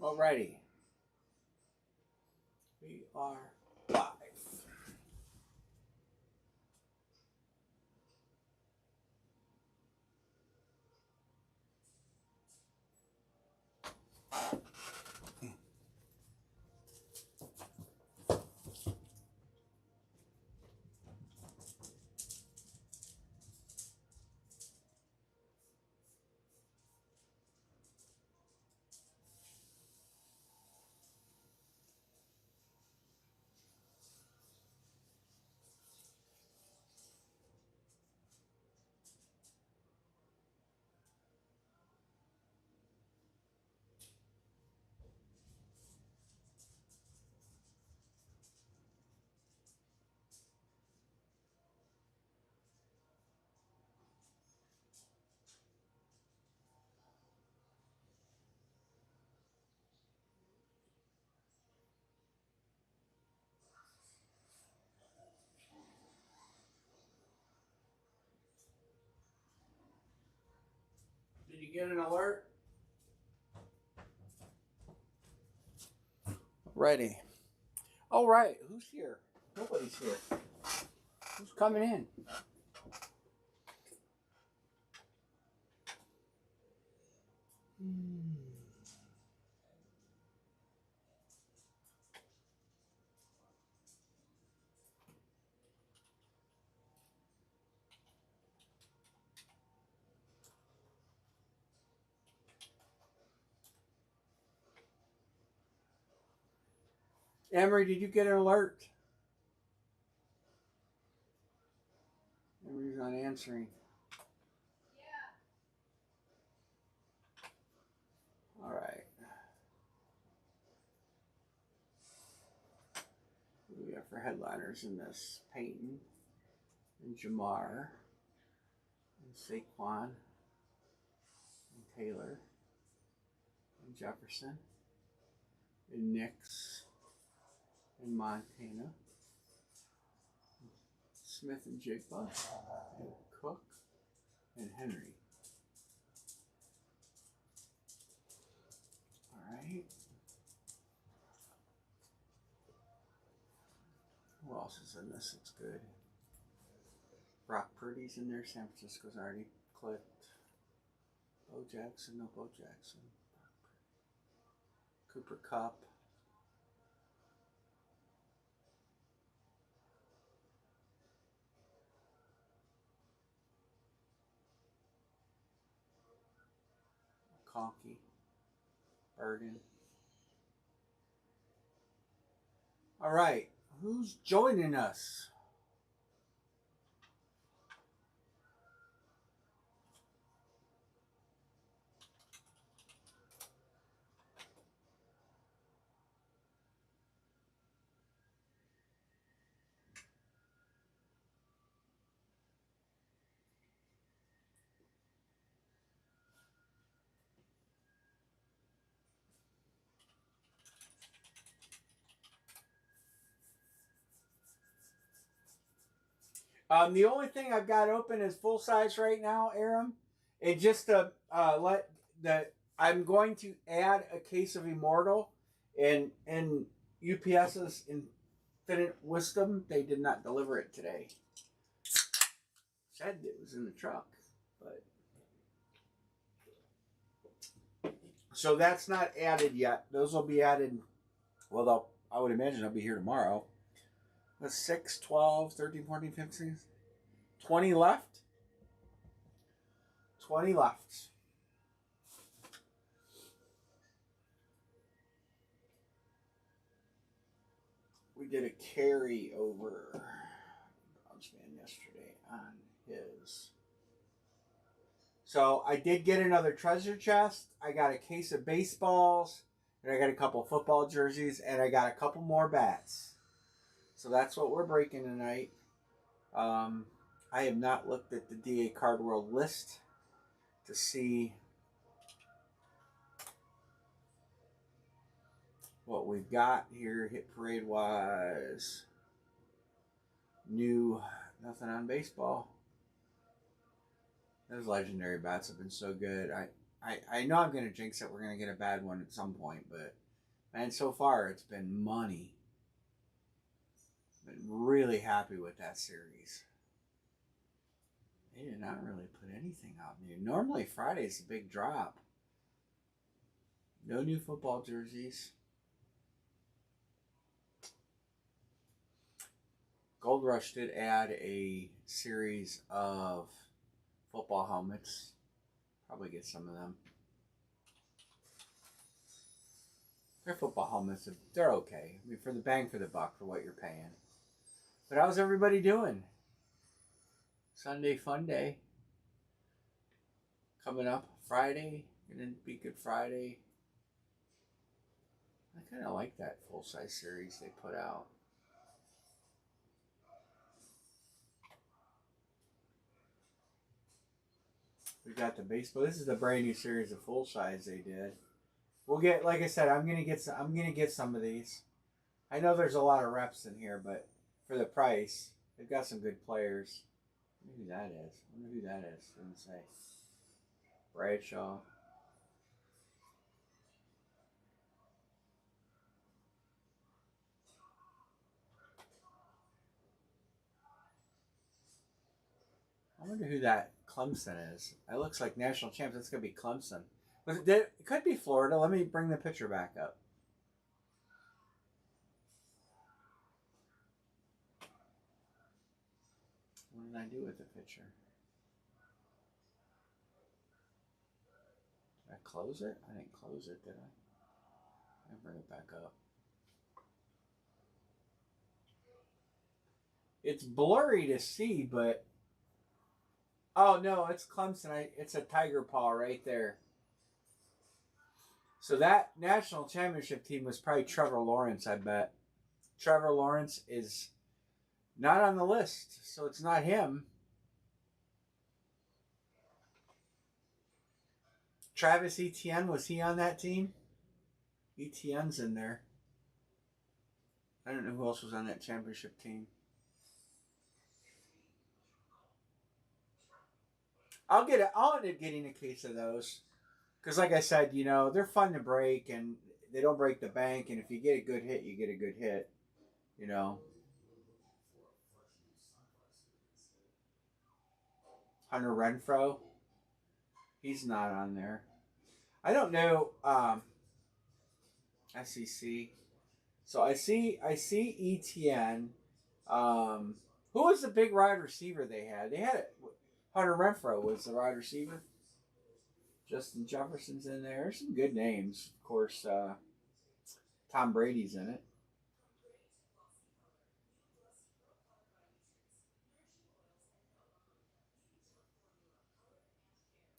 Alrighty. We are live. Did you get an alert? Ready. All right. Who's here? Nobody's here. Who's coming in? Emery, did you get an alert? Emery's not answering. Yeah. All right. What do we got for headliners in this? Peyton and Jamar and Saquon and Taylor and Jefferson and Nix and Montana, Smith and Jigba and Cook and Henry. All right. Who else is in this? It's good. Brock Purdy's in there. San Francisco's already clicked. Bo Jackson, no Bo Jackson. Cooper Kupp. Conkey. Bergen. All right. Who's joining us? The only thing I've got open is full size right now, Aram. It just let that I'm going to add a case of Immortal and UPS's Infinite Wisdom. They did not deliver it today. Said it was in the truck, but so that's not added yet. Those will be added. Well, I would imagine they'll be here tomorrow. That's 6, 12, 13, 14, 15, 20 left. 20 left. We did a carry over Dogs Man yesterday on his. So I did get another treasure chest. I got a case of baseballs, and I got a couple football jerseys, and I got a couple more bats. So that's what we're breaking tonight. I have not looked at the DA Card World list to see what we've got here hit parade wise. New, nothing on baseball. Those legendary bats have been so good. I know I'm going to jinx it. We're going to get a bad one at some point, but man, so far it's been money. Been really happy with that series. They did not really put anything out new. Normally Friday's a big drop. No new football jerseys. Gold Rush did add a series of football helmets. Probably get some of them. Their football helmets, they're okay. I mean, for the bang for the buck for what you're paying. But how's everybody doing? Sunday fun day. Coming up Friday. Gonna be Good Friday. I kind of like that full-size series they put out. We got the baseball. This is the brand new series of full-size they did. We'll get, like I said, I'm gonna get some of these. I know there's a lot of reps in here, but for the price, they've got some good players. I wonder who that is. I wonder who that is. Didn't say. Bradshaw. I wonder who that Clemson is. It looks like national champs. That's gonna be Clemson. But it could be Florida. Let me bring the picture back up. What did I do with the picture? Did I close it? I didn't close it, did I? I'll bring it back up. It's blurry to see, but oh no, it's Clemson. It's a tiger paw right there. So that national championship team was probably Trevor Lawrence, I bet. Trevor Lawrence is not on the list, so it's not him. Travis Etienne, was he on that team? Etienne's in there. I don't know who else was on that championship team. I'll end up getting a case of those. Because like I said, they're fun to break and they don't break the bank. And if you get a good hit, you get a good hit. You know. Hunter Renfro. He's not on there. I don't know. SEC. So I see ETN. Who was the big wide receiver they had? They had it. Hunter Renfro was the wide receiver. Justin Jefferson's in there. There's some good names. Of course, Tom Brady's in it.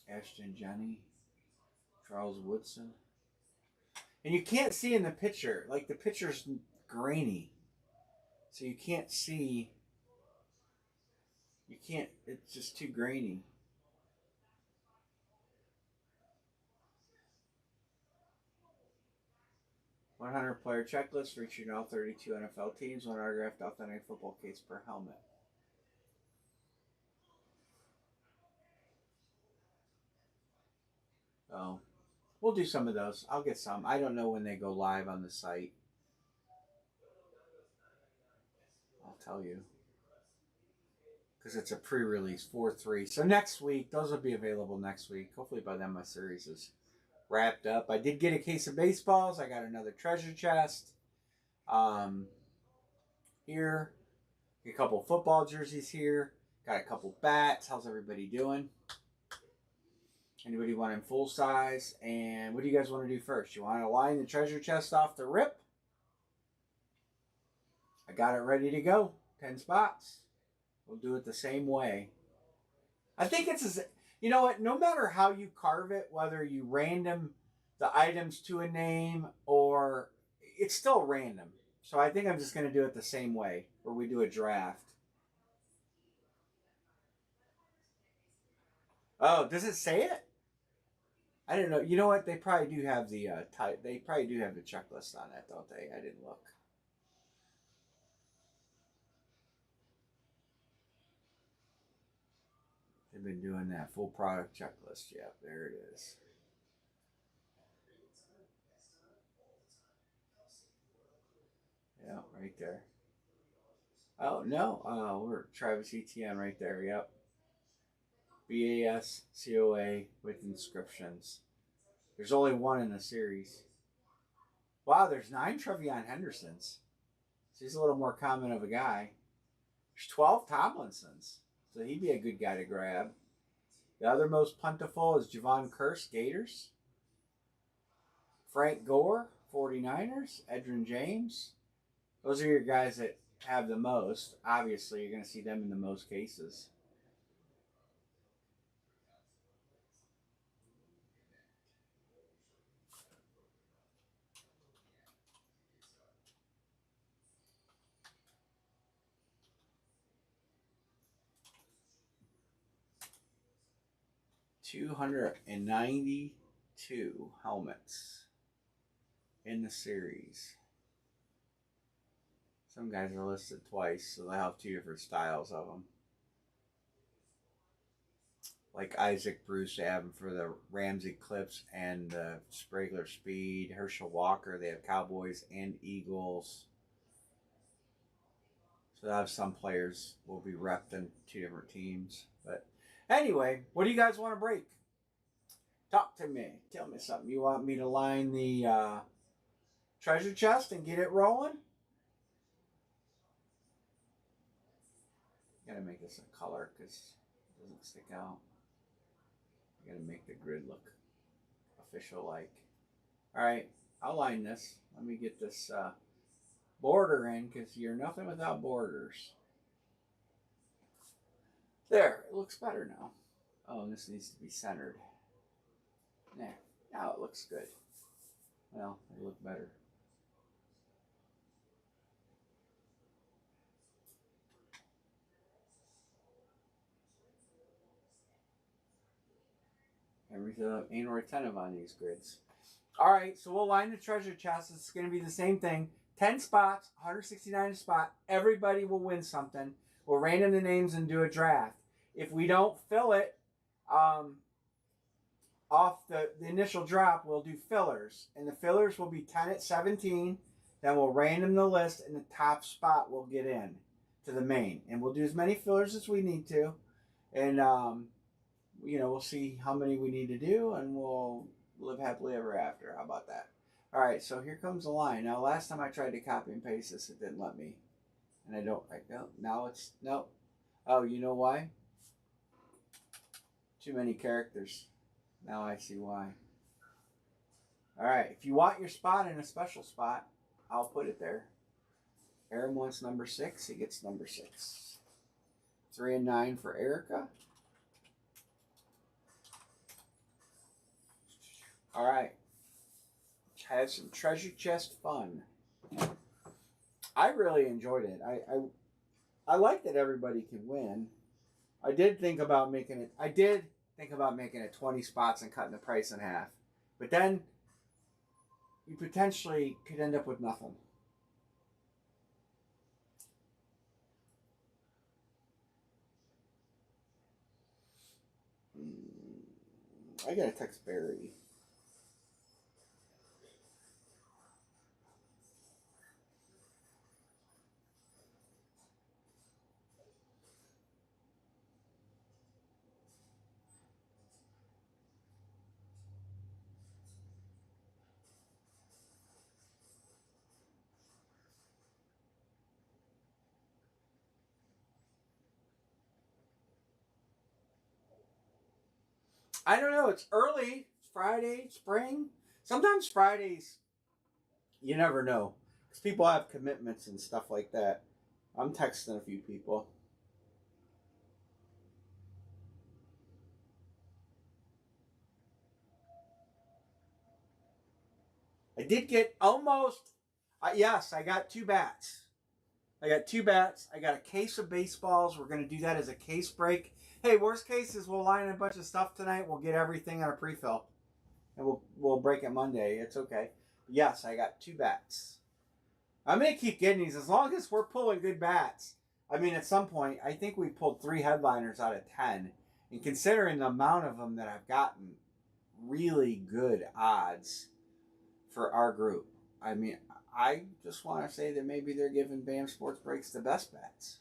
Ashton Jenney. Charles Woodson. And you can't see in the picture. Like, the picture's grainy. So you can't see. It's just too grainy. $100 checklist featuring all 32 NFL teams, one autographed authentic football case per helmet. So we'll do some of those. I'll get some. I don't know when they go live on the site. I'll tell you. Because it's a pre-release, 4/3. So next week, those will be available next week. Hopefully by then my series is wrapped up. I did get a case of baseballs. I got another treasure chest. Here. A couple football jerseys here. Got a couple bats. How's everybody doing? Anybody want in full size? And what do you guys want to do first? You want to line the treasure chest off the rip? I got it ready to go. 10 spots. We'll do it the same way. I think you know what? No matter how you carve it, whether you random the items to a name or it's still random. So I think I'm just going to do it the same way, where we do a draft. Oh, does it say it? I didn't know. You know what? They probably do have the They probably do have the checklist on that, don't they? I didn't look. They've been doing that full product checklist. Yeah, there it is. right there. Oh, no. We're Travis Etienne right there. Yep. BASCOA with inscriptions. There's only one in the series. Wow, there's 9 Trevion Hendersons. So he's a little more common of a guy. There's 12 Tomlinsons. So he'd be a good guy to grab. The other most plentiful is Javon Curse, Gators. Frank Gore, 49ers. Edrin James. Those are your guys that have the most. Obviously, you're going to see them in the most cases. $292 helmets in the series. Some guys are listed twice, so they'll have 2 different styles of them. Like Isaac Bruce, they have him for the Ramsey Clips and the Spragler Speed. Herschel Walker, they have Cowboys and Eagles. So they'll have some players will be repped in 2 different teams. But anyway, what do you guys want to break? Talk to me. Tell me something. You want me to line the treasure chest and get it rolling? Gotta make this a color because it doesn't stick out. I gotta make the grid look official like. Alright, I'll line this. Let me get this border in because you're nothing without borders. There, it looks better now. Oh, and this needs to be centered. There, now it looks good. Well, it'll look better. Everything ain't retentive on these grids. All right, so we'll line the treasure chest. It's going to be the same thing. 10 spots, 169 a spot. Everybody will win something. We'll random the names and do a draft. If we don't fill it off the initial drop, we'll do fillers. And the fillers will be 10 at 17. Then we'll random the list, and the top spot will get in to the main. And we'll do as many fillers as we need to. And we'll see how many we need to do, and we'll live happily ever after. How about that? All right, so here comes the line. Now, last time I tried to copy and paste this, it didn't let me. And now it's, no. Oh, you know why? Too many characters. Now I see why. All right, if you want your spot in a special spot, I'll put it there. Aaron wants number 6. He gets number 6. 3 and 9 for Erica. All right. Have some treasure chest fun. I really enjoyed it. I like that everybody can win. I did think about making it 20 spots and cutting the price in half. But then you potentially could end up with nothing. I gotta text Barry. I don't know. It's early. It's Friday, spring. Sometimes Fridays, you never know. Because people have commitments and stuff like that. I'm texting a few people. I did get almost... yes, I got 2 bats. I got a case of baseballs. We're going to do that as a case break. Hey, worst case is we'll line a bunch of stuff tonight. We'll get everything on a pre-fill. And we'll break it Monday. It's okay. Yes, I got 2 bats. I'm going to keep getting these as long as we're pulling good bats. I mean, at some point, I think we pulled 3 headliners out of 10. And considering the amount of them that I've gotten, really good odds for our group. I mean, I just want to say that maybe they're giving BAM Sports Breaks the best bets.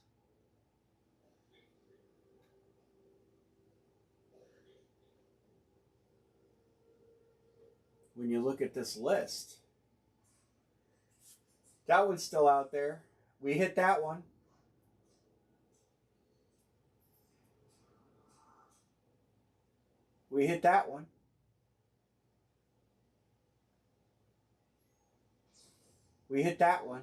When you look at this list, that one's still out there. We hit that one. We hit that one. We hit that one.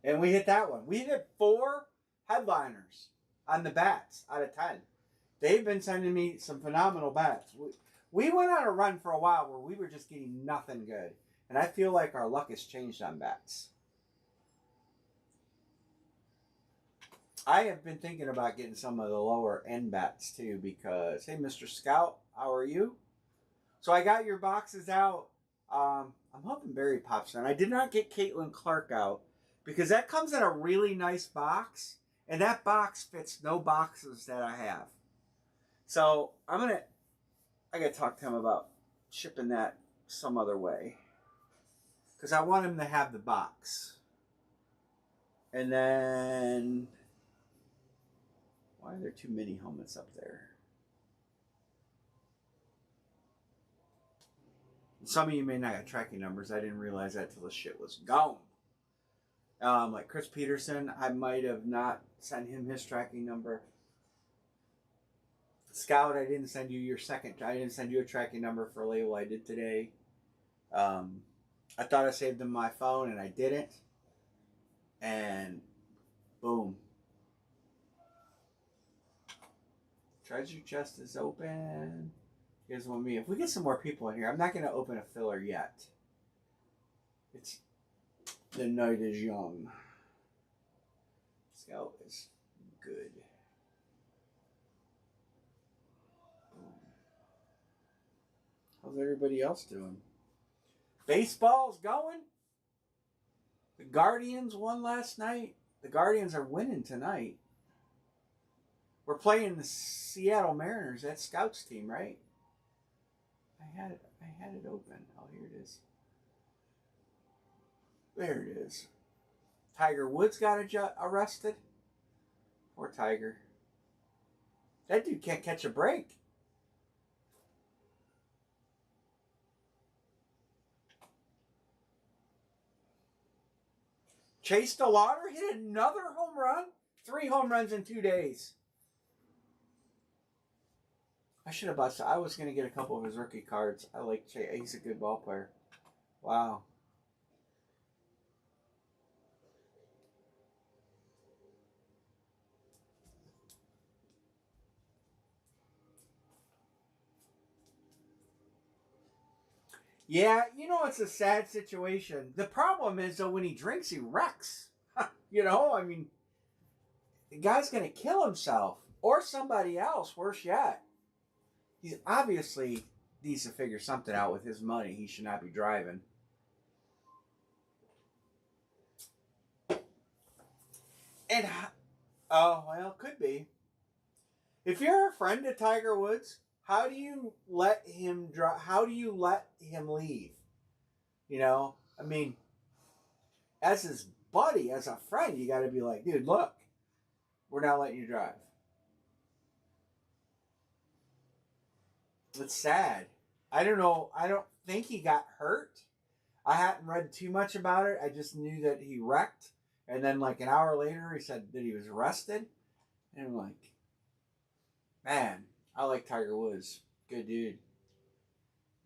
And we hit that one. We hit 4 headliners on the bats out of 10. They've been sending me some phenomenal bats. We went on a run for a while where we were just getting nothing good. And I feel like our luck has changed on bats. I have been thinking about getting some of the lower end bats too because, hey, Mr. Scout, how are you? So I got your boxes out. I'm hoping Barry pops in. I did not get Caitlin Clark out because that comes in a really nice box, and that box fits no boxes that I have. So I gotta talk to him about shipping that some other way because I want him to have the box. And then, why are there 2 mini helmets up there? Some of you may not have tracking numbers. I didn't realize that till the shit was gone. Like Chris Peterson, I might have not sent him his tracking number. Scout, I didn't send you I didn't send you a tracking number for a label I did today. I thought I saved them on my phone and I didn't. And boom. Treasure chest is open. Here's one me. If we get some more people in here, I'm not going to open a filler yet. The night is young. Scout is good. How's everybody else doing? Baseball's going. The Guardians won last night. The Guardians are winning tonight. We're playing the Seattle Mariners. That's Scout's team, right? I had it open. Oh, here it is. There it is. Tiger Woods got arrested. Poor Tiger. That dude can't catch a break. Chase DeLauder hit another home run. 3 home runs in 2 days. I should have bought. I was going to get a couple of his rookie cards. I like Chase. He's a good ball player. Wow. Yeah, it's a sad situation. The problem is, though, when he drinks, he wrecks. I mean, the guy's going to kill himself. Or somebody else, worse yet. He obviously needs to figure something out with his money. He should not be driving. And, could be. If you're a friend of Tiger Woods, how do you let him drive? How do you let him leave? I mean, as his buddy, as a friend, you got to be like, dude, look, we're not letting you drive. It's sad. I don't know. I don't think he got hurt. I hadn't read too much about it. I just knew that he wrecked. And then like an hour later, he said that he was arrested. And I'm like, man, I like Tiger Woods. Good dude.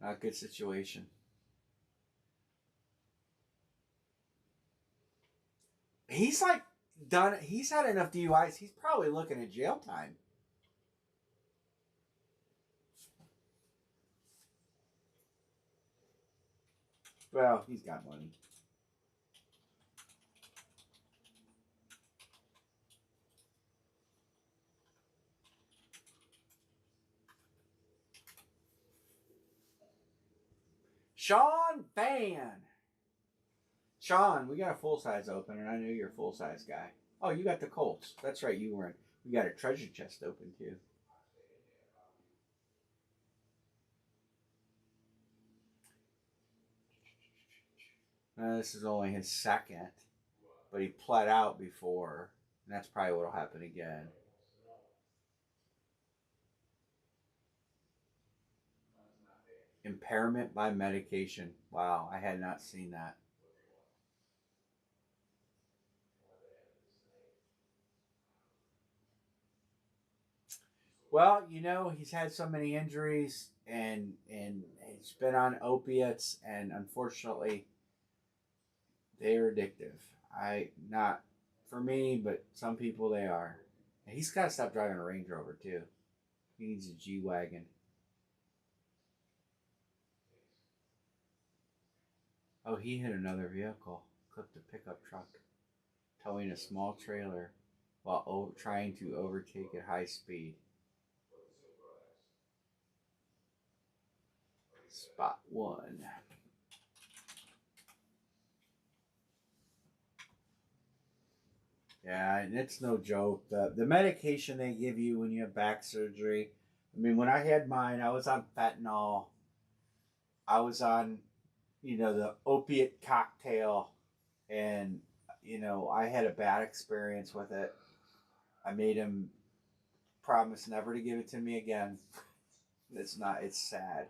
Not a good situation. He's he's had enough DUIs. He's probably looking at jail time. Well, he's got money. Sean Van. Sean, we got a full size open, and I know you're a full size guy. Oh, you got the Colts. That's right, you weren't. We got a treasure chest open too. This is only his second, but he pled out before, and that's probably what'll happen again. Impairment by medication. Wow, I had not seen that. Well, he's had so many injuries and he's been on opiates, and unfortunately they're addictive. I not for me, but some people they are. He's got to stop driving a Range Rover too. He needs a G wagon. Oh, he hit another vehicle, clipped a pickup truck, towing a small trailer while trying to overtake at high speed. Spot one. Yeah, and it's no joke. The medication they give you when you have back surgery. I mean, when I had mine, I was on fentanyl. I was on, the opiate cocktail, and I had a bad experience with it. I made him promise never to give it to me again. It's not. It's sad.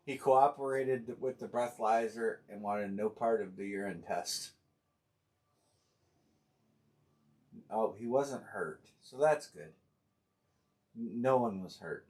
He cooperated with the breathalyzer and wanted no part of the urine test. Oh, he wasn't hurt, so that's good. No one was hurt.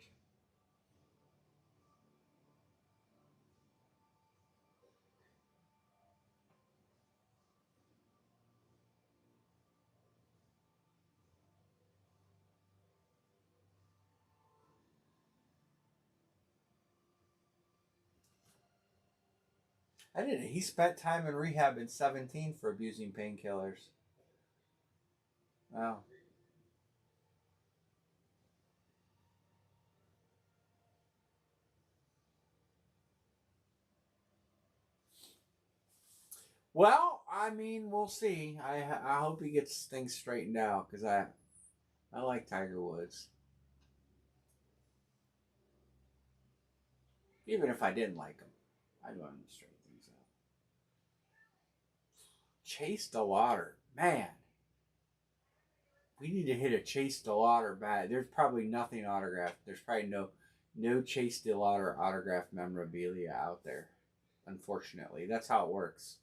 I didn't. He spent time in rehab in 17 for abusing painkillers. Wow. Well, I mean, we'll see. I hope he gets things straightened out because I like Tiger Woods. Even if I didn't like him, I'd want him to straighten things out. Chase the water, man. We need to hit a Chase the water bat. There's probably nothing autographed. There's probably no Chase the water autographed memorabilia out there. Unfortunately, that's how it works.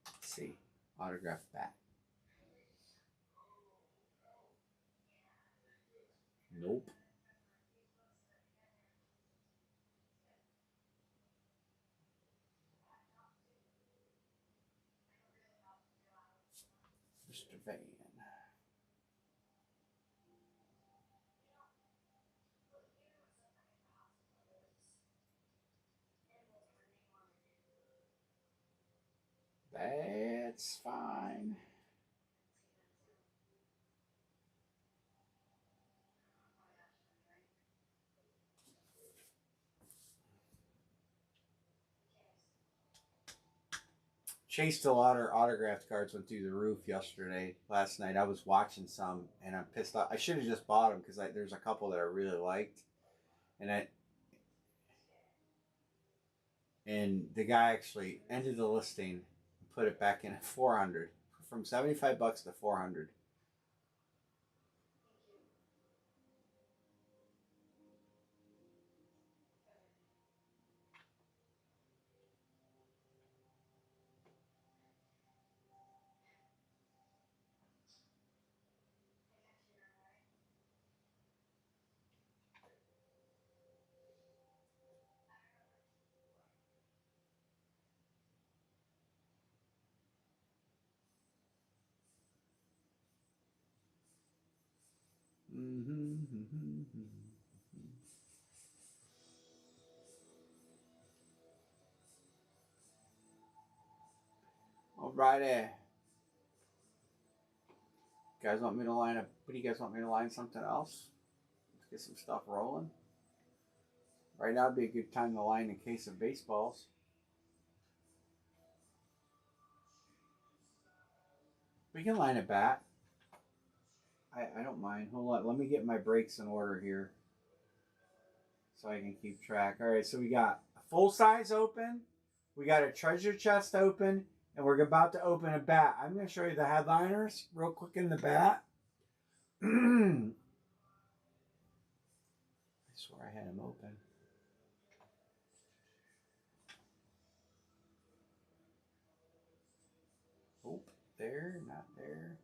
Let's see, autographed bat. Nope. Mr. Van. That's fine. Chase Delauder autographed cards went through the roof last night. I was watching some, and I'm pissed off. I should have just bought them because there's a couple that I really liked, and the guy actually ended the listing and put it back in at 400, from $75 to 400. Mm-hmm. Alrighty. Guys want me to line up? What do you guys want me to line something else? Let's get some stuff rolling. Right now would be a good time to line a case of baseballs. We can line a bat. I don't mind. Hold on. Let me get my breaks in order here so I can keep track. All right, so we got a full size open, we got a treasure chest open, and we're about to open a bat. I'm going to show you the headliners real quick in the bat. I swear I had them open. Oh, there, not there,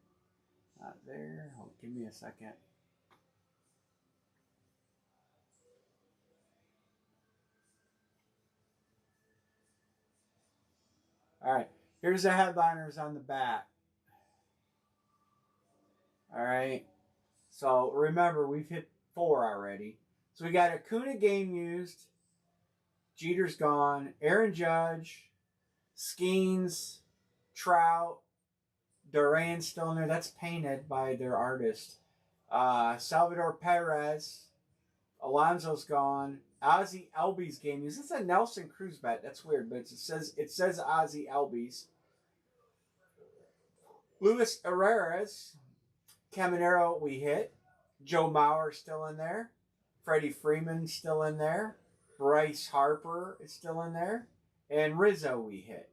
not there. Oh, give me a second. All right, here's the headliners on the bat. All right, so remember we've hit 4 already. So we got Acuna game used. Jeter's gone. Aaron Judge, Skeens, Trout, Duran's still in there. That's painted by their artist. Salvador Perez, Alonso's gone. Ozzy Albies game used. It's a Nelson Cruz bet. That's weird, but it says Ozzy Albies. Luis Herrera's Caminero we hit. Joe Mauer still in there. Freddie Freeman still in there. Bryce Harper is still in there. And Rizzo we hit.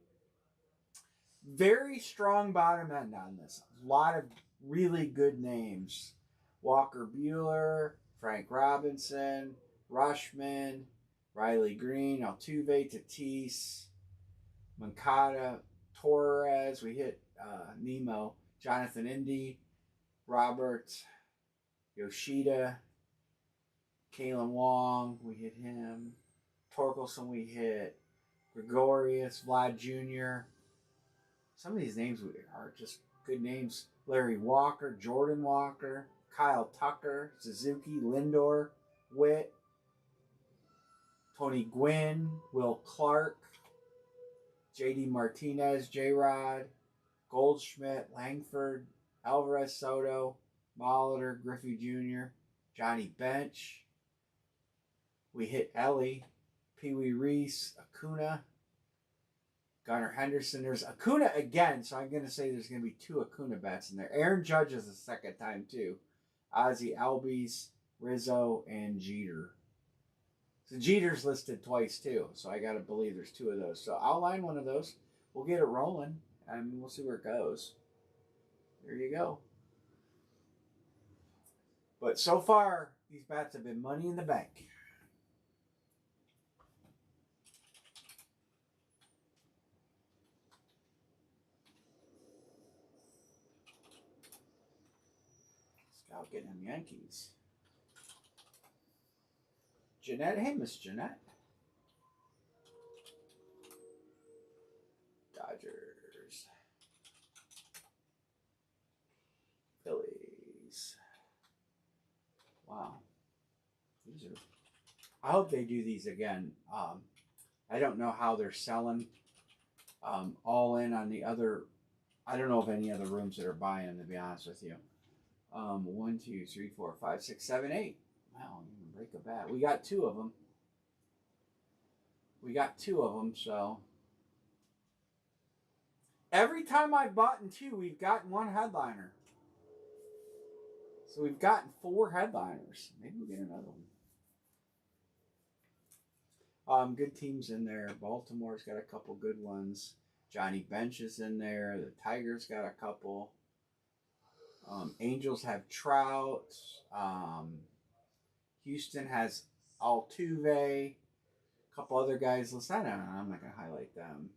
Very strong bottom end on this. A lot of really good names. Walker Buehler, Frank Robinson, Rushman, Riley Green, Altuve, Tatis, Moncada, Torres. We hit Nemo, Jonathan Indy, Robert, Yoshida, Kalen Wong. We hit him. Torkelson we hit. Gregorius, Vlad Jr. Some of these names are just good names. Larry Walker, Jordan Walker, Kyle Tucker, Suzuki, Lindor, Witt, Tony Gwynn, Will Clark, JD Martinez, J-Rod, Goldschmidt, Langford, Alvarez Soto, Molitor, Griffey Jr., Johnny Bench. We hit Ellie, Pee Wee Reese, Acuna, Gunnar Henderson. There's Acuna again, so I'm going to say there's going to be 2 Acuna bets in there. Aaron Judge is the second time, too. Ozzy Albies, Rizzo, and Jeter. So Jeter's listed twice, too, so I got to believe there's 2 of those. So I'll line one of those. We'll get it rolling, and we'll see where it goes. There you go. But so far, these bets have been money in the bank. Scout getting them Yankees. Jeanette, hey, Miss Jeanette. Dodgers. Phillies. Wow. These are. I hope they do these again. I don't know how they're selling. All in on the other. I don't know of any other rooms that are buying, to be honest with you. 1, 2, 3, 4, 5, 6, 7, 8. Wow, you can break a bat. We got 2 of them. So every time I've bought in 2, we've gotten 1 headliner. So we've gotten 4 headliners. Maybe we'll get another one. Good teams in there. Baltimore's got a couple good ones. Johnny Bench is in there. The Tigers got a couple. Angels have Trout. Houston has Altuve. A couple other guys. Listen, I don't know. I'm not going to highlight them.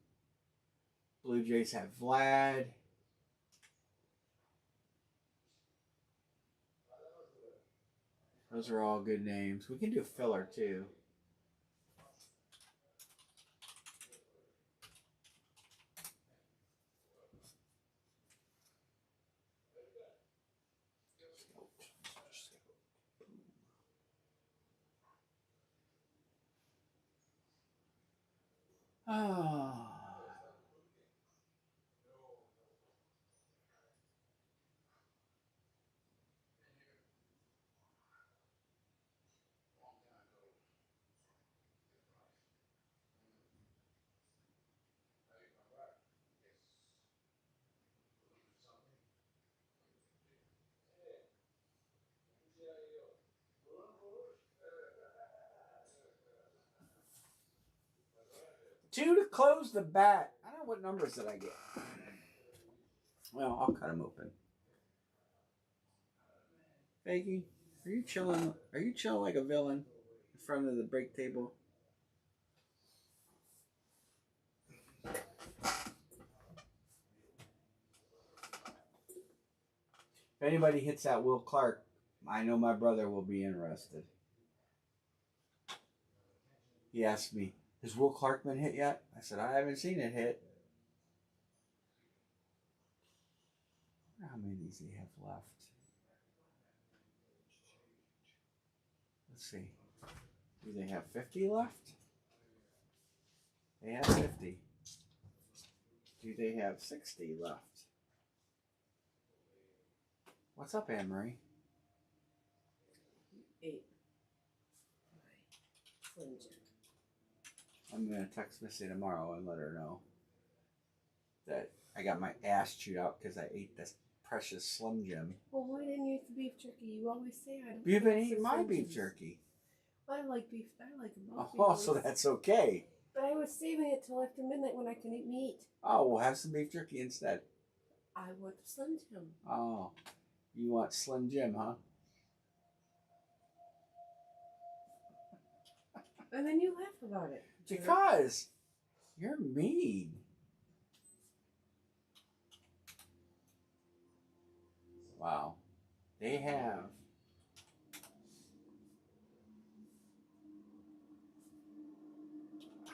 Blue Jays have Vlad. Those are all good names. We can do filler too. Oh. 2 to close the bat. I don't know what numbers did I get. Well, I'll cut them open. Faggy, are you chilling? Are you chilling like a villain in front of the break table? If anybody hits that Will Clark, I know my brother will be interested. He asked me, has Will Clark been hit yet? I said, I haven't seen it hit. How many of these do they have left? Let's see. Do they have 50 left? They have 50. Do they have 60 left? What's up, Anne Marie? 8. I'm going to text Missy tomorrow and let her know that I got my ass chewed out because I ate this precious Slim Jim. Well, why didn't you eat the beef jerky? You always say I don't. You've been eating my beef jerky. I like beef. I like both. Oh, so that's okay. But I was saving it till after midnight when I can eat meat. Oh, we'll have some beef jerky instead. I want the Slim Jim. Oh, you want Slim Jim, huh? And then you laugh about it. Because you're mean. Wow. They have.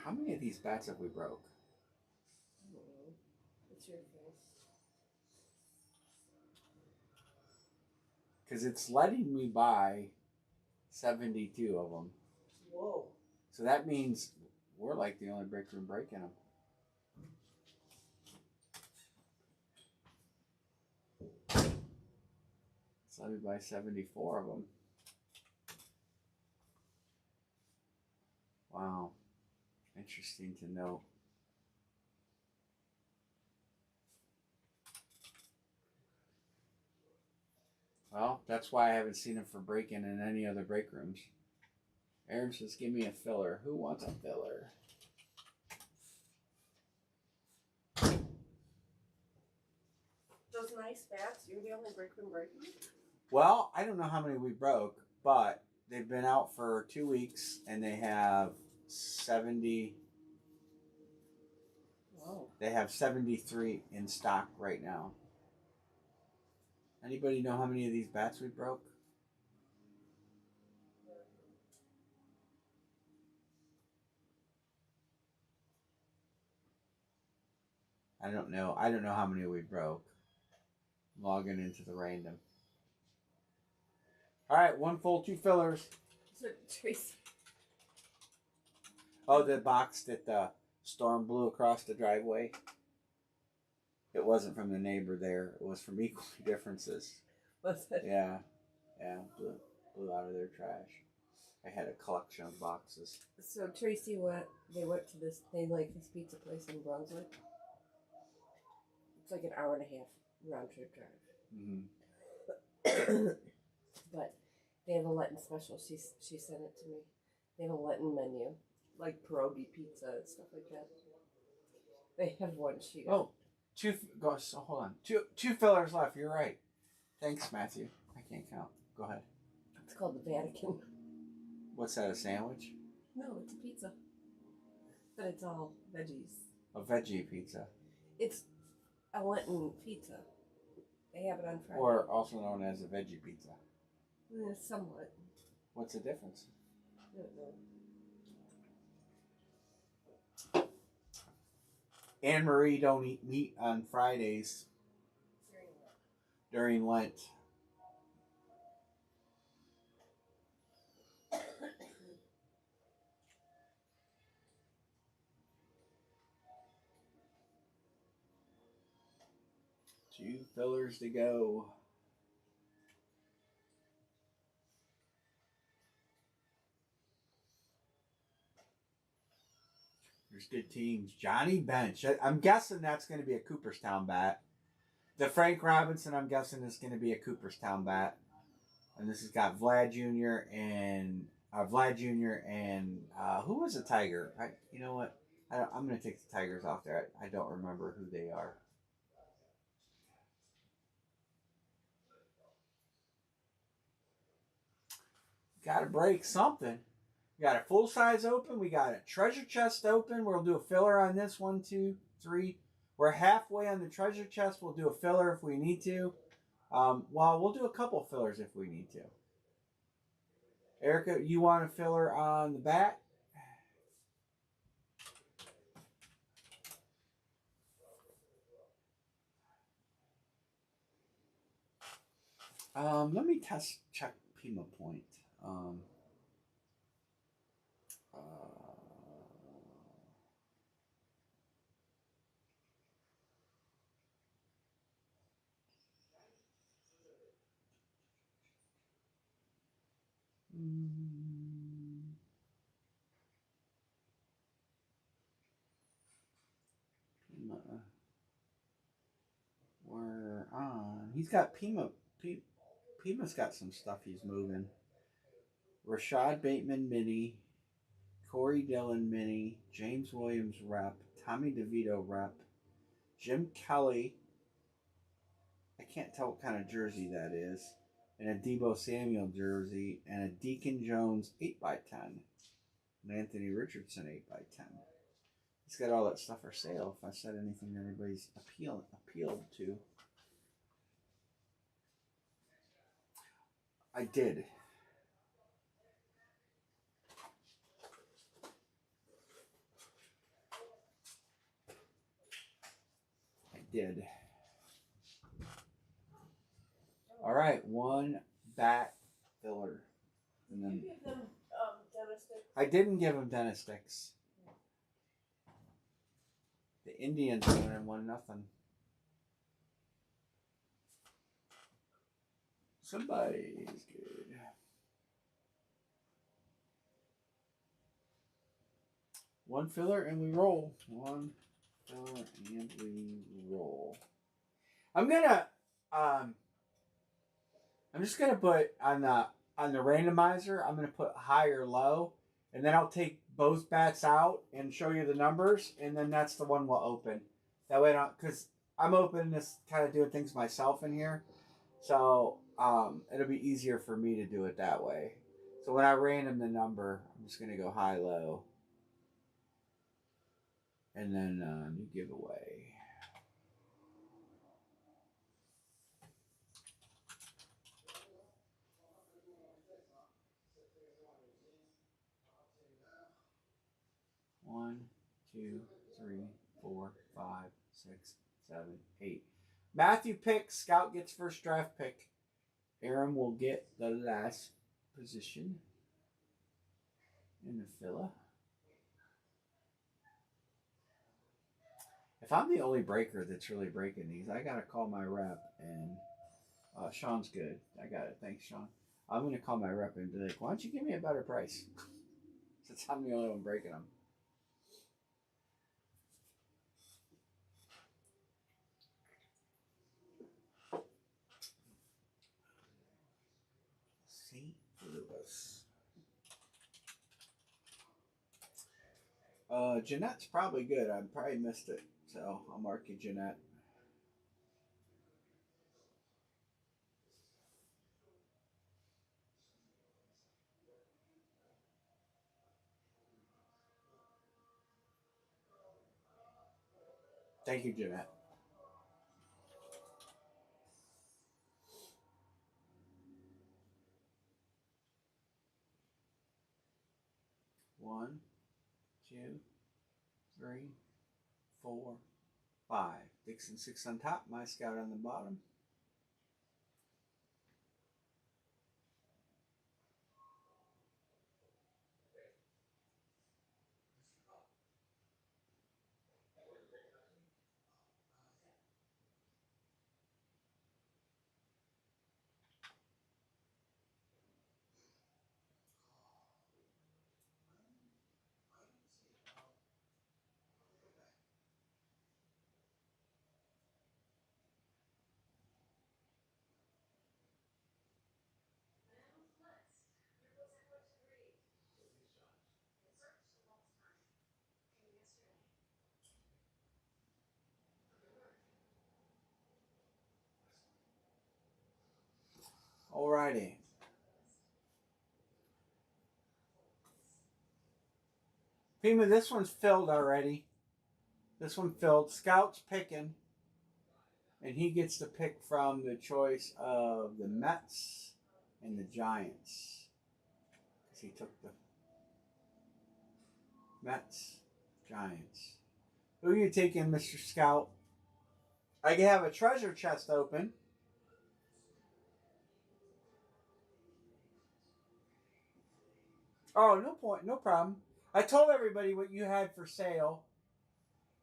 How many of these bats have we broke? I don't know. It's your thing. Because it's letting me buy 72 of them. Whoa. So that means we're like the only break room breaking them. It's let me buy 74 of them. Wow. Interesting to know. Well, that's why I haven't seen them for break-in in any other break rooms. Aaron says, give me a filler. Who wants a filler? Those nice bats, you're the only break room breaking? Well, I don't know how many we broke, but they've been out for 2 weeks and they have 70. Wow. They have 73 in stock right now. Anybody know how many of these bats we broke? I don't know. I don't know how many we broke. Logging into the random. All right, 1 full, 2 fillers. So, Tracy. Oh, the box that the storm blew across the driveway. It wasn't from the neighbor there. It was from Equal Differences. Was it? Yeah. Blew out of their trash. I had a collection of boxes. So Tracy they went to they like this pizza place in Brunswick. It's like an hour and a half round trip drive. Mm-hmm. But they have a Lenten special. She sent it to me. They have a Lenten menu, like pierogi pizza and stuff like that. They have one sheet. Oh, hold on. Two fillers left. You're right. Thanks, Matthew. I can't count. Go ahead. It's called the Vatican. What's that? A sandwich? No, it's a pizza, but it's all veggies. A veggie pizza, It's a Lenten pizza. They have it on Friday. or also known as a veggie pizza. Somewhat. What's the difference? I don't know. Anne Marie don't eat meat on Fridays during Lent. Two fillers to go. There's good teams. Johnny Bench. I'm guessing that's going to be a Cooperstown bat. The Frank Robinson, I'm guessing, is going to be a Cooperstown bat. And this has got Vlad Jr. and who was a Tiger? You know what? I'm going to take the Tigers off there. I don't remember who they are. Got to break something. We got a full size open. We got a treasure chest open. We'll do a filler on this. 1, 2, 3. We're halfway on the treasure chest. We'll do a filler if we need to. Well, we'll do a couple fillers if we need to. Erica, you want a filler on the back? Let me check Pima Point. Uh, Pima. We're on. He's got Pima. Pima's got some stuff he's moving. Rashad Bateman mini, Corey Dillon mini, James Williams rep, Tommy DeVito rep, Jim Kelly. I can't tell what kind of jersey that is. And a Debo Samuel jersey and a Deacon Jones 8x10. And Anthony Richardson 8x10. He's got all that stuff for sale if I said anything that anybody's appealed to. I did. All right, one bat filler. And then Did you give them dentist sticks? I didn't give him dentist sticks. The Indians winning 1-0. Somebody's good. One filler and we roll. One filler and we roll. I'm just gonna put on the randomizer. I'm gonna put high or low, and then I'll take both bats out and show you the numbers, and then that's the one we'll open. That way, because I'm opening this, kind of doing things myself in here, so it'll be easier for me to do it that way. So when I random the number, I'm just gonna go high, low, and then you give away. One, 2, 3, 4, 5, 6, 7, 8. Matthew picks. Scout gets first draft pick. Aaron will get the last position in the filler. If I'm the only breaker that's really breaking these, I gotta call my rep, and Sean's good. I got it. Thanks, Sean. I'm gonna call my rep and be like, "Why don't you give me a better price?" Since I'm the only one breaking them. St. Louis. Jeanette's probably good. I probably missed it, so I'll mark you, Jeanette. Thank you, Jeanette. One, 2, 3, 4, 5. Dixon 6 on top. My Scout on the bottom. Alrighty. Pima, this one's filled already. This one filled. Scout's picking. And he gets to pick from the choice of the Mets and the Giants. Because he took the Mets, Giants. Who are you taking, Mr. Scout? I can have a treasure chest open. Oh, no point, no problem. I told everybody what you had for sale.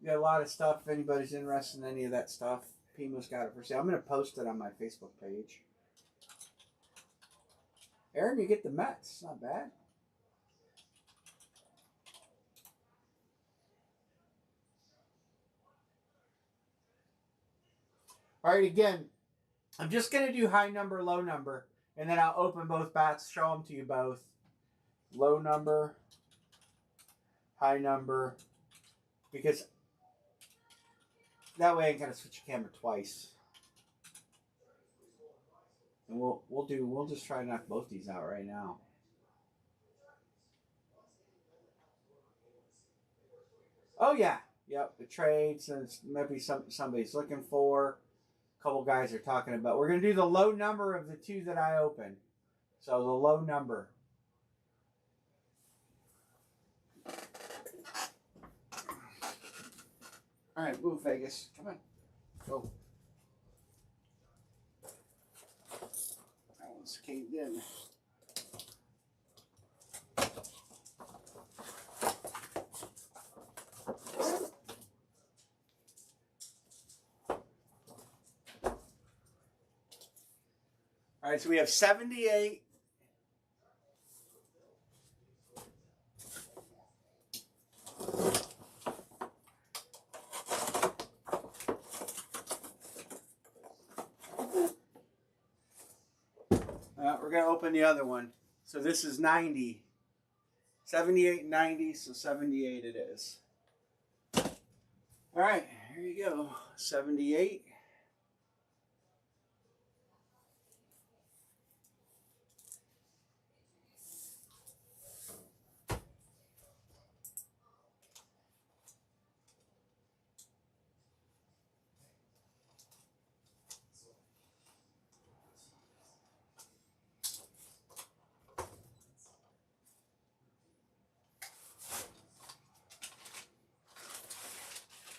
You got a lot of stuff. If anybody's interested in any of that stuff, Pima's got it for sale. I'm going to post it on my Facebook page. Aaron, you get the Mets. Not bad. All right, again, I'm just going to do high number, low number, and then I'll open both bats, show them to you both. Low number, high number, because that way I ain't got to switch the camera twice. And we'll just try to knock both these out right now. Oh yeah, yep. The trades and maybe somebody's looking for. A couple guys are talking about. We're gonna do the low number of the two that I open. So the low number. All right, move Vegas. Come on, go. That one's caved in. All right, so we have 78. We're going to open the other one. So this is 90. 78 and 90, so 78 it is. All right, here you go. 78.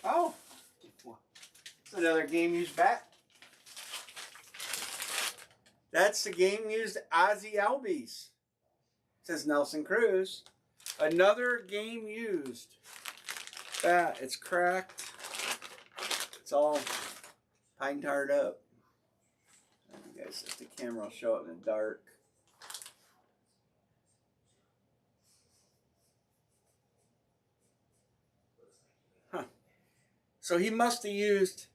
Oh, it's another game used bat. That's the game used Ozzie Albies. Says Nelson Cruz. Another game used bat. It's cracked. It's all pine tarred up. You guys, if the camera will show it in the dark. Huh. So he must have used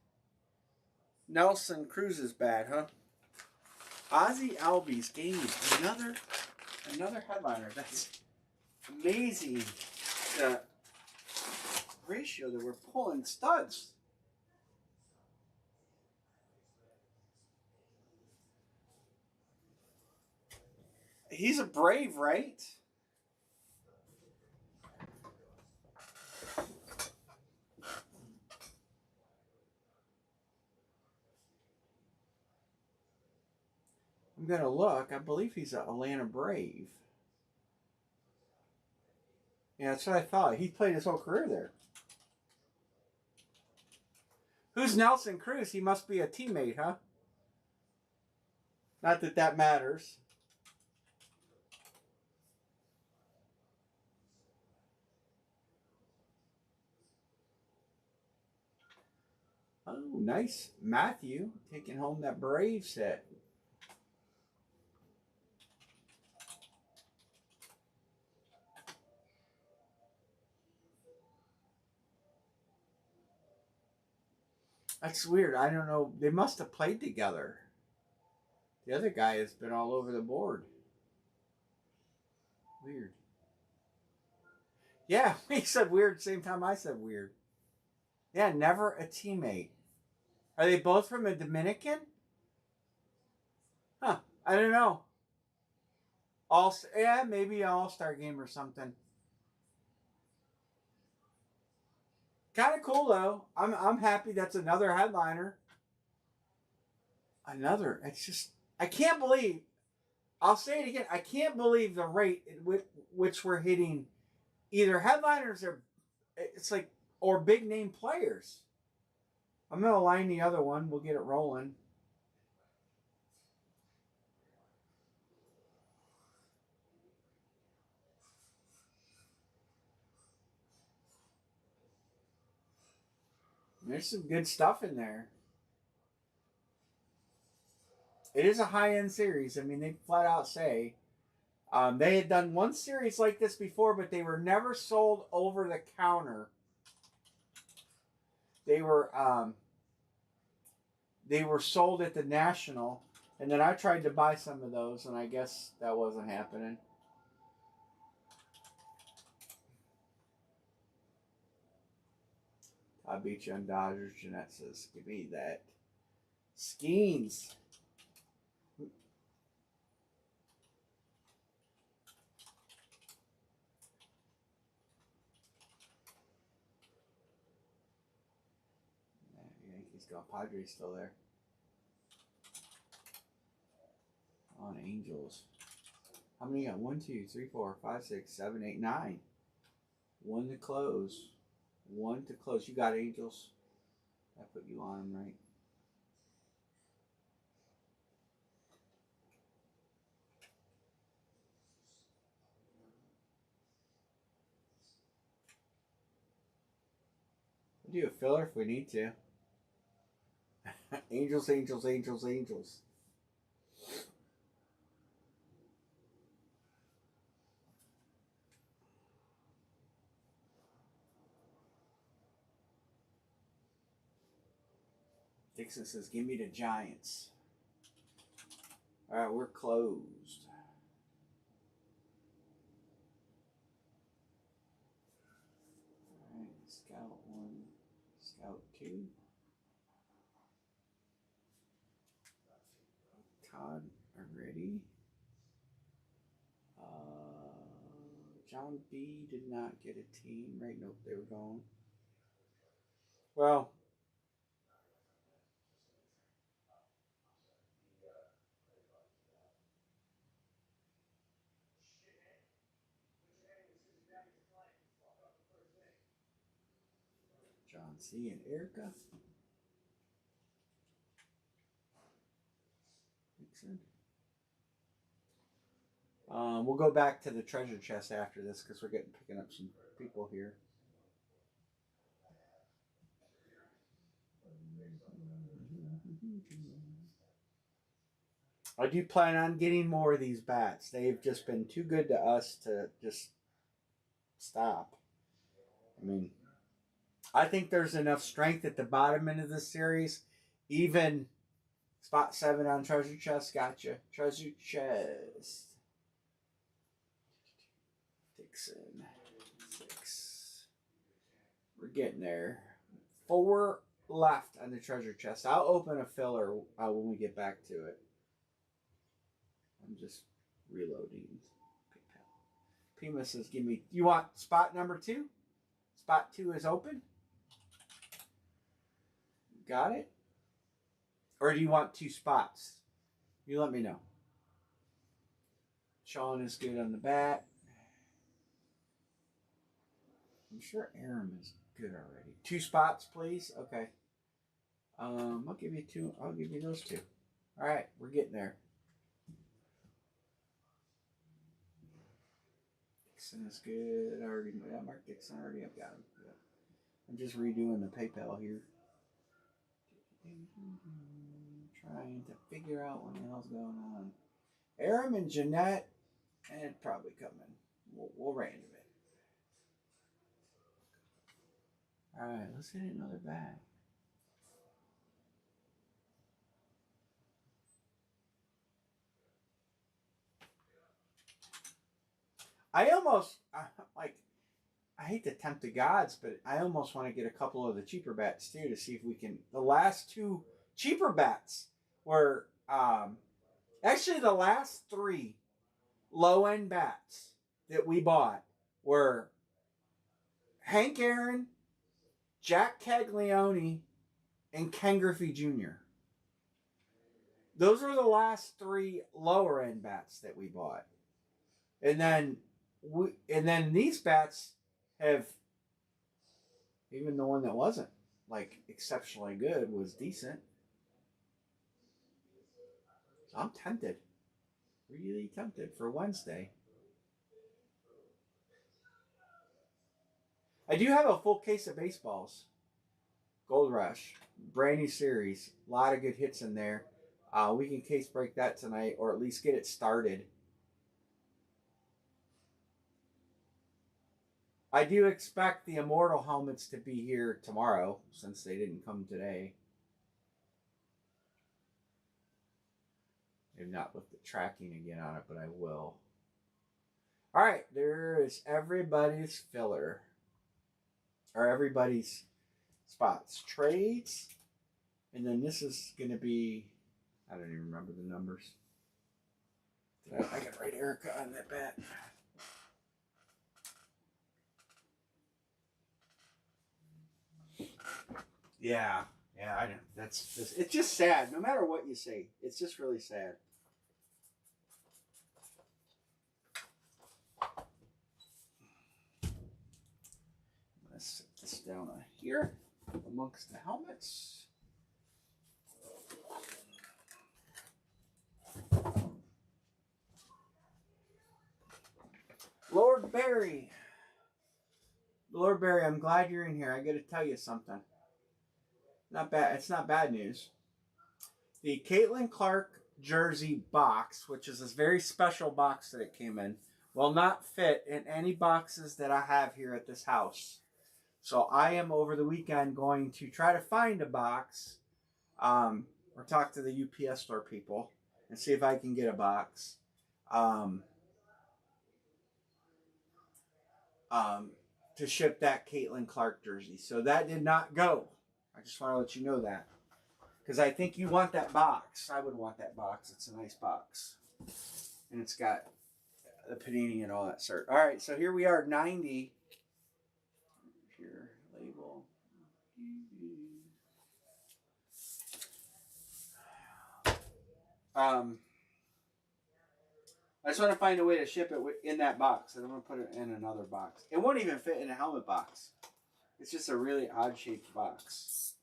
Nelson Cruz's bat, huh? Ozzie Albies game used. Another headliner. That's amazing. The ratio that we're pulling studs. He's a Brave, right? I'm going to look. I believe he's an Atlanta Brave. Yeah, that's what I thought. He played his whole career there. Who's Nelson Cruz? He must be a teammate, huh? Not that that matters. Oh, nice. Matthew taking home that Brave set. That's weird. I don't know. They must have played together. The other guy has been all over the board. Weird. Yeah, he said weird same time I said weird. Yeah, never a teammate. Are they both from a Dominican? Huh. I don't know. Maybe an All-Star game or something. Kind of cool though. I'm happy that's another headliner. Another. It's just I can't believe. I'll say it again. I can't believe the rate at which we're hitting either headliners or it's like or big name players. I'm gonna line the other one. We'll get it rolling. There's some good stuff in there. It is a high end series. I mean, they flat out say they had done one series like this before, but they were never sold over the counter. They were sold at the National, and then I tried to buy some of those, and I guess that wasn't happening. I beat you on Dodgers. Jeanette says, "Give me that." Skeens. Yankees gone. Padres still there. On Angels. How many you got? 1, 2, 3, 4, 5, 6, 7, 8, 9. One to close. One to close. You got Angels. I put you on them, right? We'll do a filler if we need to. Angels, Angels, Angels, Angels. Dixon says, "Give me the Giants." All right, we're closed. All right, Scout 1, Scout 2. Todd already. John B did not get a team, right? Nope, they were gone. Well, John C and Erica. Dixon. We'll go back to the treasure chest after this because we're picking up some people here. I do plan on getting more of these bats. They've just been too good to us to just stop. I mean, I think there's enough strength at the bottom end of the series. Even spot 7 on treasure chest. Gotcha. Treasure chest. Dixon. 6. We're getting there. 4 left on the treasure chest. I'll open a filler when we get back to it. I'm just reloading. Pima says, "Give me." You want spot number 2? Spot 2 is open. Got it. Or do you want 2 spots? You let me know. Sean is good on the bat. I'm sure Aram is good already. 2 spots, please. Okay. I'll give you 2. I'll give you those 2. All right, we're getting there. Dixon is good. I already got Mark Dixon. Already I've got him. Yeah. I'm just redoing the PayPal here. Trying to figure out what the hell's going on. Aram and Jeanette, and probably coming. We'll random it. All right, let's hit another bat. I almost I hate to tempt the gods, but I almost want to get a couple of the cheaper bats too to see if we can. The last 2 cheaper bats were Actually, the last 3 low-end bats that we bought were Hank Aaron, Jack Caglione, and Ken Griffey Jr. Those were the last 3 lower end bats that we bought. And then these bats have, even the one that wasn't like exceptionally good was decent. So I'm tempted. Really tempted for Wednesday. I do have a full case of baseballs. Gold Rush, brand new series, a lot of good hits in there. We can case break that tonight, or at least get it started. I do expect the Immortal helmets to be here tomorrow, since they didn't come today. I've not looked at tracking again on it, but I will. All right, there is everybody's filler, or everybody's spots, trades, and then this is going to be, I don't even remember the numbers. I can write Erica on that bat. Yeah, I know. It's just sad. No matter what you say, it's just really sad. Let's set this down here amongst the helmets. Lord Barry. Lord Barry, I'm glad you're in here. I got to tell you something. Not bad. It's not bad news. The Caitlin Clark jersey box, which is this very special box that it came in, will not fit in any boxes that I have here at this house. So I am over the weekend going to try to find a box, or talk to the UPS store people and see if I can get a box. To ship that Caitlin Clark jersey. So that did not go. I just want to let you know that. Because I think you want that box. I would want that box. It's a nice box. And it's got the panini and all that sort. All right, so here we are, 90. Here, label. I just want to find a way to ship it in that box. And I'm going to put it in another box. It won't even fit in a helmet box. It's just a really odd-shaped box.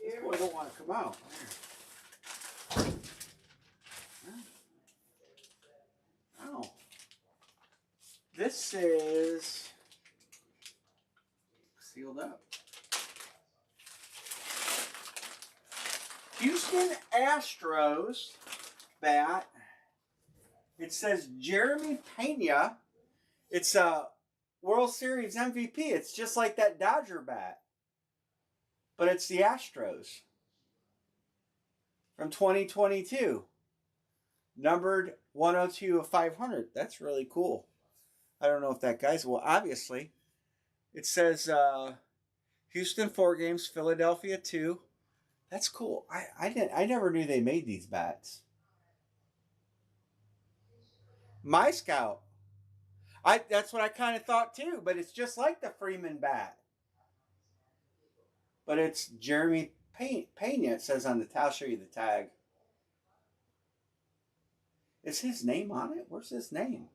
This boy don't want to come out. Oh. This is sealed up. Houston Astros bat. It says Jeremy Pena. It's a World Series MVP. It's just like that Dodger bat. But it's the Astros from 2022. Numbered 102 of 500. That's really cool. I don't know if that guy's, well, obviously. It says Houston 4 games, Philadelphia 2. That's cool. I never knew they made these bats. My Scout. That's what I kind of thought too, but it's just like the Freeman bat. But it's Jeremy Pena, it says on the tag. I'll show you the tag. Is his name on it? Where's his name?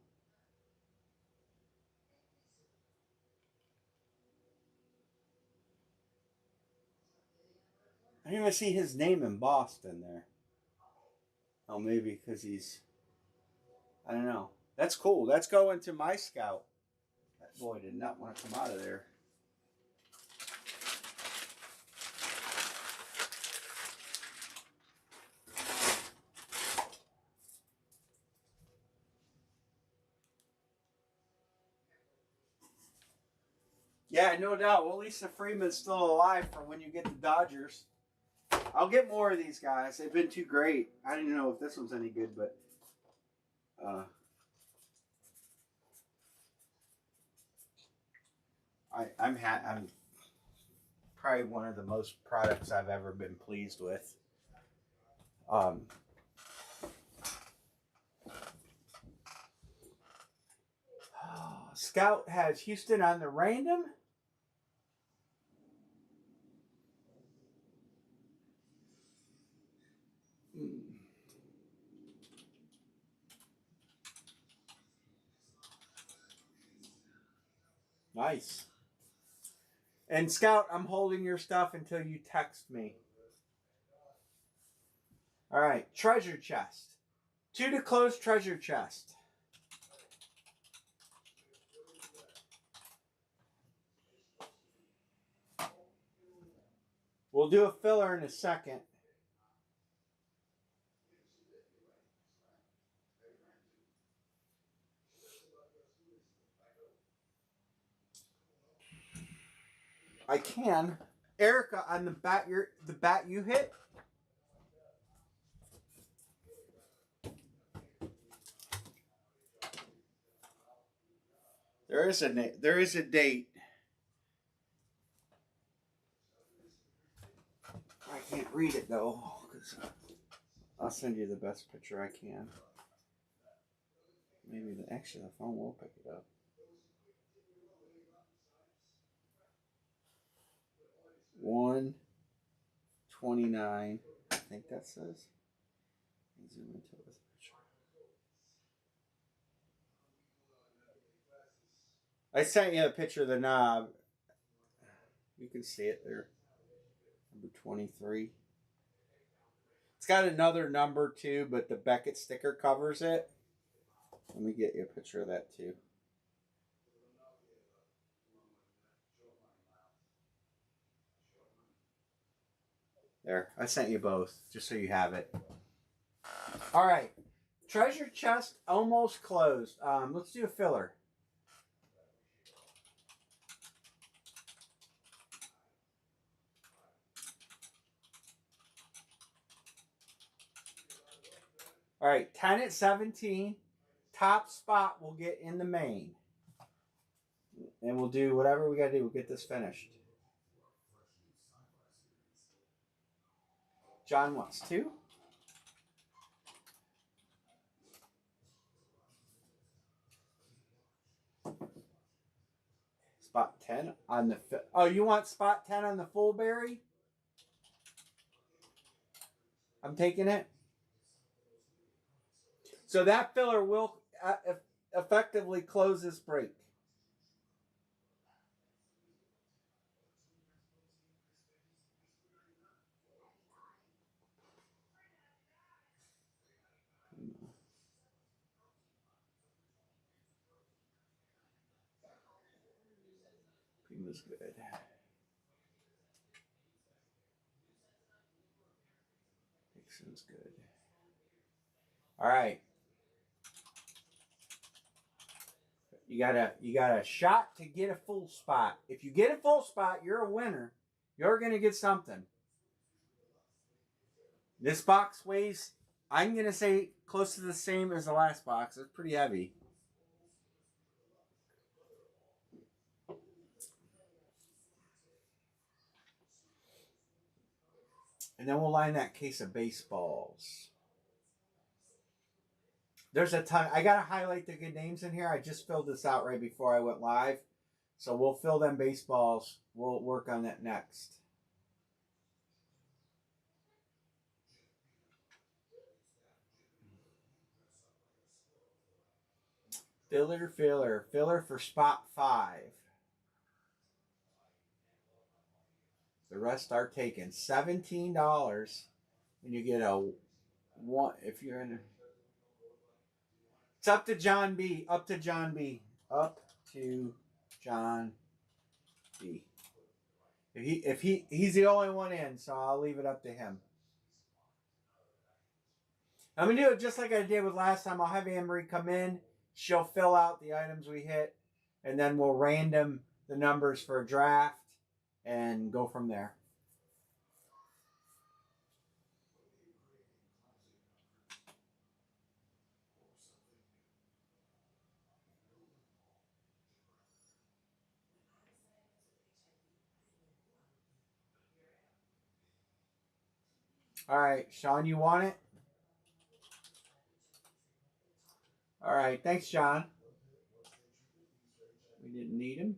I didn't even see his name embossed in there. Oh, maybe because he's, I don't know. That's cool. Let's go into My Scout. That boy did not want to come out of there. Yeah, no doubt. Well, Lisa Freeman's still alive for when you get the Dodgers. I'll get more of these guys. They've been too great. I didn't know if this one's any good, but I'm probably one of the most products I've ever been pleased with. Scout has Houston on the random. Nice. And Scout, I'm holding your stuff until you text me. All right, treasure chest. 2 to close treasure chest. We'll do a filler in a second. I can. Erica, on the bat you hit. There is a date. I can't read it though, because I'll send you the best picture I can. Maybe actually the phone will pick it up. One 29. I think that says. Zoom into this picture. I sent you a picture of the knob. You can see it there. Number 23. It's got another number too, but the Beckett sticker covers it. Let me get you a picture of that too. There, I sent you both, just so you have it. All right, treasure chest almost closed. Let's do a filler. All right, 10 at 17. Top spot we'll get in the main. And we'll do whatever we got to do. We'll get this finished. John wants 2. Spot 10 on the... Oh, you want spot 10 on the full berry? I'm taking it. So that filler will effectively close this break. Prima's good. Dixon's good. All right. You got a shot to get a full spot. If you get a full spot, you're a winner. You're gonna get something. This box weighs, I'm gonna say, close to the same as the last box. It's pretty heavy. And then we'll line that case of baseballs. There's a ton. I gotta highlight the good names in here. I just filled this out right before I went live. So we'll fill them baseballs. We'll work on that next. Filler for spot 5. The rest are taken. $17. And you get a one if you're in. It's up to John B. Up to John B. Up to John B. He's the only one in, so I'll leave it up to him. I'm gonna do it just like I did with last time. I'll have Anne-Marie come in. She'll fill out the items we hit, and then we'll random the numbers for a draft and go from there. All right, Sean, you want it? All right, thanks, John. We didn't need him.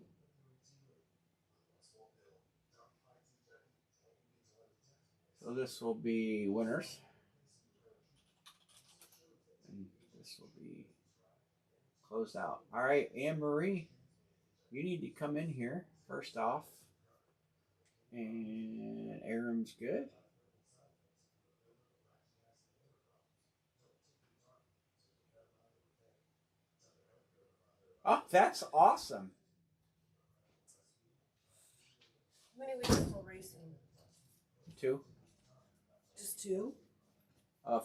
So this will be winners. And this will be closed out. All right, Anne Marie, you need to come in here first off. And Aram's good. Oh, that's awesome. How many weeks till racing? 2. Just 2?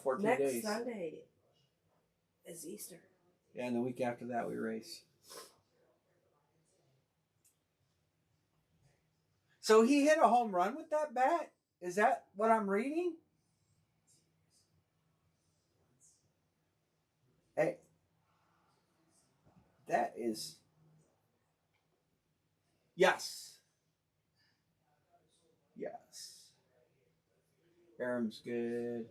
14 Next days. Sunday is Easter. Yeah, and the week after that we race. So he hit a home run with that bat? Is that what I'm reading? Hey, that is... Yes. Yes. Aram's good.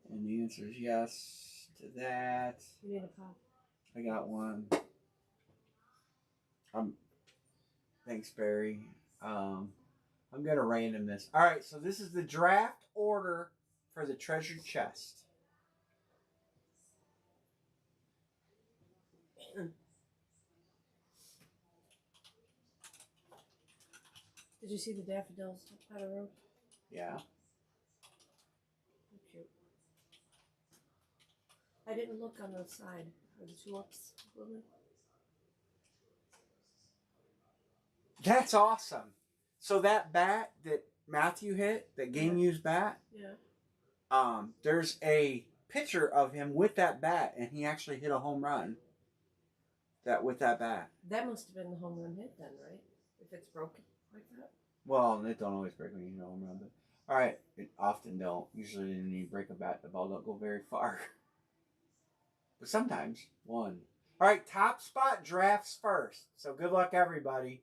And the answer is yes to that. You need a pop. I got one. Thanks, Barry. I'm gonna random this. All right, so this is the draft order for the treasure chest. Did you see the daffodils by the road? Yeah. Cute. I didn't look on the side. Are the tulips blooming? That's awesome. So that bat that Matthew hit, that game used bat, Yeah. There's a picture of him with that bat, and he actually hit a home run. With that bat. That must have been the home run hit then, right? If it's broken like that. Well, it don't always break when you hit a home run, but all right, it often don't. Usually, when you break a bat, the ball don't go very far. But sometimes one. All right, top spot drafts first. So good luck, everybody.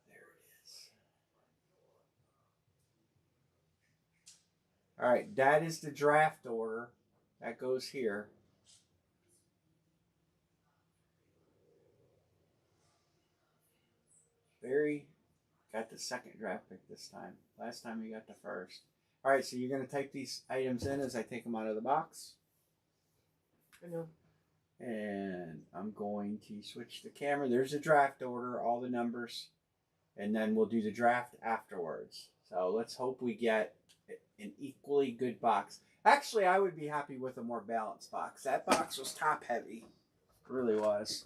There it is. All right, that is the draft order. That goes here. Barry got the second draft pick this time. Last time he got the first. All right, so you're going to type these items in as I take them out of the box. I know. And I'm going to switch the camera. There's a draft order, all the numbers. And then we'll do the draft afterwards. So let's hope we get an equally good box. Actually, I would be happy with a more balanced box. That box was top heavy. It really was.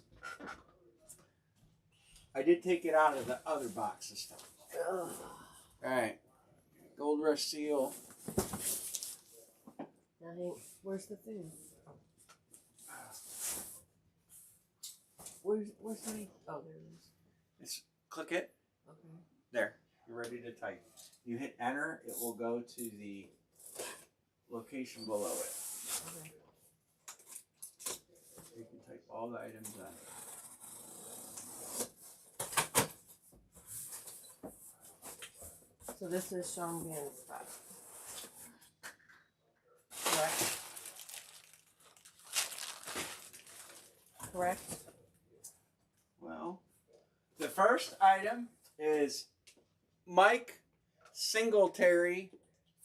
I did take it out of the other boxes though. Alright. Gold Rush seal. Now, where's the thing? Where's my... Oh, there it is. Just click it. Okay. There. You're ready to type. You hit enter, it will go to the location below it. Okay. You can type all the items in. So this is Sean Gannon's spot. Correct? Correct? Well, the first item is Mike Singletary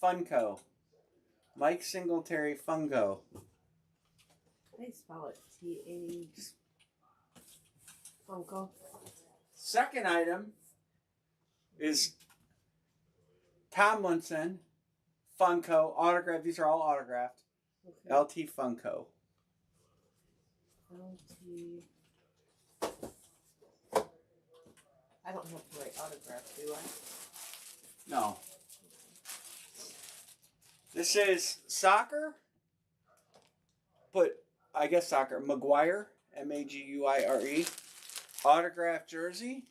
Funko. Mike Singletary Funko. How do you spell it? T-H... Funko? Second item is Tomlinson Funko autograph. These are all autographed. Okay. LT Funko. LT... I don't have to write autograph, do I? No. This is soccer. I guess soccer. Maguire. Maguire. Autograph jersey.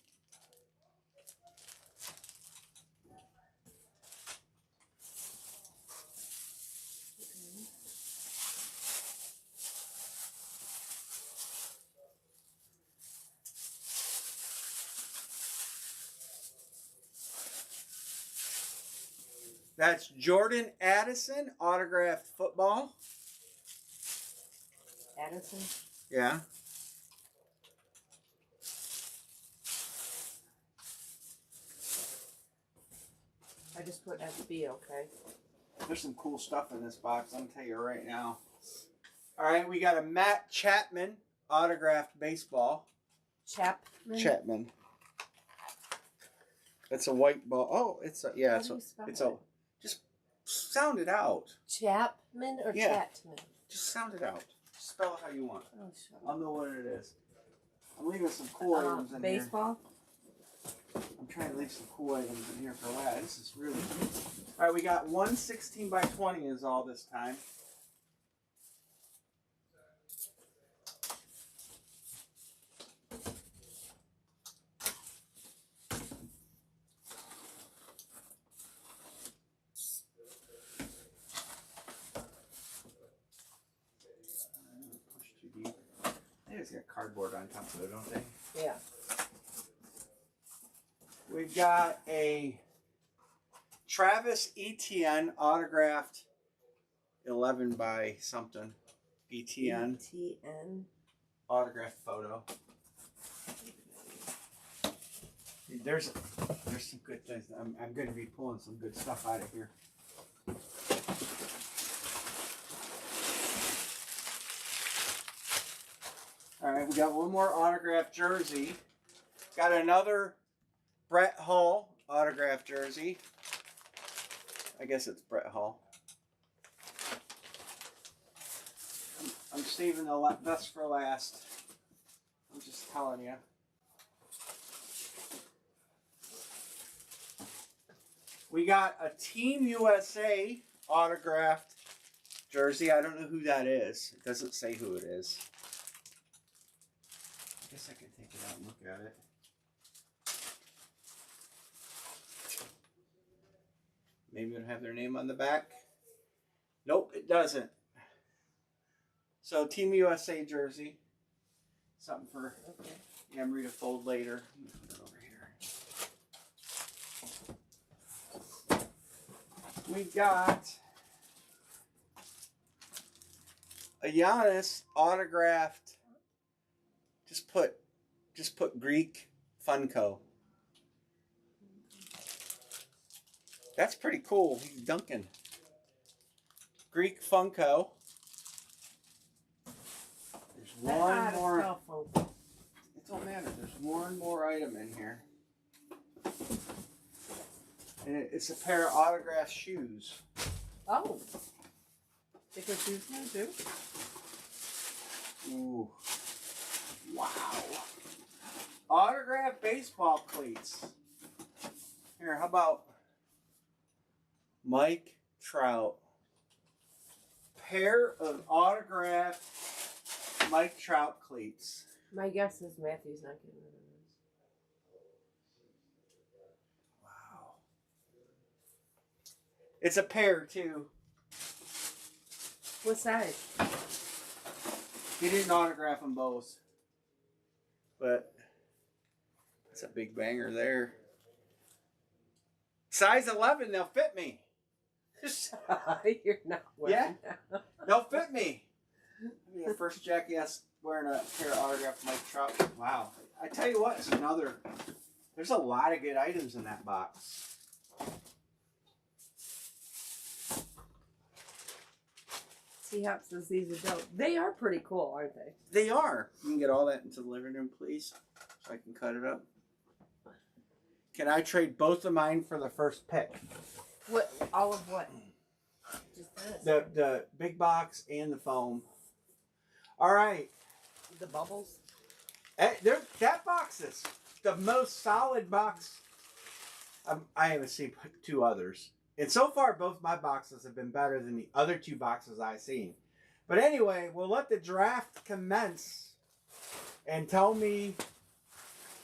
That's Jordan Addison autographed football. Addison? Yeah. I just put FB, okay? There's some cool stuff in this box, I'm going to tell you right now. All right, we got a Matt Chapman autographed baseball. Chapman. That's a white ball. Oh, it's a, yeah, just sound it out. Chapman or Yeah. Chatman? Just sound it out. Spell it how you want. Oh, sure. I'll know what it is. I'm leaving some cool items in baseball? here. I'm trying to leave some cool items in here for last. This is really cool. All right, we got 1 16 by 20 is all this time. Push too deep. They just got cardboard on top of it, don't they? Yeah. We've got a Travis Etienne autographed 11 by something. Etienne autographed photo. There's some good things. I'm going to be pulling some good stuff out of here. All right, we got one more autographed jersey. Got another Brett Hull autographed jersey. I guess it's Brett Hull. I'm saving the best for last. I'm just telling you. We got a Team USA autographed jersey. I don't know who that is. It doesn't say who it is. I guess I can take it out and look at it. Maybe it'll have their name on the back. Nope, it doesn't. So Team USA jersey. Something for Emery to fold later. Let me put it over here. We got a Giannis autographed. Just put Greek Funko. That's pretty cool. He's dunking. Greek Funko. There's one more. It don't matter. There's one more item in here. And it's a pair of autographed shoes. Oh. Sticker shoes now too? Ooh. Wow. Autographed baseball cleats. Here, how about Mike Trout? Pair of autographed Mike Trout cleats. My guess is Matthew's not getting rid of this. Wow. It's a pair too. What size? He didn't autograph them both. But that's a big banger there. Size 11, they'll fit me. You're not wearing that. They'll fit me. I'll be the first jackass wearing a pair of autographed Mike Trout. Wow. I tell you what, there's a lot of good items in that box. Seahawks says these are dope. They are pretty cool, aren't they? They are. You can get all that into the living room, please, so I can cut it up. Can I trade both of mine for the first pick? What? All of what? Just this. The big box and the foam. All right. The bubbles? That box is the most solid box. I haven't seen two others. And so far, both my boxes have been better than the other two boxes I've seen. But anyway, we'll let the draft commence. And tell me,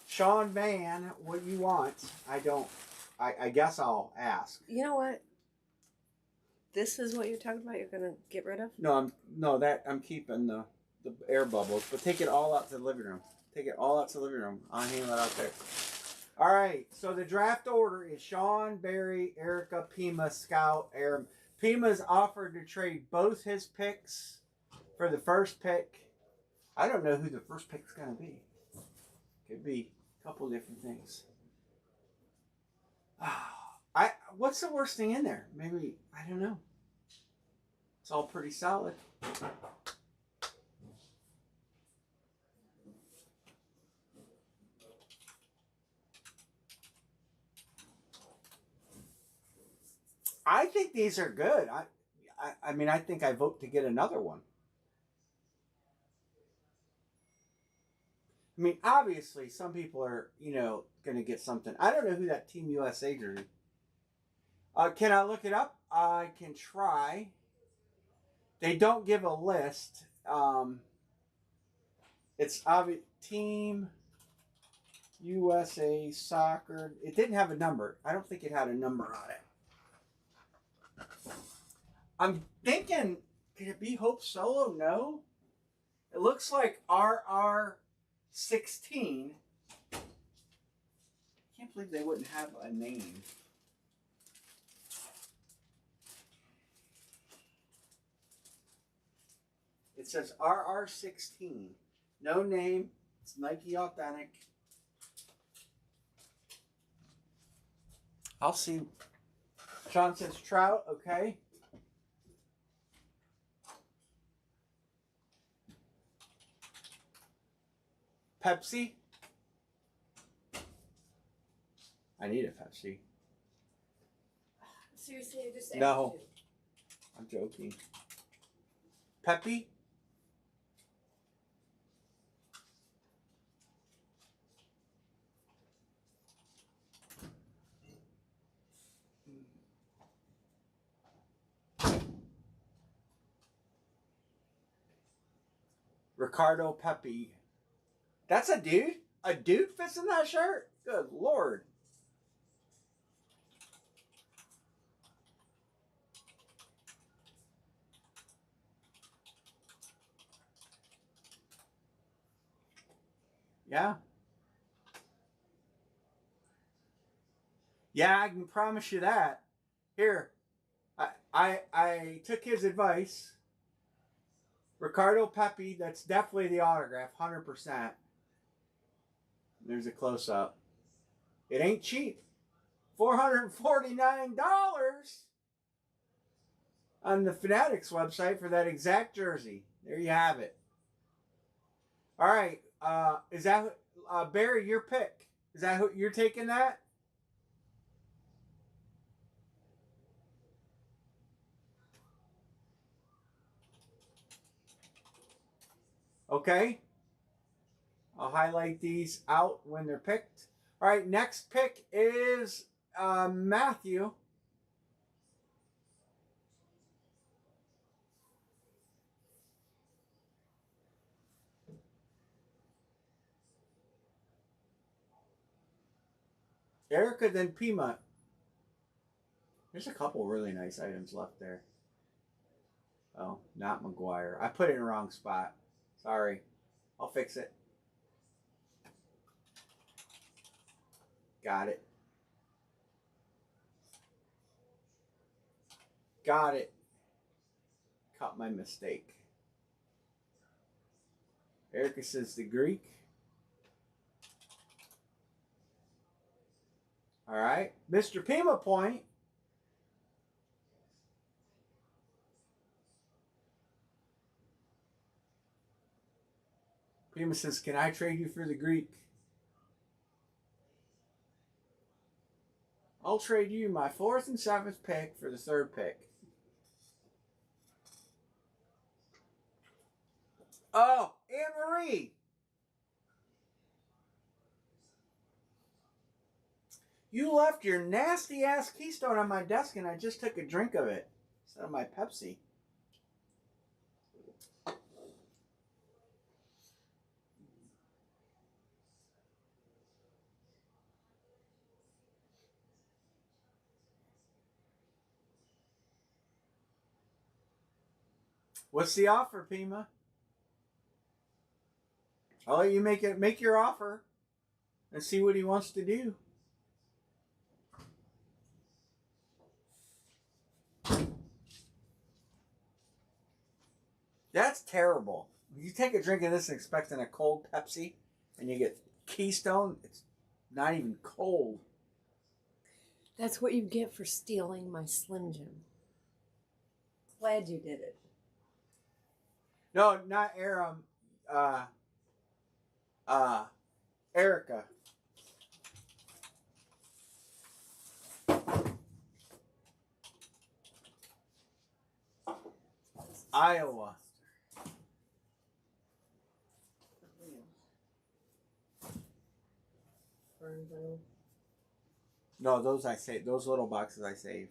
Sean Van, what you want. I guess I'll ask. You know what? This is what you're talking about? You're going to get rid of? No, I'm keeping the air bubbles. But take it all out to the living room. Take it all out to the living room. I'll hang it out there. All right, so the draft order is Sean, Barry, Erica, Pima, Scout, Aaron. Pima's offered to trade both his picks for the first pick. I don't know who the first pick's going to be. Could be a couple different things. What's the worst thing in there? Maybe, I don't know. It's all pretty solid. I think these are good. I mean, I think I vote to get another one. I mean, obviously, some people are, going to get something. I don't know who that Team USA jersey. Can I look it up? I can try. They don't give a list. It's obvious Team USA Soccer. It didn't have a number. I don't think it had a number on it. I'm thinking, could it be Hope Solo? No. It looks like RR16. I can't believe they wouldn't have a name. It says RR16. No name. It's Nike Authentic. I'll see. Sean says Trout. Okay. Pepsi. I need a Pepsi. Seriously, I just asked No. you. I'm joking. Peppy? Ricardo Pepe. That's a dude? A dude fits in that shirt? Good Lord. Yeah. Yeah, I can promise you that. Here, I took his advice. Ricardo Pepe, that's definitely the autograph, 100%. There's a close-up. It ain't cheap. $449 on the Fanatics website for that exact jersey. There you have it. All right. Is that Barry, your pick? Is that who you're taking that? Okay. I'll highlight these out when they're picked. All right, next pick is Matthew. Erica, then Pima. There's a couple really nice items left there. Oh, not McGuire. I put it in the wrong spot. Sorry. I'll fix it. Got it. Got it. Caught my mistake. Erica says the Greek. All right. Mr. Pima point. Pima says, can I trade you for the Greek? I'll trade you my 4th and 7th pick for the 3rd pick. Oh, Anne-Marie. You left your nasty ass Keystone on my desk and I just took a drink of it instead of my Pepsi. What's the offer, Pima? I'll let you make your offer and see what he wants to do. That's terrible. You take a drink of this expecting a cold Pepsi, and you get Keystone. It's not even cold. That's what you get for stealing my Slim Jim. Glad you did it. No, not Aram. Uh, Erica. Iowa. No, those I save. Those little boxes I save,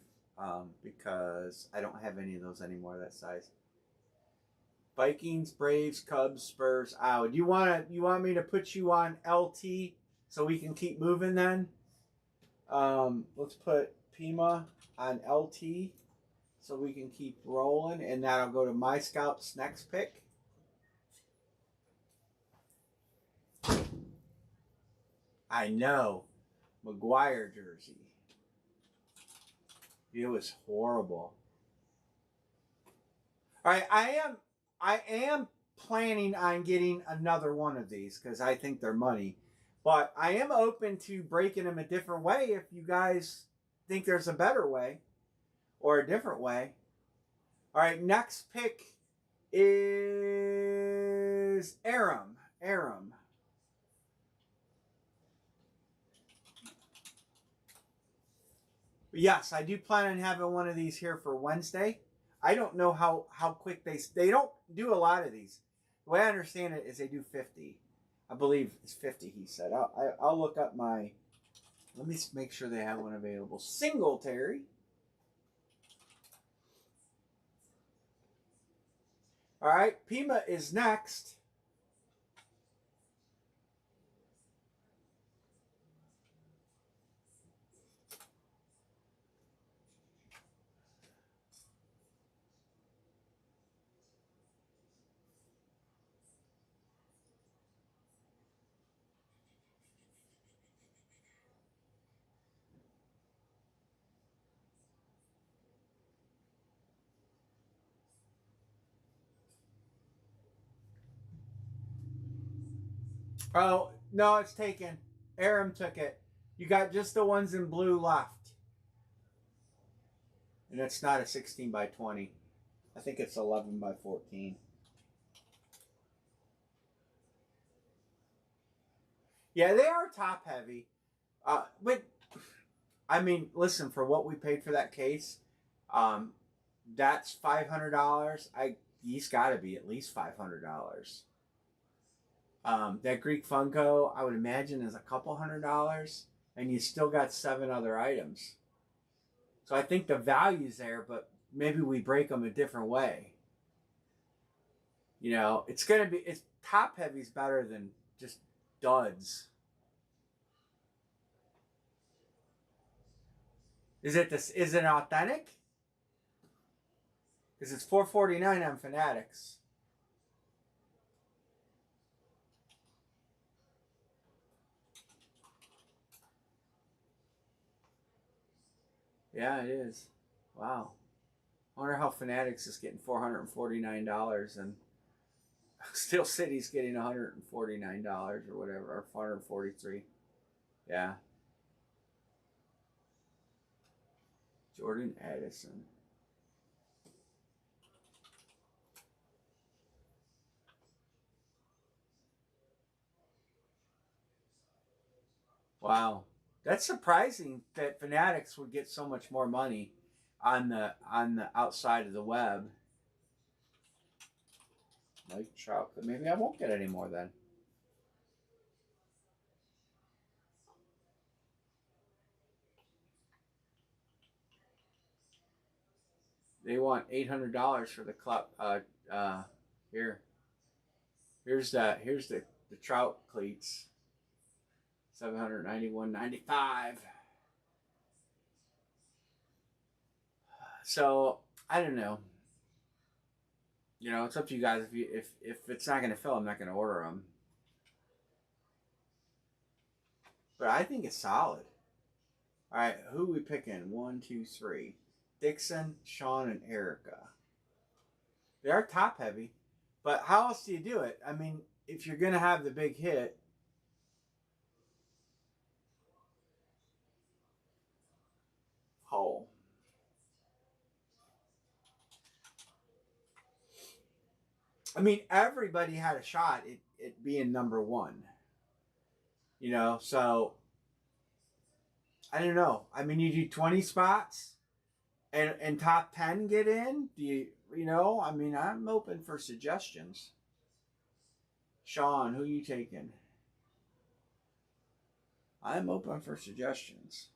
because I don't have any of those anymore that size. Vikings, Braves, Cubs, Spurs. Ow. Do you want me to put you on LT so we can keep moving then? Let's put Pima on LT so we can keep rolling, and that'll go to my scout's next pick. I know. McGuire jersey. It was horrible. All right, I am planning on getting another one of these because I think they're money. But I am open to breaking them a different way if you guys think there's a better way or a different way. All right, next pick is Aram. Aram. Yes, I do plan on having one of these here for Wednesday. I don't know how quick they don't do a lot of these. The way I understand it is they do 50. I believe it's 50. He said. I'll look up my. Let me make sure they have one available. Singletary. All right, Pima is next. Oh, no, it's taken. Aram took it. You got just the ones in blue left. And it's not a 16 by 20. I think it's 11 by 14. Yeah, they are top heavy. But, I mean, listen, for what we paid for that case, that's $500. He's got to be at least $500. That Greek Funko, I would imagine, is a couple $100, and you still got 7 other items. So I think the value's there, but maybe we break them a different way. You know, it's top heavy's better than just duds. Is it authentic? Because it's $4.49 on Fanatics. Yeah, it is. Wow. I wonder how Fanatics is getting $449 and Steel City's getting $149 or whatever, or $443. Yeah. Jordan Addison. Wow. That's surprising that Fanatics would get so much more money on the outside of the web. Like Trout, maybe I won't get any more then. They want $800 for the club. Here, here's the Trout cleats. $791.95. So I don't know. You know, it's up to you guys. If it's not going to fill, I'm not going to order them. But I think it's solid. All right, who are we picking? 1, 2, 3. Dixon, Sean, and Erica. They are top heavy. But how else do you do it? I mean, if you're going to have the big hit, hole. I mean, everybody had a shot at it being number one. You know, so I don't know. I mean, you do 20 spots and top 10 get in. Do you know? I mean, I'm open for suggestions. Sean, who you taking? I'm open for suggestions.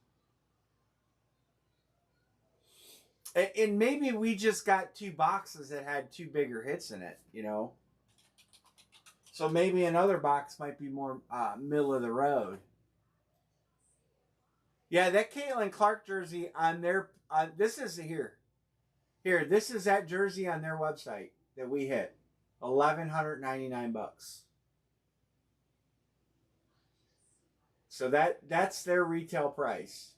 And maybe we just got two boxes that had two bigger hits in it, you know? So maybe another box might be more middle of the road. Yeah, that Caitlin Clark jersey on their this is here. Here, this is that jersey on their website that we hit. $1,199. So that's their retail price.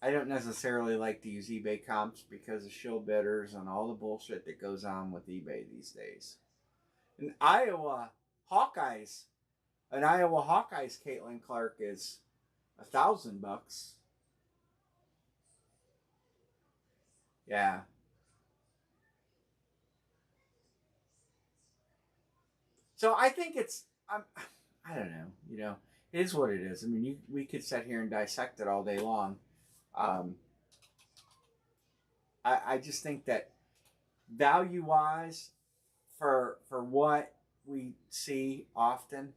I don't necessarily like to use eBay comps because of shill bidders and all the bullshit that goes on with eBay these days. An Iowa Hawkeyes Caitlin Clark is $1,000. Yeah. So I think I don't know. You know, it is what it is. I mean, we could sit here and dissect it all day long. Um, I just think that value wise, for what we see often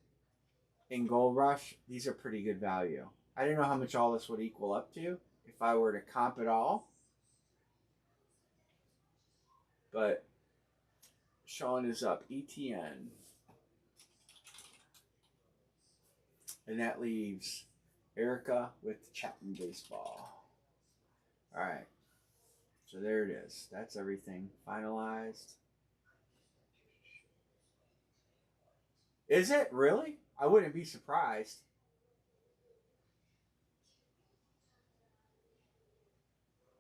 in Gold Rush, these are pretty good value. I don't know how much all this would equal up to if I were to comp it all, but Sean is up ETN, and that leaves Erica with Chapman baseball. All right, so there it is. That's everything finalized. Is it really? I wouldn't be surprised.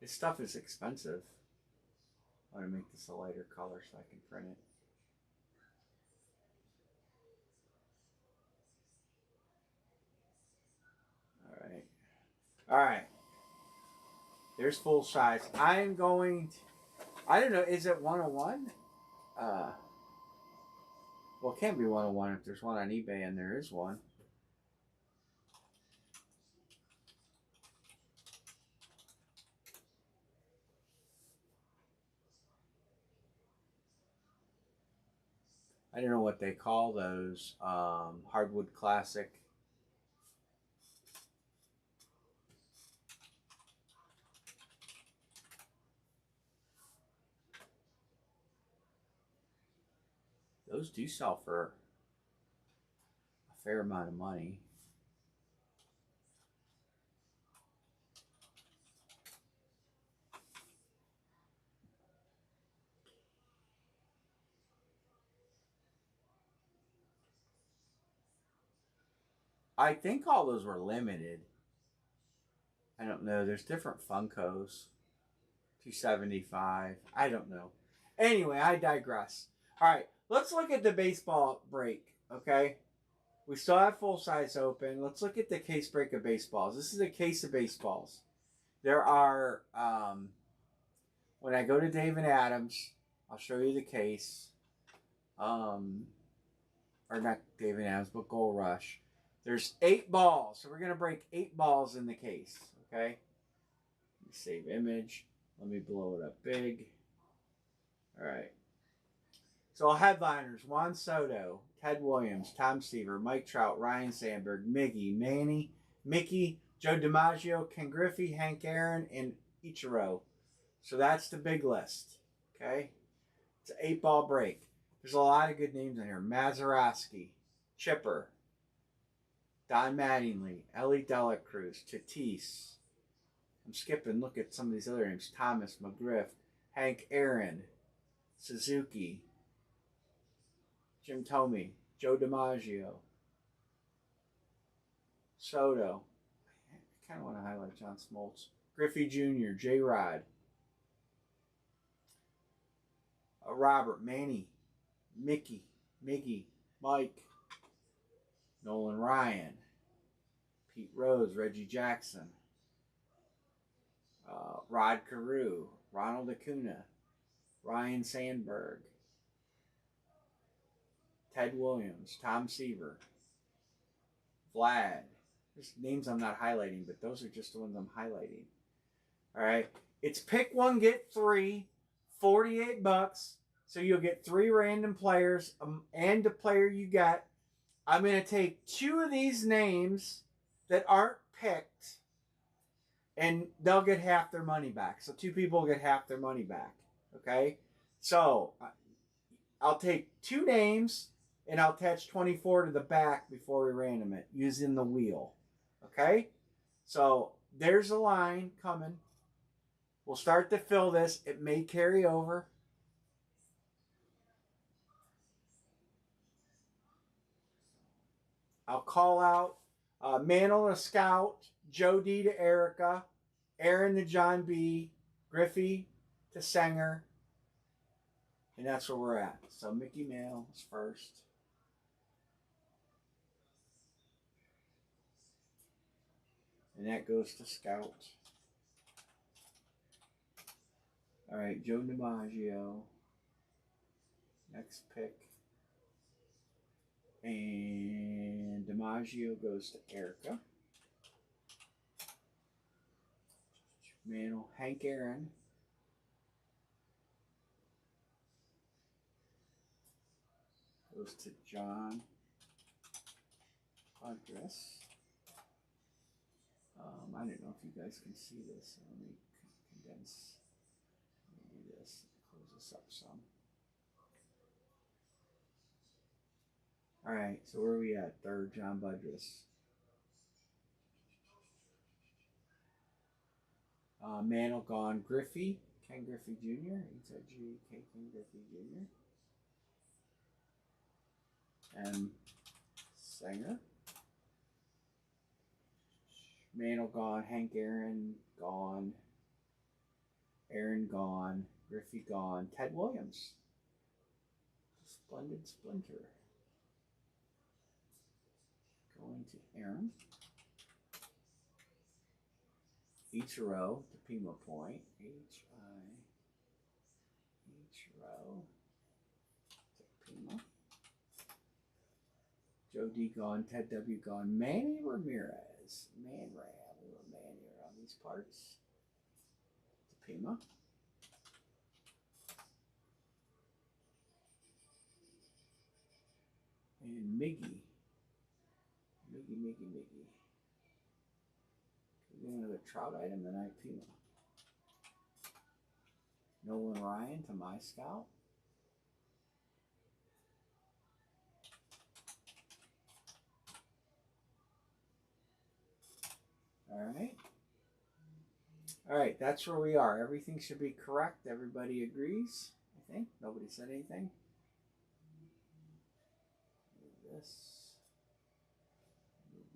This stuff is expensive. I want to make this a lighter color so I can print it. All right. All right. There's full size. I'm going to, I don't know, is it 101? Uh, well, it can't be 101 if there's one on eBay, and there is one. I don't know what they call those. Hardwood Classic. Those do sell for a fair amount of money. I think all those were limited. I don't know. There's different Funkos. 275. I don't know. Anyway, I digress. All right, let's look at the baseball break, okay? We still have full size open. Let's look at the case break of baseballs. This is a case of baseballs. There are, when I go to Dave and Adams, I'll show you the case. Or not Dave and Adams, but Gold Rush. There's 8 balls. So we're going to break 8 balls in the case, okay? Let me save image. Let me blow it up big. All right. So headliners: Juan Soto, Ted Williams, Tom Seaver, Mike Trout, Ryan Sandberg, Miggy, Manny, Mickey, Joe DiMaggio, Ken Griffey, Hank Aaron, and Ichiro. So that's the big list. Okay? It's an 8-ball break. There's a lot of good names in here. Mazeroski, Chipper, Don Mattingly, Ellie Dela Cruz, Tatis. I'm skipping. Look at some of these other names. Thomas, McGriff, Hank Aaron, Suzuki, Jim Thome, Joe DiMaggio, Soto. I kind of want to highlight John Smoltz. Griffey Jr., J. Rod. Robert, Manny, Mickey, Miggy, Mike, Nolan Ryan, Pete Rose, Reggie Jackson, Rod Carew, Ronald Acuna, Ryan Sandberg, Ted Williams, Tom Seaver, Vlad. There's names I'm not highlighting, but those are just the ones I'm highlighting. All right. It's pick one, get three, $48. So you'll get 3 random players and the player you got. I'm going to take 2 of these names that aren't picked, and they'll get half their money back. So 2 people will get half their money back. Okay? So I'll take 2 names, and I'll attach 24 to the back before we random it using the wheel. Okay? So there's a line coming. We'll start to fill this. It may carry over. I'll call out Mantle to Scout, Joe D to Erica, Aaron to John B, Griffey to Sanger, and that's where we're at. So Mickey Mantle is first. And that goes to Scout. All right, Joe DiMaggio. Next pick. And DiMaggio goes to Erica. Mantle, Hank Aaron. Goes to John Andres. I don't know if you guys can see this. So let me condense. Let me do this. Close this up some. All right, so where are we at? Third, John Budris. Mantle gone. Griffey, Ken Griffey Jr. H-I-G, Ken Griffey Jr. And Sanger. Mantle gone. Hank Aaron gone. Aaron gone. Griffey gone. Ted Williams. Splendid Splinter. Going to Aaron. Ichiro to Pima Point. Ichiro to Pima. Joe D gone. Ted W gone. Manny Ramirez. Man Ram. We were Manny around these parts. To Pima. And Miggy. Miggy. We're going to have a trout item tonight, Pima. Nolan Ryan to my Scout. All right, that's where we are. Everything should be correct. Everybody agrees, I think. Nobody said anything. Move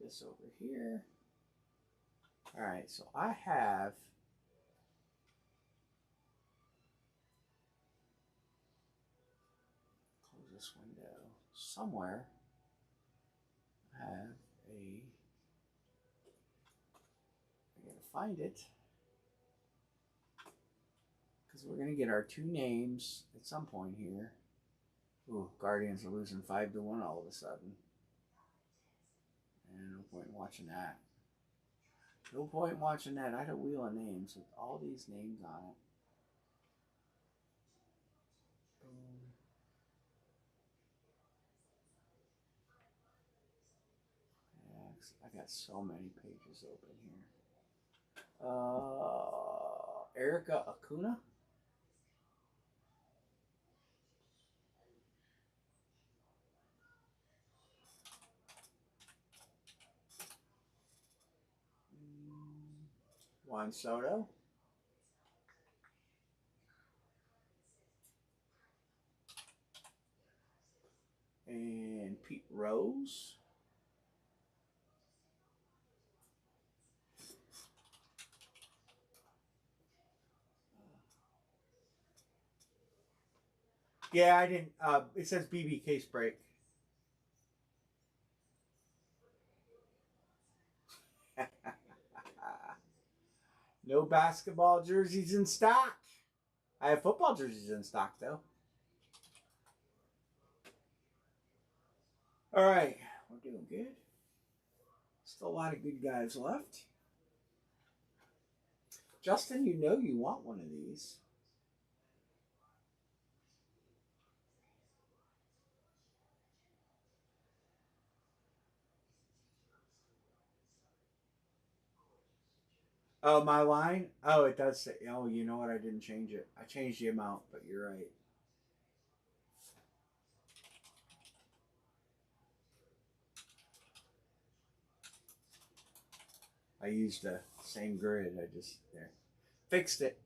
this over here. All right, so I have close this window somewhere. I have I gotta find it because we're gonna get our 2 names at some point here. Ooh, Guardians are losing 5-1 all of a sudden. And no point in watching that. No point in watching that. I had a wheel of names with all these names on it. Yeah, I got so many pages open here. Erica Acuna. Juan Soto. And Pete Rose. Yeah, I didn't. It says BB case break. No basketball jerseys in stock. I have football jerseys in stock though. All right, we're doing good. Still a lot of good guys left. Justin, you know you want one of these. Oh, my line? Oh, it does say. Oh, you know what? I didn't change it. I changed the amount, but you're right. I used the same grid. I just there fixed it.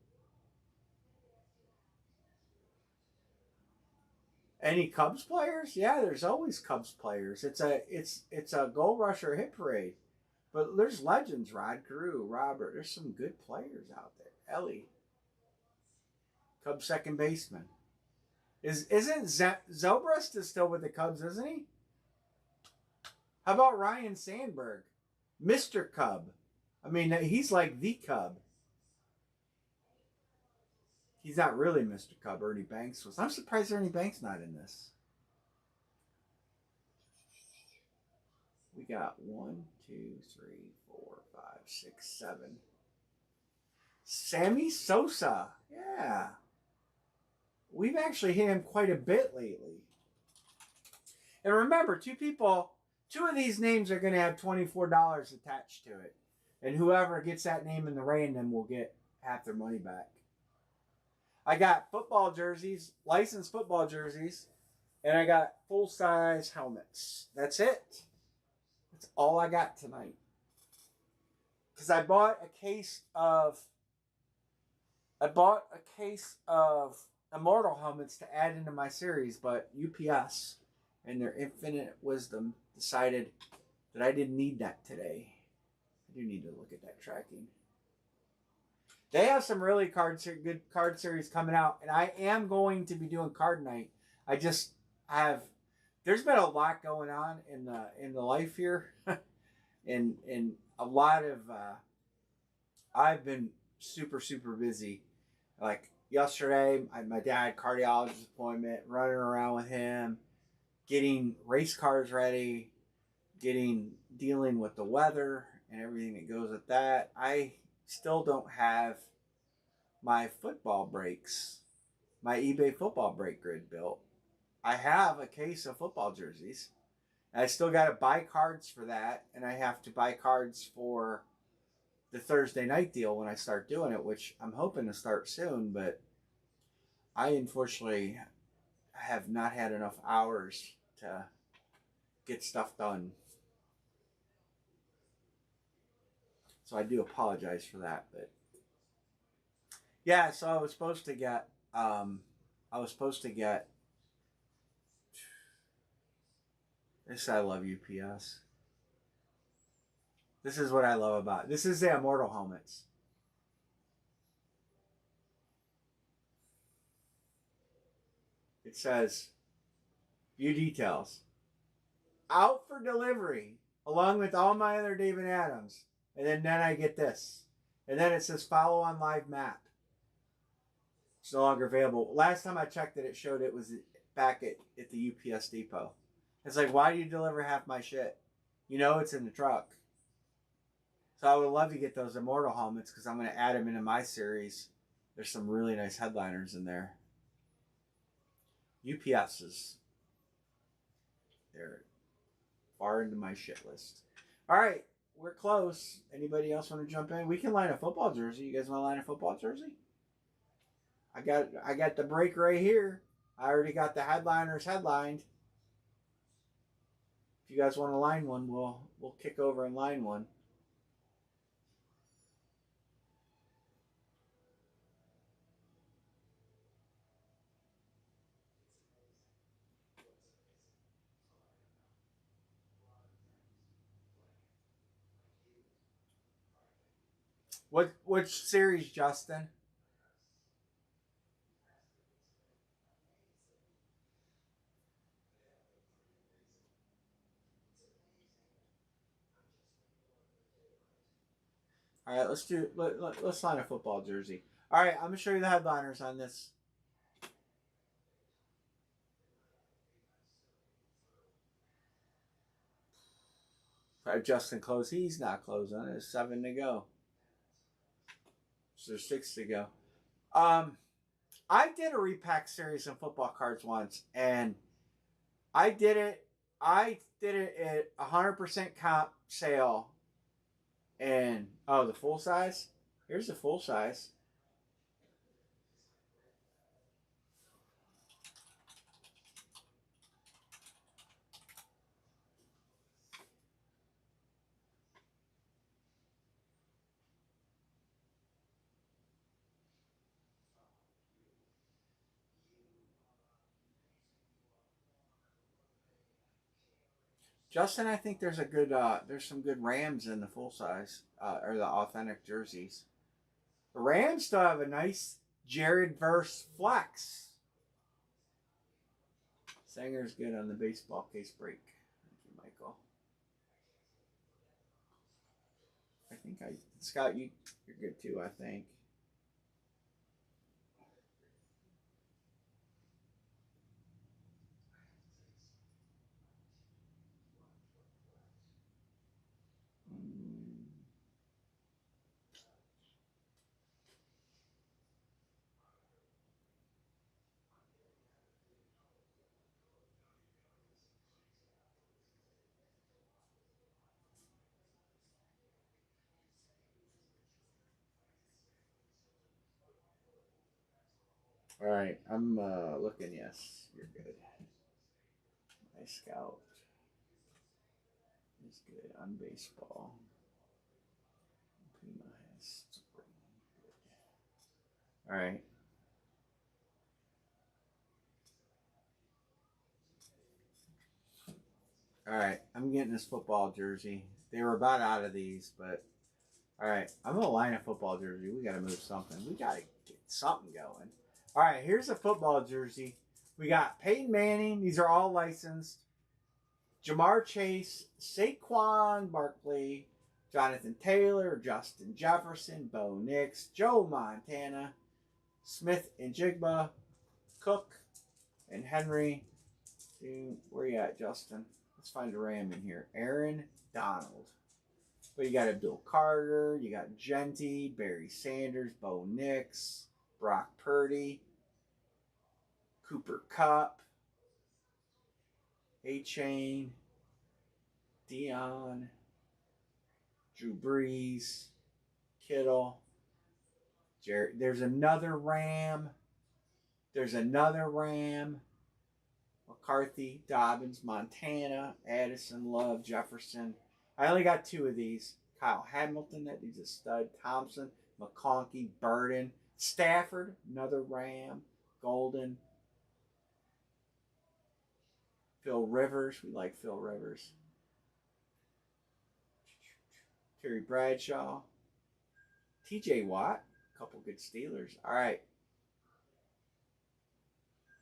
Any Cubs players? Yeah, there's always Cubs players. It's a gold rush or hit parade. But there's legends, Rod Carew, Robert. There's some good players out there. Ellie, Cubs second baseman. Isn't Zobrist is still with the Cubs, isn't he? How about Ryan Sandberg, Mr. Cub? I mean, he's like the Cub. He's not really Mr. Cub. Ernie Banks was. I'm surprised Ernie Banks not in this. We got 1, 2, 3, 4, 5, 6, 7. Sammy Sosa. Yeah. We've actually hit him quite a bit lately. And remember, two of these names are going to have $24 attached to it. And whoever gets that name in the random will get half their money back. I got football jerseys, licensed football jerseys, and I got full-size helmets. That's it. That's all I got tonight. Because I bought a case of Immortal helmets to add into my series, but UPS and their infinite wisdom decided that I didn't need that today. I do need to look at that tracking. They have some really good card series coming out, and I am going to be doing card night. I just have. There's been a lot going on in the life here, and a lot of. I've been super busy. Like yesterday, my dad cardiologist appointment, running around with him, getting race cars ready, dealing with the weather and everything that goes with that. I still don't have my football breaks, my eBay football break grid built. I have a case of football jerseys. I still got to buy cards for that, and I have to buy cards for the Thursday night deal when I start doing it, which I'm hoping to start soon, but I unfortunately have not had enough hours to get stuff done. So I do apologize for that, but yeah, so I was supposed to get this. I love UPS. This is what I love about it. This is the Immortal helmets. It says, view details. Out for delivery, along with all my other David Adams. And then I get this. And then it says follow on live map. It's no longer available. Last time I checked it showed it was back at the UPS depot. It's like, why do you deliver half my shit? You know it's in the truck. So I would love to get those Immortal helmets because I'm going to add them into my series. There's some really nice headliners in there. UPS is they're far into my shit list. All right, we're close. Anybody else want to jump in? We can line a football jersey. You guys want to line a football jersey? I got the break right here. I already got the headliners headlined. If you guys want to line one, we'll kick over and line one. Which series, Justin? All right, let's line a football jersey. All right, I'm gonna show you the headliners on this. Justin close. He's not closing. There's 7 to go. So there's 6 to go. I did a repack series in football cards once, and I did it. I did it at 100% comp sale. And the full size. Here's the full size. Justin, I think there's some good Rams in the full size or the authentic jerseys. The Rams still have a nice Jared Verse flex. Sanger's good on the baseball case break. Thank you, Michael. Scott, you're good too, I think. All right, I'm looking. Yes, you're good. My scout is good on baseball. Puma has good. All right. All right, I'm getting this football jersey. They were about out of these, but all right, I'm gonna line a football jersey. We gotta move something. We gotta get something going. All right, here's a football jersey. We got Peyton Manning. These are all licensed. Jamar Chase, Saquon Barkley, Jonathan Taylor, Justin Jefferson, Bo Nix, Joe Montana, Smith and Jigba, Cook, and Henry. Dude, where you at, Justin? Let's find a Ram in here. Aaron Donald. But you got Abdul Carter, you got Genty, Barry Sanders, Bo Nix, Brock Purdy, Cooper Kupp, A-Chain, Dion, Drew Brees, Kittle, Jared. There's another Ram. McCarthy, Dobbins, Montana, Addison, Love, Jefferson. I only got 2 of these. Kyle Hamilton, that he's a stud. Thompson, McConkey, Burden, Stafford, another Ram, Golden, Phil Rivers. We like Phil Rivers. Terry Bradshaw, TJ Watt, a couple good Steelers. All right.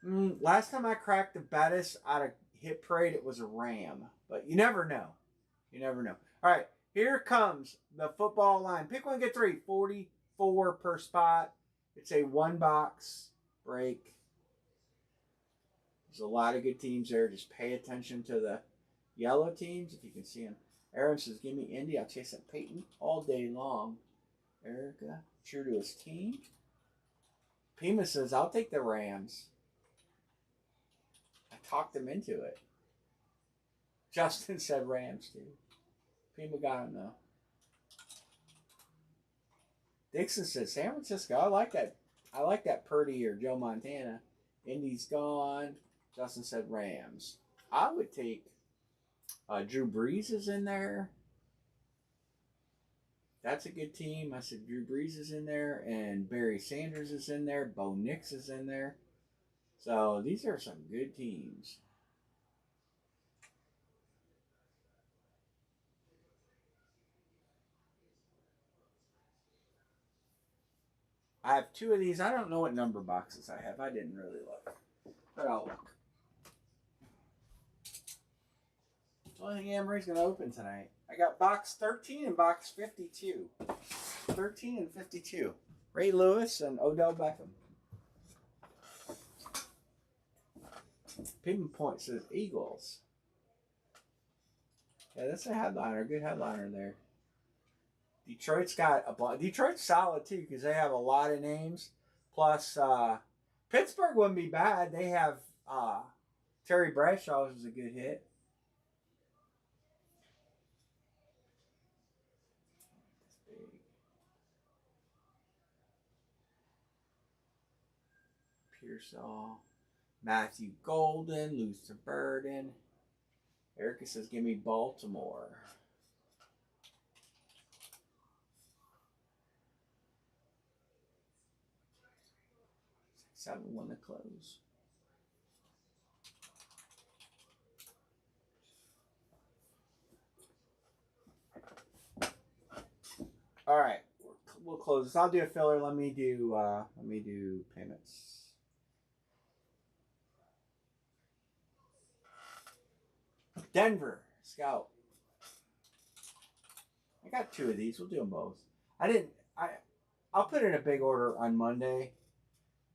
Last time I cracked the Bettis out of Hit Parade, it was a Ram. But you never know. You never know. All right. Here comes the football line. Pick one, get 3. 44 per spot. It's a 1-box break. There's a lot of good teams there. Just pay attention to the yellow teams if you can see them. Aaron says, give me Indy. I'll chase that Peyton all day long. Erica, true to his team. Pima says, I'll take the Rams. I talked him into it. Justin said Rams too. Pima got him though. Dixon says San Francisco. I like that Purdy or Joe Montana. Indy's gone. Justin said Rams. I would take Drew Brees is in there. That's a good team. I said Drew Brees is in there, and Barry Sanders is in there. Bo Nix is in there. So these are some good teams. I have 2 of these. I don't know what number boxes I have. I didn't really look. But I'll look. It's the only thing Anne-Marie's going to open tonight. I got box 13 and box 52. 13 and 52. Ray Lewis and Odell Beckham. Payment Point says Eagles. Yeah, that's a headliner. Good headliner there. Detroit's got a Detroit's solid too because they have a lot of names. Plus, Pittsburgh wouldn't be bad. They have Terry Bradshaw was a good hit. Pearsall, Matthew Golden, Luther Burden. Erica says, "Give me Baltimore." 7-1 to close. All right, we'll close this. I'll do a filler. Let me do payments. Denver Scout. I got 2 of these. We'll do them both. I'll put in a big order on Monday.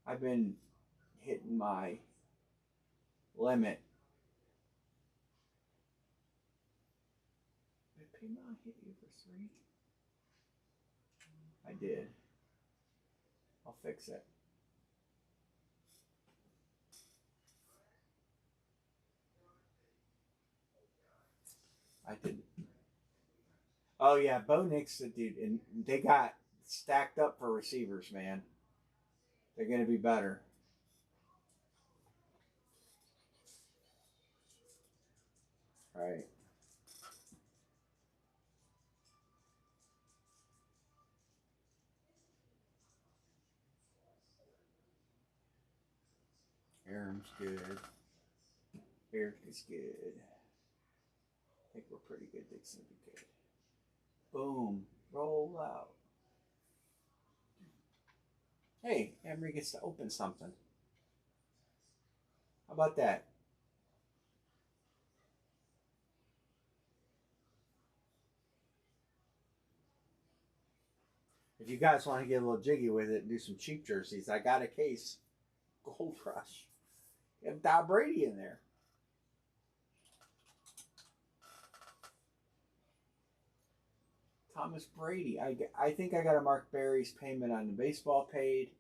I've been hitting my limit. Did Piedmont hit you for 3? I did. I'll fix it. I didn't. Oh yeah, Bo Nix, dude, and they got stacked up for receivers, man. They're gonna be better. All right. Aaron's good. Eric is good. I think we're pretty good. Dixon will be good. Boom. Roll out. Hey, Emery gets to open something. How about that? If you guys want to get a little jiggy with it and do some cheap jerseys, I got a case. Gold Rush. You have Dow Brady in there. Thomas Brady. I think I got a Mark Berry's payment on the baseball paid,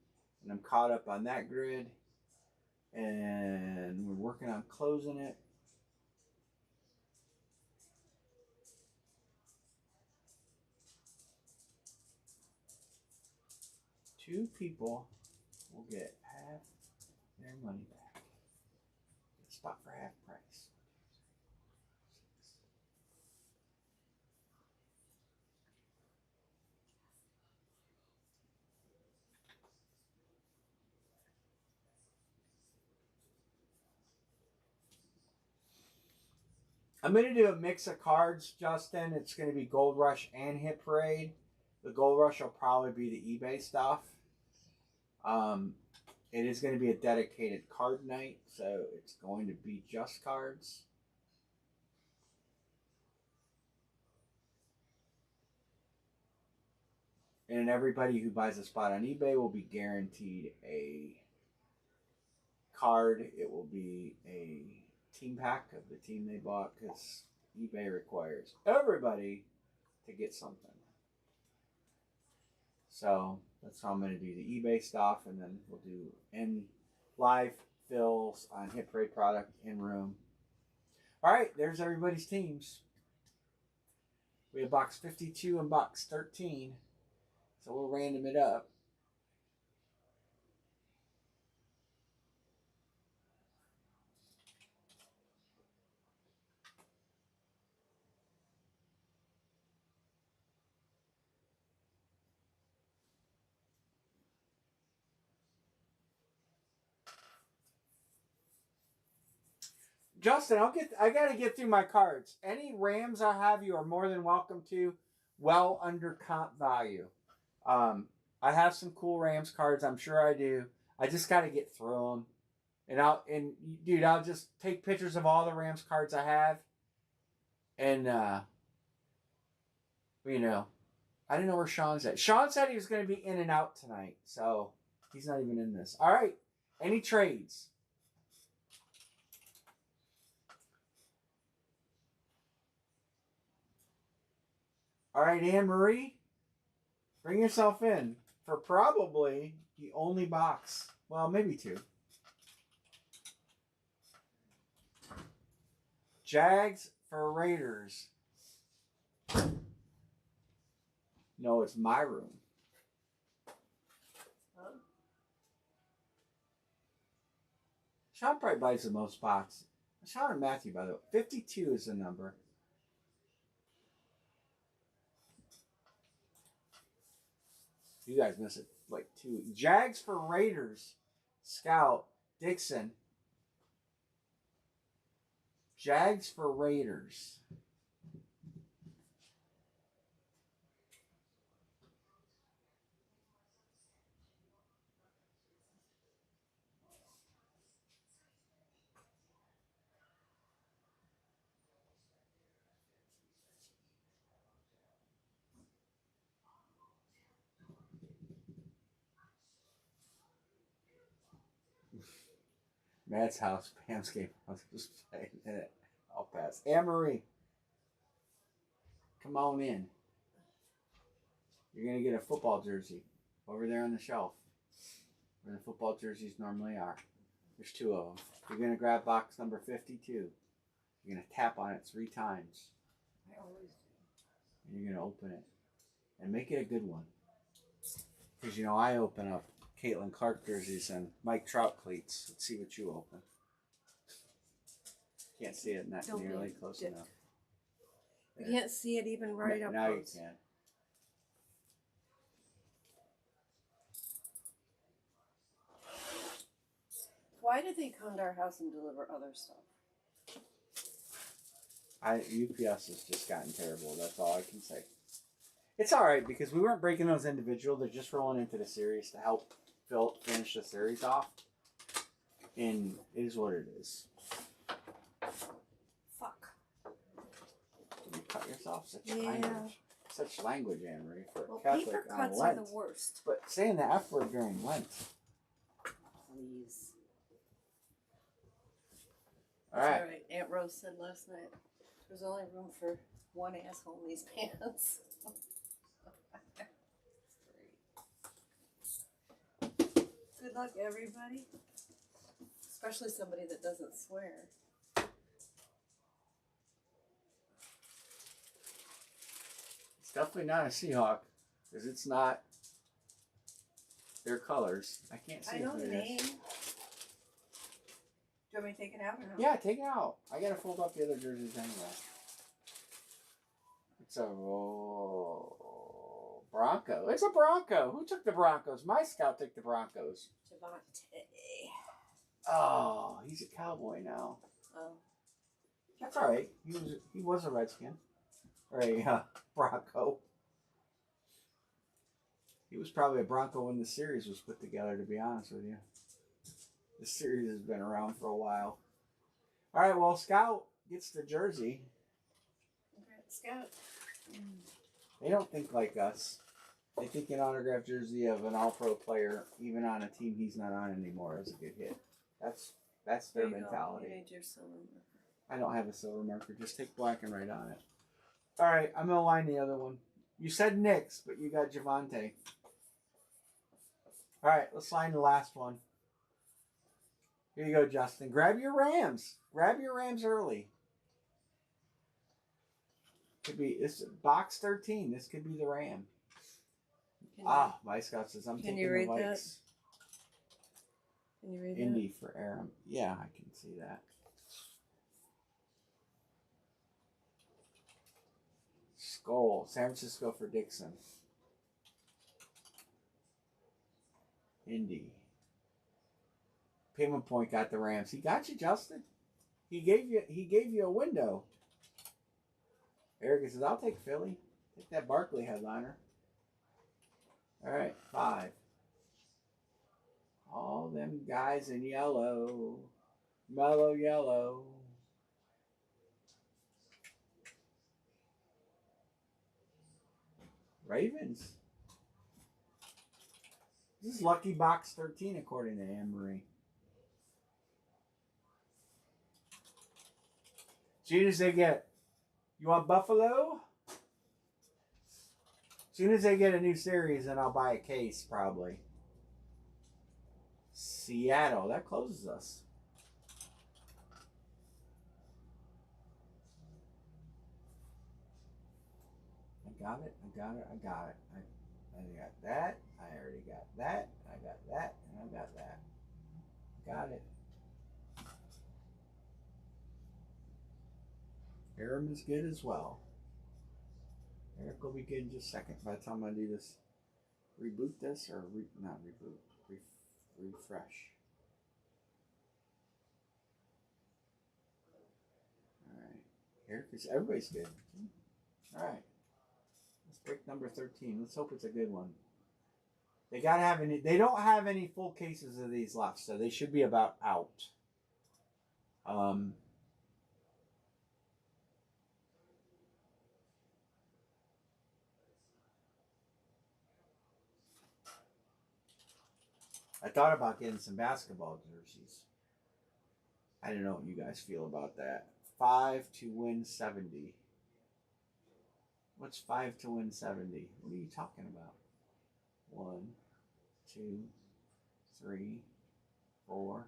and I'm caught up on that grid. And we're working on closing it. Two people will get half their money back. Spot for half price. I'm going to do a mix of cards, Justin. It's going to be Gold Rush and Hit Parade. The Gold Rush will probably be the eBay stuff. It is going to be a dedicated card night, so it's going to be just cards. And everybody who buys a spot on eBay will be guaranteed a card. It will be a team pack of the team they bought because eBay requires everybody to get something. So that's how I'm going to do the eBay stuff, and then we'll do live fills on Hit Parade product in room. All right, there's everybody's teams. We have box 52 and box 13. So we'll random it up. Justin, I gotta get through my cards. Any Rams I have, you are more than welcome to. Well under comp value. I have some cool Rams cards. I'm sure I do. I just gotta get through them. I'll just take pictures of all the Rams cards I have, and I didn't know where Sean's at. Sean said he was going to be in and out tonight, so he's not even in this. All right. Any trades? All right, Anne Marie, bring yourself in for probably the only box. Well, maybe two. Jags for Raiders. No, it's my room. Huh? Sean probably buys the most boxes. Sean and Matthew, by the way. 52 is the number. You guys miss it like two. Jags for Raiders. Scout. Dixon. Jags for Raiders. Matt's house. Pam's game. I was just saying it. I'll pass. Anne-Marie. Come on in. You're going to get a football jersey over there on the shelf where the football jerseys normally are. There's two of them. You're going to grab box number 52. You're going to tap on it 3 times. I always do. And you're going to open it. And make it a good one. Because, you know, I open up Caitlin Clark jerseys and Mike Trout cleats. Let's see what you open. Can't see it, not Don't nearly be close dipped. enough. You can't see it even right up Now you close. can. Why did they come to our house and deliver other stuff? UPS has just gotten terrible. That's all I can say. It's all right because we weren't breaking those individual. They're just rolling into the series to help finish the series off. And it is what it is. Fuck. You cut yourself such Yeah. language. Such language, Anne-Marie, for a Well, Catholic paper on cuts are Lent. the worst. But saying the F word during Lent. Please. All right. All right. Aunt Rose said last night there's only room for one asshole in these pants. Good luck, everybody. Especially somebody that doesn't swear. It's definitely not a Seahawk because it's not their colors. I can't see I know who the it name. is. Do you want me to take it out or no? Yeah, take it out. I gotta fold up the other jerseys anyway. It's a Bronco. It's a Bronco. Who took the Broncos? My scout took the Broncos. Javante. Oh, he's a Cowboy now. Oh. That's all right. He was a Redskin or a Bronco. He was probably a Bronco when the series was put together. To be honest with you, the series has been around for a while. All right. Well, Scout gets the jersey. Scout. They don't think like us. They think an autographed jersey of an all-pro player, even on a team he's not on anymore, is a good hit. That's their mentality. You need your silver marker. I don't have a silver marker. Just take black and write on it. All right, I'm gonna line the other one. You said Knicks, but you got Javante. All right, let's line the last one. Here you go, Justin. Grab your Rams. Grab your Rams early. Could be this box 13. This could be the Ram. My Scott says I'm taking the Vikes. Can you read Indy for Aram. Yeah, I can see that. Skull. San Francisco for Dixon. Indy. Payment Point got the Rams. He got you, Justin. He gave you a window. Eric says, I'll take Philly. Take that Barkley headliner. All right, 5. All them guys in yellow. Mellow yellow. Ravens. This is Lucky Box 13 according to Anne-Marie. As soon as they get... You want Buffalo? As soon as they get a new series, then I'll buy a case, probably. Seattle. That closes us. I got it. I got it. I got that. I already got that. I got that. And I got that. Got it. Aram is good as well. Eric will be good in just a second. By the time I do this, reboot this or not reboot, refresh. All right, Eric is everybody's good. All right, let's break number 13. Let's hope it's a good one. They gotta have any. They don't have any full cases of these left, so they should be about out. I thought about getting some basketball jerseys. I don't know what you guys feel about that. 5 to win 70. What's 5 to win 70? What are you talking about? 1, 2, 3, 4,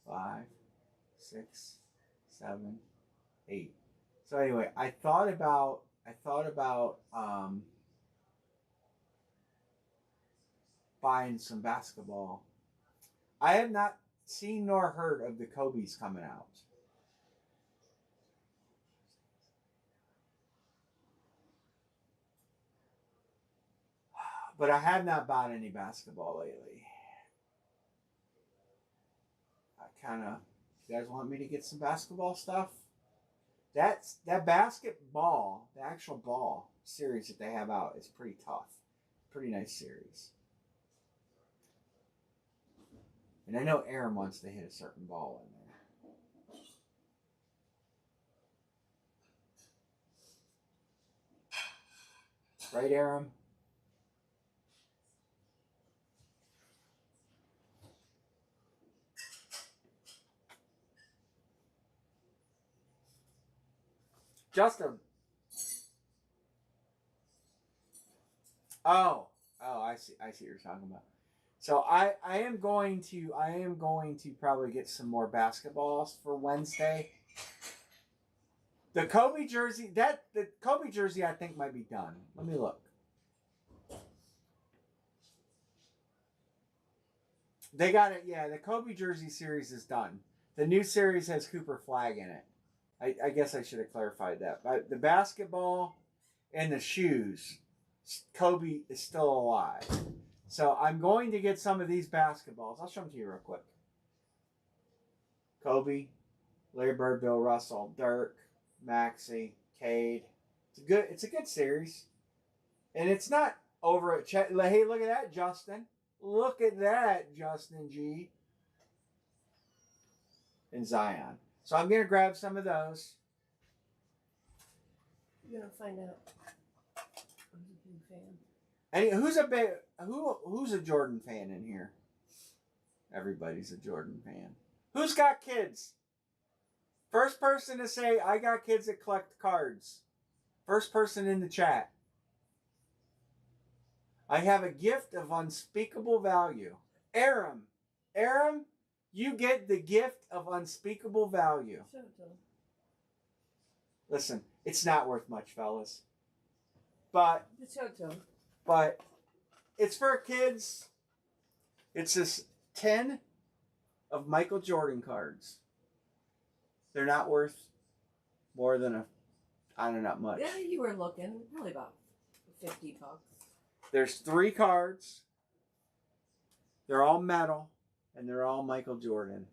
5, 6, 7, 8. So anyway, I thought about buying some basketball. I have not seen nor heard of the Kobe's coming out. But I have not bought any basketball lately. You guys want me to get some basketball stuff? That basketball, the actual ball series that they have out is pretty tough. Pretty nice series. And I know Aaron wants to hit a certain ball in there. Right, Aaron? Justin. Oh, I see what you're talking about. So I am going to probably get some more basketballs for Wednesday. The Kobe jersey I think might be done. Let me look. They got it. Yeah, the Kobe jersey series is done. The new series has Cooper Flag in it. I guess I should have clarified that. But the basketball and the shoes, Kobe is still alive. So I'm going to get some of these basketballs. I'll show them to you real quick. Kobe, Larry Bird, Bill Russell, Dirk, Maxey, Cade. It's a good series. And it's not over at hey, look at that, Justin. Look at that, Justin G. And Zion. So I'm going to grab some of those. You're going to find out who's a big fan. Who's a Jordan fan in here? Everybody's a Jordan fan. Who's got kids? First person to say, I got kids that collect cards. First person in the chat. I have a gift of unspeakable value. Aram, you get the gift of unspeakable value. Listen, it's not worth much, fellas. But it's for kids. It's this 10 of Michael Jordan cards. They're not worth more than not much. Yeah, you were looking. Probably about $50. There's 3 cards. They're all metal. And they're all Michael Jordan.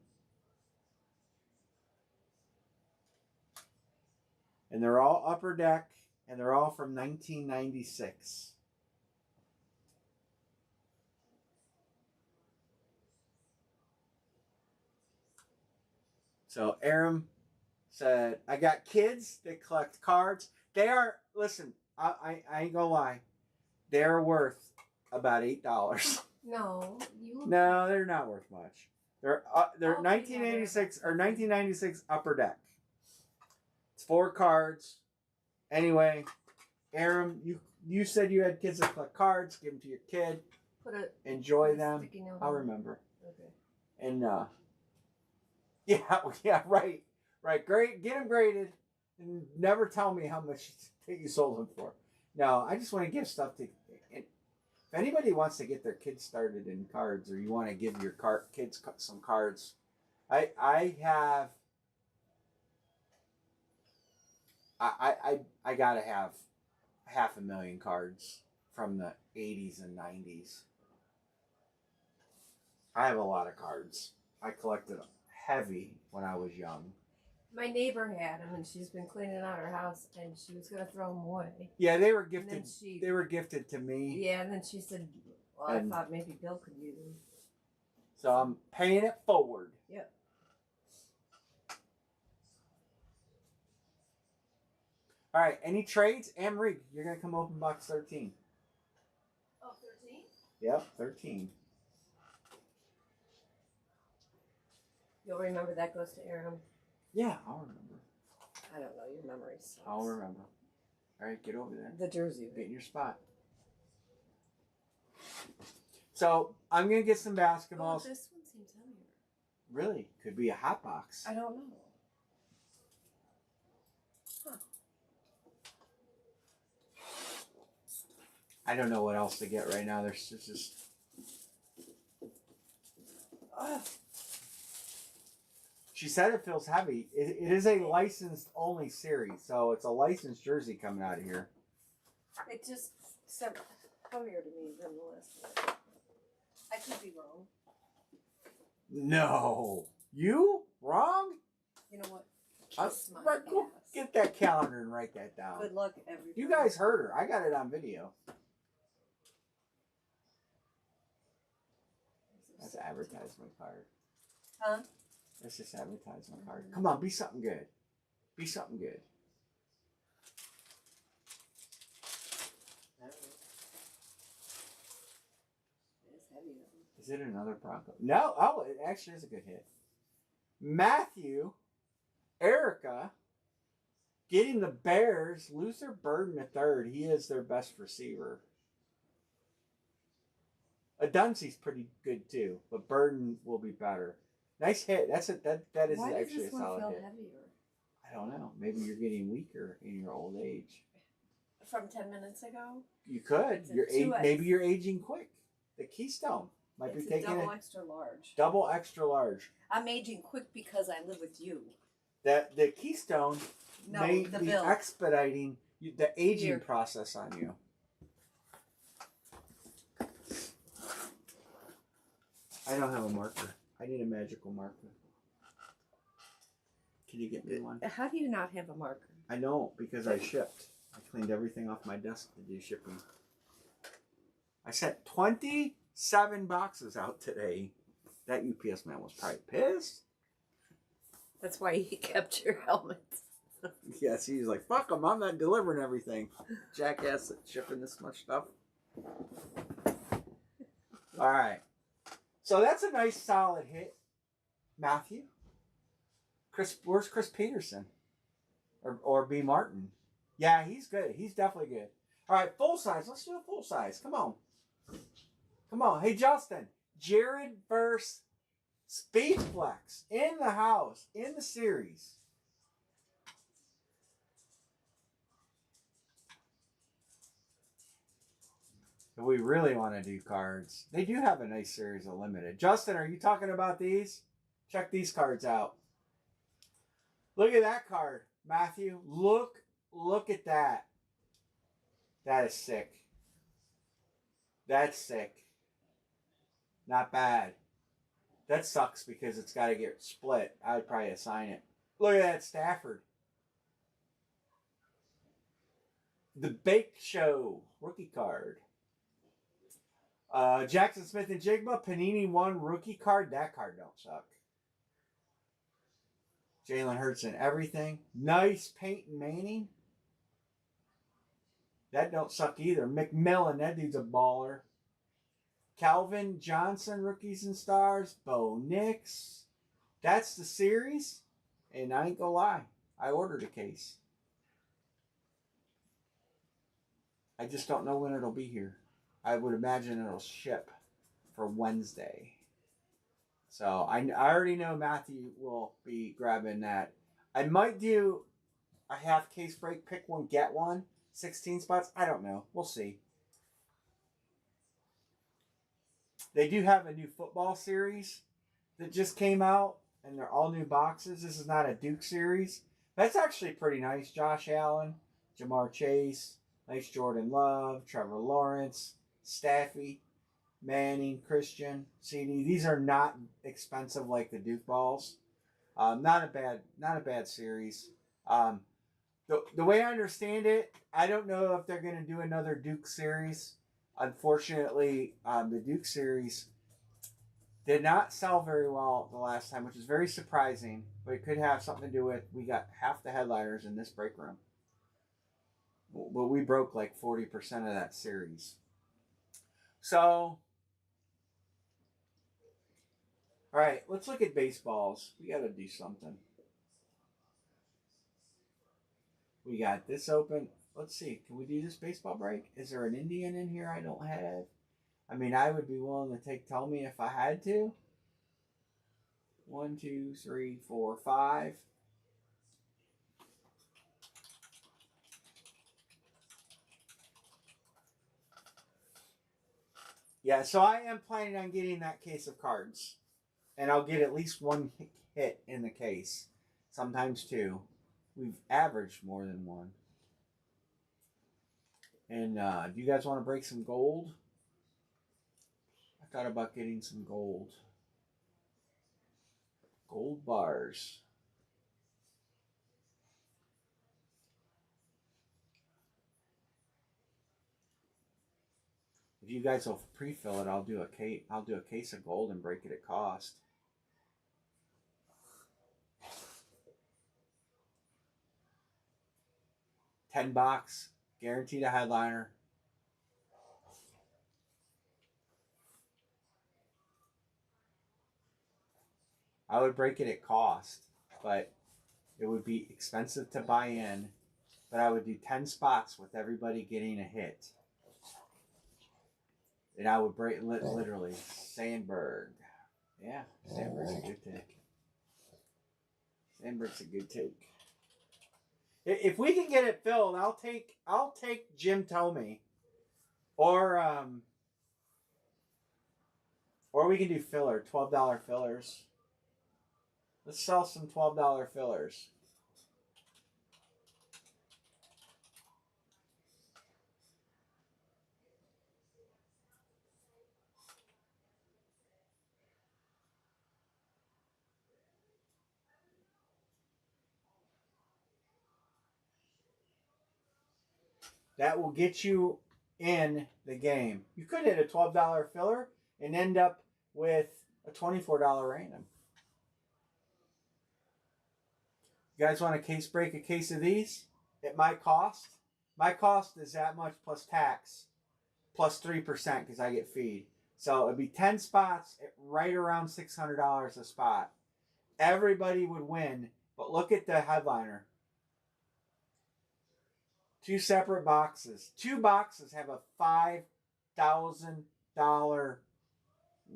And they're all upper deck. And they're all from 1996. So Aram said, I got kids that collect cards. They are, listen, I ain't gonna lie. They're worth about $8. No, you. No, they're not worth much. They're Oh, 1986 yeah, or 1996 Upper Deck. It's 4 cards. Anyway, Aram, you said you had kids that collect cards. Give them to your kid. Enjoy them. I'll remember. Okay. And yeah, right. Great. Get them graded, and never tell me how much you sold them for. No, I just want to give stuff to. If anybody wants to get their kids started in cards, or you want to give your kids some cards, I gotta have 500,000 cards from the 80s and 90s. I have a lot of cards. I collected heavy when I was young. My neighbor had them, and she's been cleaning out her house, and she was gonna throw them away. Yeah, they were gifted. They were gifted to me. Yeah, and then she said, "Well, I thought maybe Bill could use them." So I'm paying it forward. Yep. All right. Any trades? Anne-Marie, you're gonna come open box 13. Oh, 13? Yep, 13. You'll remember that goes to Aram. Yeah, I'll remember. I don't know, your memory sucks. I'll remember. All right, get over there. The jersey. Get in your spot. So I'm gonna get some basketballs. Oh, this one seems heavier. Really? Could be a hot box. I don't know. Huh. I don't know what else to get right now. There's just. She said it feels heavy. It is a licensed only series, so it's a licensed jersey coming out of here. It just sounded heavier to me than the last one. I could be wrong. No. You? Wrong? You know what? Kiss my ass. Get that calendar and write that down. Good luck, everybody. You guys heard her. I got it on video. That's an advertisement card. Huh? That's just advertisement card. Come on, be something good. Be something good. It's heavy though. Is it another Bronco? No. Oh, it actually is a good hit. Matthew, Erica, getting the Bears. Luther Burden III. He is their best receiver. Dunsey's pretty good too, but Burden will be better. Nice hit. That is Why actually does this a solid one feel hit. heavier? I don't know. Maybe you're getting weaker in your old age. From 10 minutes ago? You could. Maybe you're aging quick. The Keystone might It's be taking double extra large. Double extra large. I'm aging quick because I live with you. The Keystone may be bill. expediting the aging process on you. I don't have a marker. I need a magical marker. Can you get me one? How do you not have a marker? I know, because I shipped. I cleaned everything off my desk to do shipping. I sent 27 boxes out today. That UPS man was probably pissed. That's why he kept your helmets. Yes, he's like, fuck him, I'm not delivering everything. Jackass shipping this much stuff. All right. So that's a nice solid hit. Matthew? Where's Chris Peterson? Or B. Martin? Yeah, he's good. He's definitely good. All right, full size. Let's do a full size. Come on. Come on. Hey, Justin. Jared versus Speedflex in the house, in the series. If we really want to do cards, they do have a nice series of limited. Justin, are you talking about these? Check these cards out. Look at that card, Matthew. Look at that. That is sick. That's sick. Not bad. That sucks because it's got to get split. I would probably assign it. Look at that Stafford. The Bake Show rookie card. Jackson Smith and Jigba, Panini 1 rookie card. That card don't suck. Jalen Hurts and everything. Nice Peyton Manning. That don't suck either. McMillan, that dude's a baller. Calvin Johnson, rookies and stars. Bo Nix. That's the series. And I ain't gonna lie, I ordered a case. I just don't know when it'll be here. I would imagine it'll ship for Wednesday. So I already know Matthew will be grabbing that. I might do a half case break, pick one, get one. 16 spots. I don't know. We'll see. They do have a new football series that just came out, and they're all new boxes. This is not a Duke series. That's actually pretty nice. Josh Allen, Jamar Chase, nice Jordan Love, Trevor Lawrence, Staffy, Manning, Christian, CD. These are not expensive like the Duke balls. Not a bad series. The way I understand it, I don't know if they're going to do another Duke series. Unfortunately, the Duke series did not sell very well the last time, which is very surprising. But it could have something to do with we got half the headliners in this break room. But we broke like 40% of that series. So, all right, let's look at baseballs. We got to do something. We got this open. Let's see. Can we do this baseball break? Is there an Indian in here I don't have? I mean, I would be willing to take Tell Me if I had to. 1, 2, 3, 4, 5. Yeah, so I am planning on getting that case of cards. And I'll get at least one hit in the case. Sometimes two. We've averaged more than one. And do you guys want to break some gold? I thought about getting some gold. Gold bars. If you guys will pre-fill it, I'll do a case of gold and break it at cost. $10, guaranteed a headliner. I would break it at cost, but it would be expensive to buy in. But I would do 10 spots with everybody getting a hit. And I would break literally Sandberg. Yeah, Sandberg's a good take. Sandberg's a good take. If we can get it filled, I'll take Jim Tomey. Or we can do filler, $12 fillers. Let's sell some $12 fillers. That will get you in the game. You could hit a $12 filler and end up with a $24 random. You guys want a case break a case of these at my cost? My cost is that much plus tax, plus 3% because I get feed. So it'd be 10 spots at right around $600 a spot. Everybody would win, but look at the headliner. 2 separate boxes. 2 boxes have a $5,000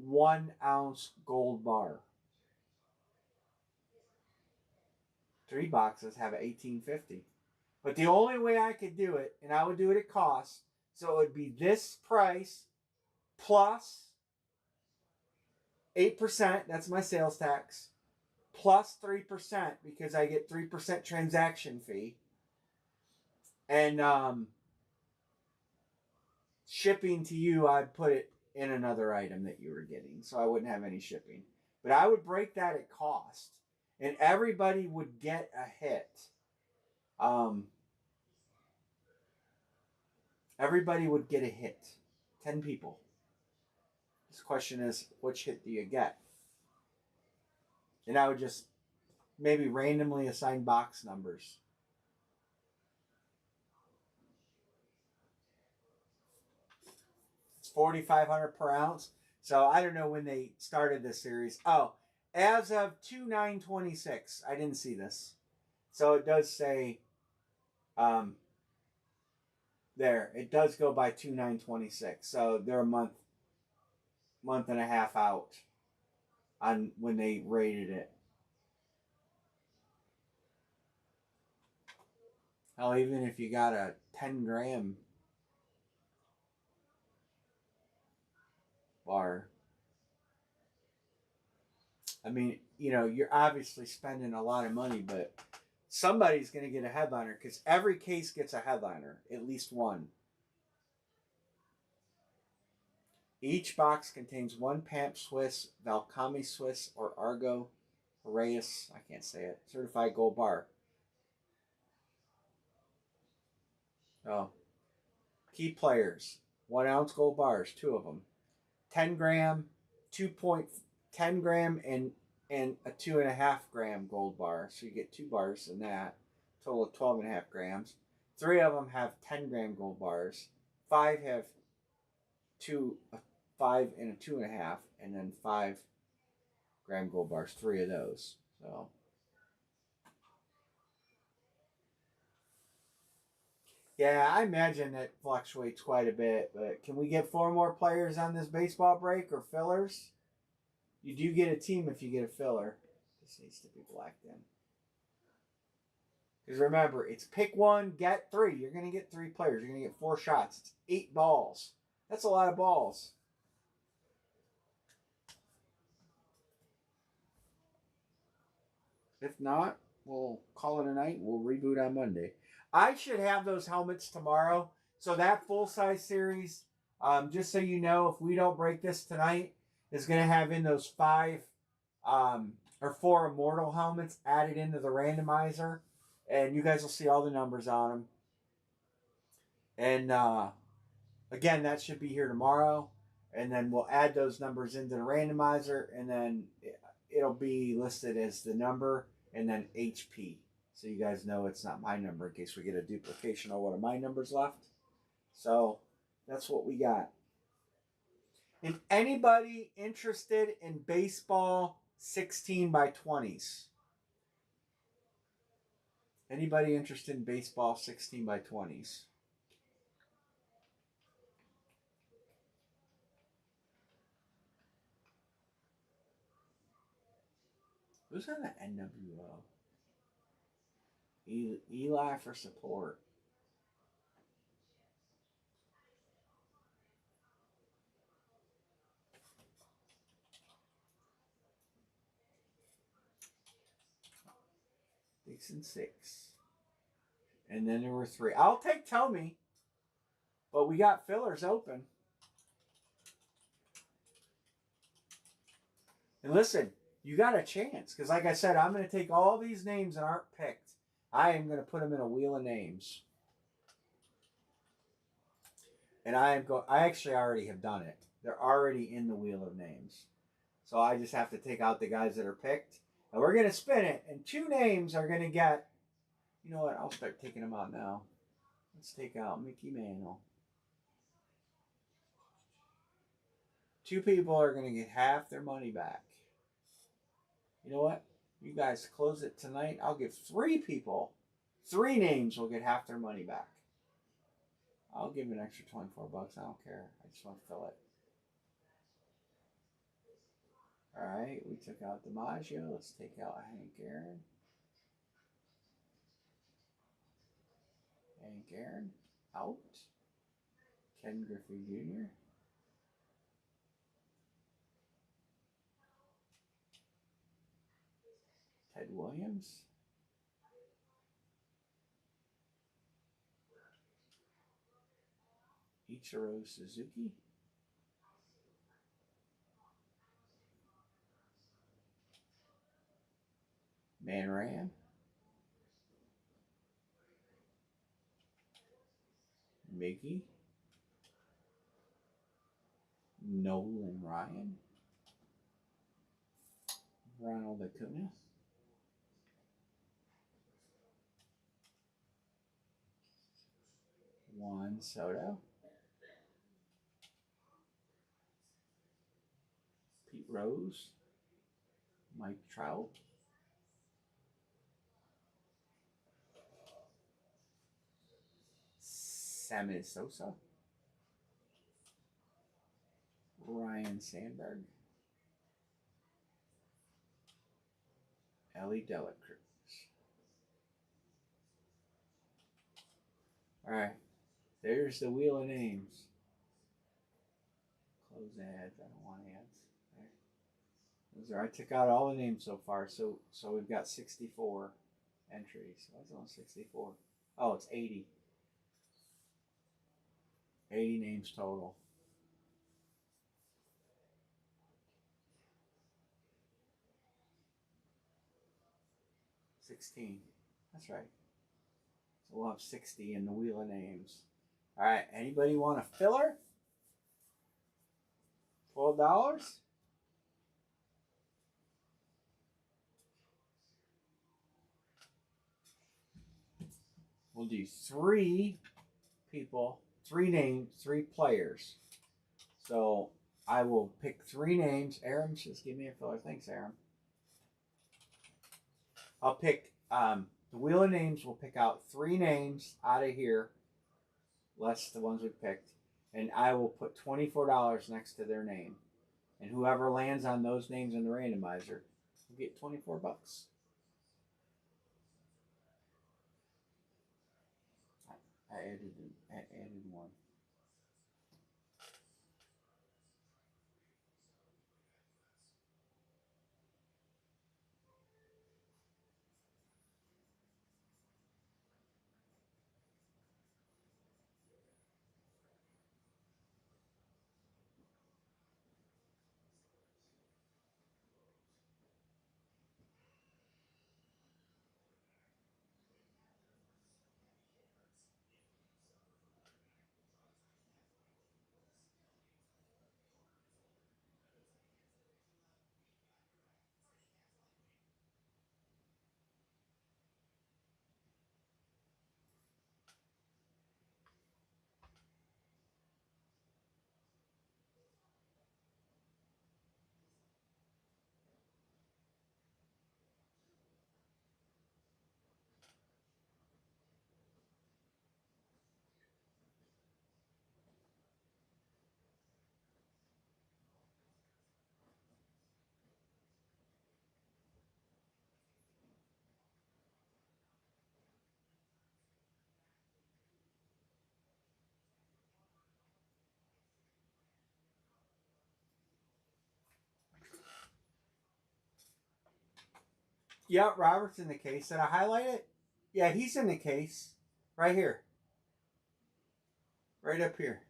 1-ounce gold bar. 3 boxes have $1,850. But the only way I could do it, and I would do it at cost, so it would be this price plus 8%, that's my sales tax, plus 3% because I get 3% transaction fee. And shipping to you, I'd put it in another item that you were getting, so I wouldn't have any shipping. But I would break that at cost, and everybody would get a hit. Everybody would get a hit. 10 people. This question is, which hit do you get? And I would just maybe randomly assign box numbers. 4,500 per ounce. So I don't know when they started this series. Oh, as of 2/9/26. I didn't see this. So it does say there. It does go by 2/9/26. So they're a month and a half out on when they rated it. Hell, even if you got a 10-gram bar, I mean, you know, you're obviously spending a lot of money, but somebody's going to get a headliner because every case gets a headliner, at least one. Each box contains one Pamp Swiss, Valcami Swiss, or Argo Reyes, I can't say it, certified gold bar. Oh. Key players. 1 ounce gold bars, 2 of them. 10 gram, 2.10 gram, and a 2.5 gram gold bar. So you get 2 bars in that. Total of 12.5 grams. 3 of them have 10-gram gold bars. 5 have 5 and a 2.5, and then 5-gram gold bars. 3 of those. So. Yeah, I imagine it fluctuates quite a bit, but can we get 4 more players on this baseball break or fillers? You do get a team if you get a filler. This needs to be blacked in. Because remember, it's pick 1, get 3. You're going to get 3 players. You're going to get 4 shots. It's 8 balls. That's a lot of balls. If not, we'll call it a night. We'll reboot on Monday. I should have those helmets tomorrow. So that full-size series, just so you know, if we don't break this tonight, is going to have in those 5 or 4 Immortal helmets added into the randomizer. And you guys will see all the numbers on them. And again, that should be here tomorrow. And then we'll add those numbers into the randomizer. And then it'll be listed as the number and then HP. So you guys know it's not my number in case we get a duplication of one of my numbers left. So that's what we got. And anybody interested in baseball 16 by 20s? Anybody interested in baseball 16 by 20s? Who's on the NWO? Eli for support. Dixon 6. And then there were 3. I'll take Tell Me. But we got fillers open. And listen, you got a chance. Because like I said, I'm going to take all these names that aren't picked. I am going to put them in a wheel of names. And I actually already have done it. They're already in the wheel of names. So I just have to take out the guys that are picked. And we're going to spin it. And 2 names are going to get... You know what? I'll start taking them out now. Let's take out Mickey Mantle. 2 people are going to get half their money back. You know what? You guys close it tonight. I'll give 3 people. 3 names will get half their money back. I'll give an extra $24. I don't care. I just want to fill it. Alright, we took out DiMaggio. Let's take out Hank Aaron. Hank Aaron. Out. Ken Griffey Jr. Ted Williams. Ichiro Suzuki. Man Ram. Mickey. Nolan Ryan. Ronald Acuna. Juan Soto. Rose, Mike Trout, Sammy Sosa, Ryan Sandberg, Ellie Delacruz. All right, there's the wheel of names. Close ads. I don't want ads. There. Those are. I took out all the names so far. So we've got 64 entries. Why is it on 64? Oh, it's 80. 80 names total. That's right. So we'll have 60 in the wheel of names. All right. Anybody want a filler? $12? We'll do 3 people, 3 names, 3 players. So I will pick 3 names. Aaron just give me a filler. Thanks, Aaron. I'll pick the wheel of names. Will pick out 3 names out of here, less the ones we picked, and I will put $24 next to their name, and whoever lands on those names in the randomizer will get $24. I added one. Yeah, Robert's in the case. Did I highlight it? Yeah, he's in the case. Right here. Right up here.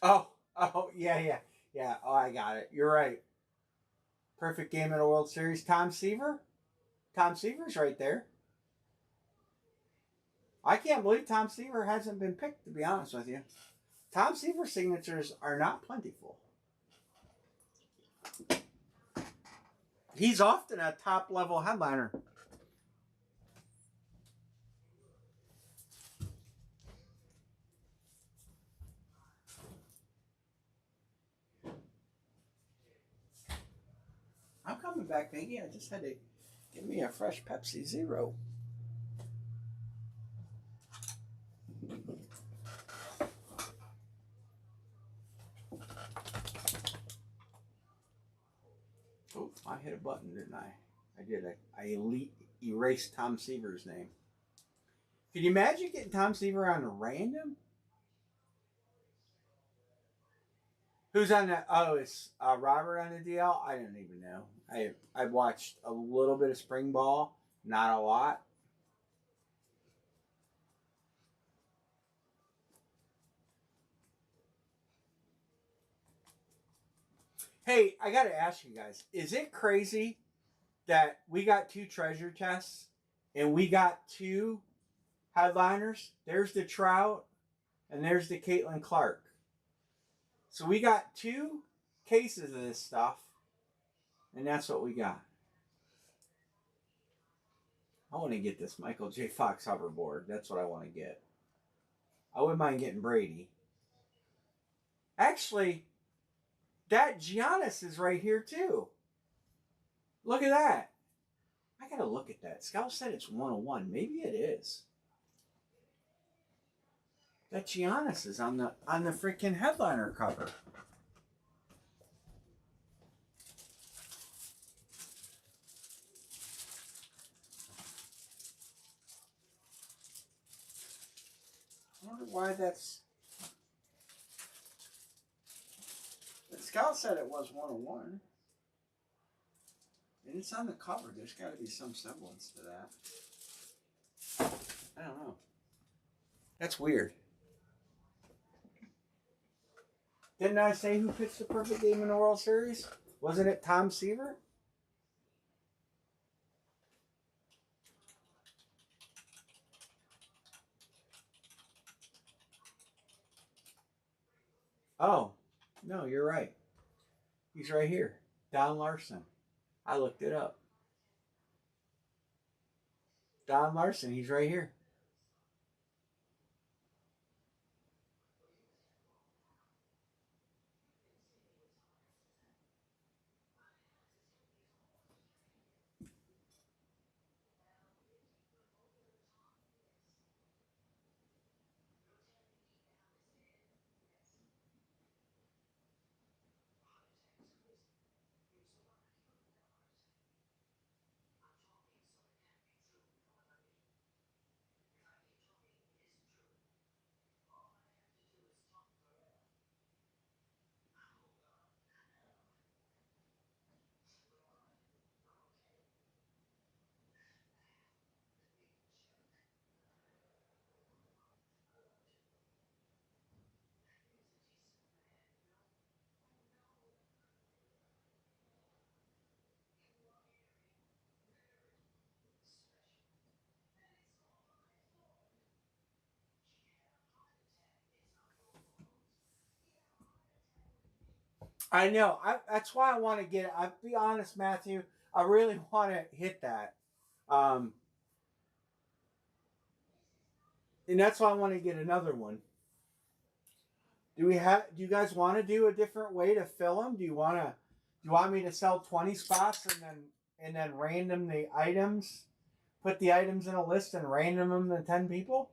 Oh, yeah. Oh, I got it. You're right. Perfect game in the World Series. Tom Seaver? Tom Seaver's right there. I can't believe Tom Seaver hasn't been picked, to be honest with you. Tom Seaver signatures are not plentiful. He's often a top level headliner. I'm coming back, Maggie. I just had to give me a fresh Pepsi Zero. Oh, I hit a button, didn't I? I did. I erased Tom Seaver's name. Can you imagine getting Tom Seaver on a random? Who's on that? Oh, it's Robert on the DL. I don't even know. I watched a little bit of spring ball, not a lot. Hey, I gotta ask you guys, is it crazy that we got 2 treasure chests and we got 2 headliners? There's the Trout and there's the Caitlin Clark. So we got 2 cases of this stuff, and that's what we got. I want to get this Michael J. Fox hoverboard. That's what I want to get. I wouldn't mind getting Brady. Actually, that Giannis is right here too. Look at that. I gotta look at that. Scout said it's 101. Maybe it is. That Giannis is on the freaking headliner cover. I wonder why that's. The Scout said it was 101. And it's on the cover. There's got to be some semblance to that. I don't know. That's weird. Didn't I say who pitched the perfect game in the World Series? Wasn't it Tom Seaver? Oh, no, you're right. He's right here. Don Larson. I looked it up. Don Larson, he's right here. I know. That's why I want to get it. I'll be honest, Matthew. I really want to hit that. Um, and that's why I want to get another one. Do you guys want to do a different way to fill them? Do you want me to sell 20 spots and then random the items, put the items in a list and random them to 10 people?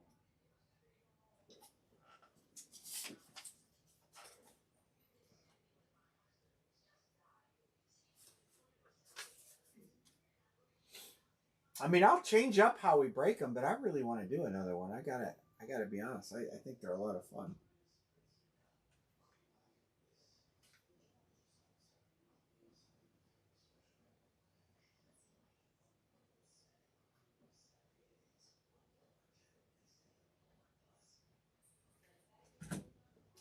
I mean, I'll change up how we break them, but I really want to do another one. I gotta be honest. I think they're a lot of fun.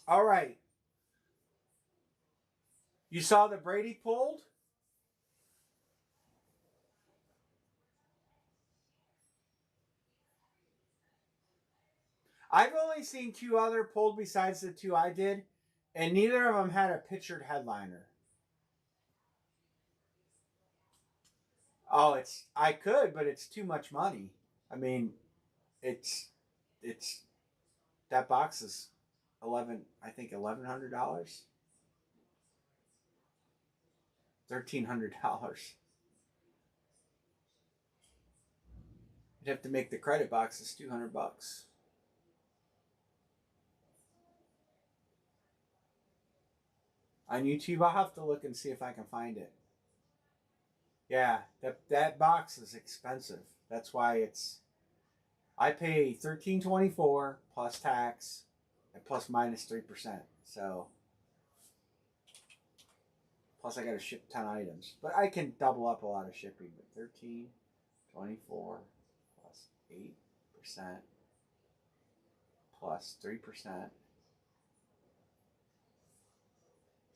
All right. You saw the Brady pulled? I've only seen 2 other pulled besides the 2 I did, and neither of them had a pictured headliner. Oh, I could, but it's too much money. I mean, it's it's that box is 1100, $1,300. You'd have to make the credit boxes $200. On YouTube, I'll have to look and see if I can find it. Yeah, that box is expensive. That's why I pay $13.24 plus tax and plus minus 3%. So plus I got to ship 10 items, but I can double up a lot of shipping. But 13.24 plus 8% plus 3%.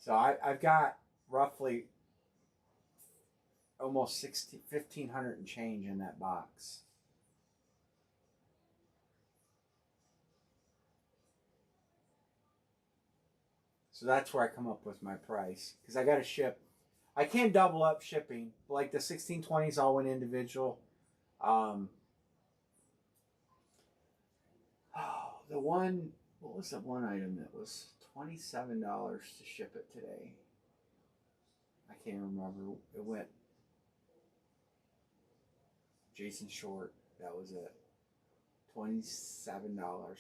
So I've got roughly almost 1,500 and change in that box. So that's where I come up with my price. Because I got to ship. I can double up shipping. Like the 1620s all went individual. The one, what was the one item that was $27 to ship it today? I can't remember. It went Jason Short. That was it. $27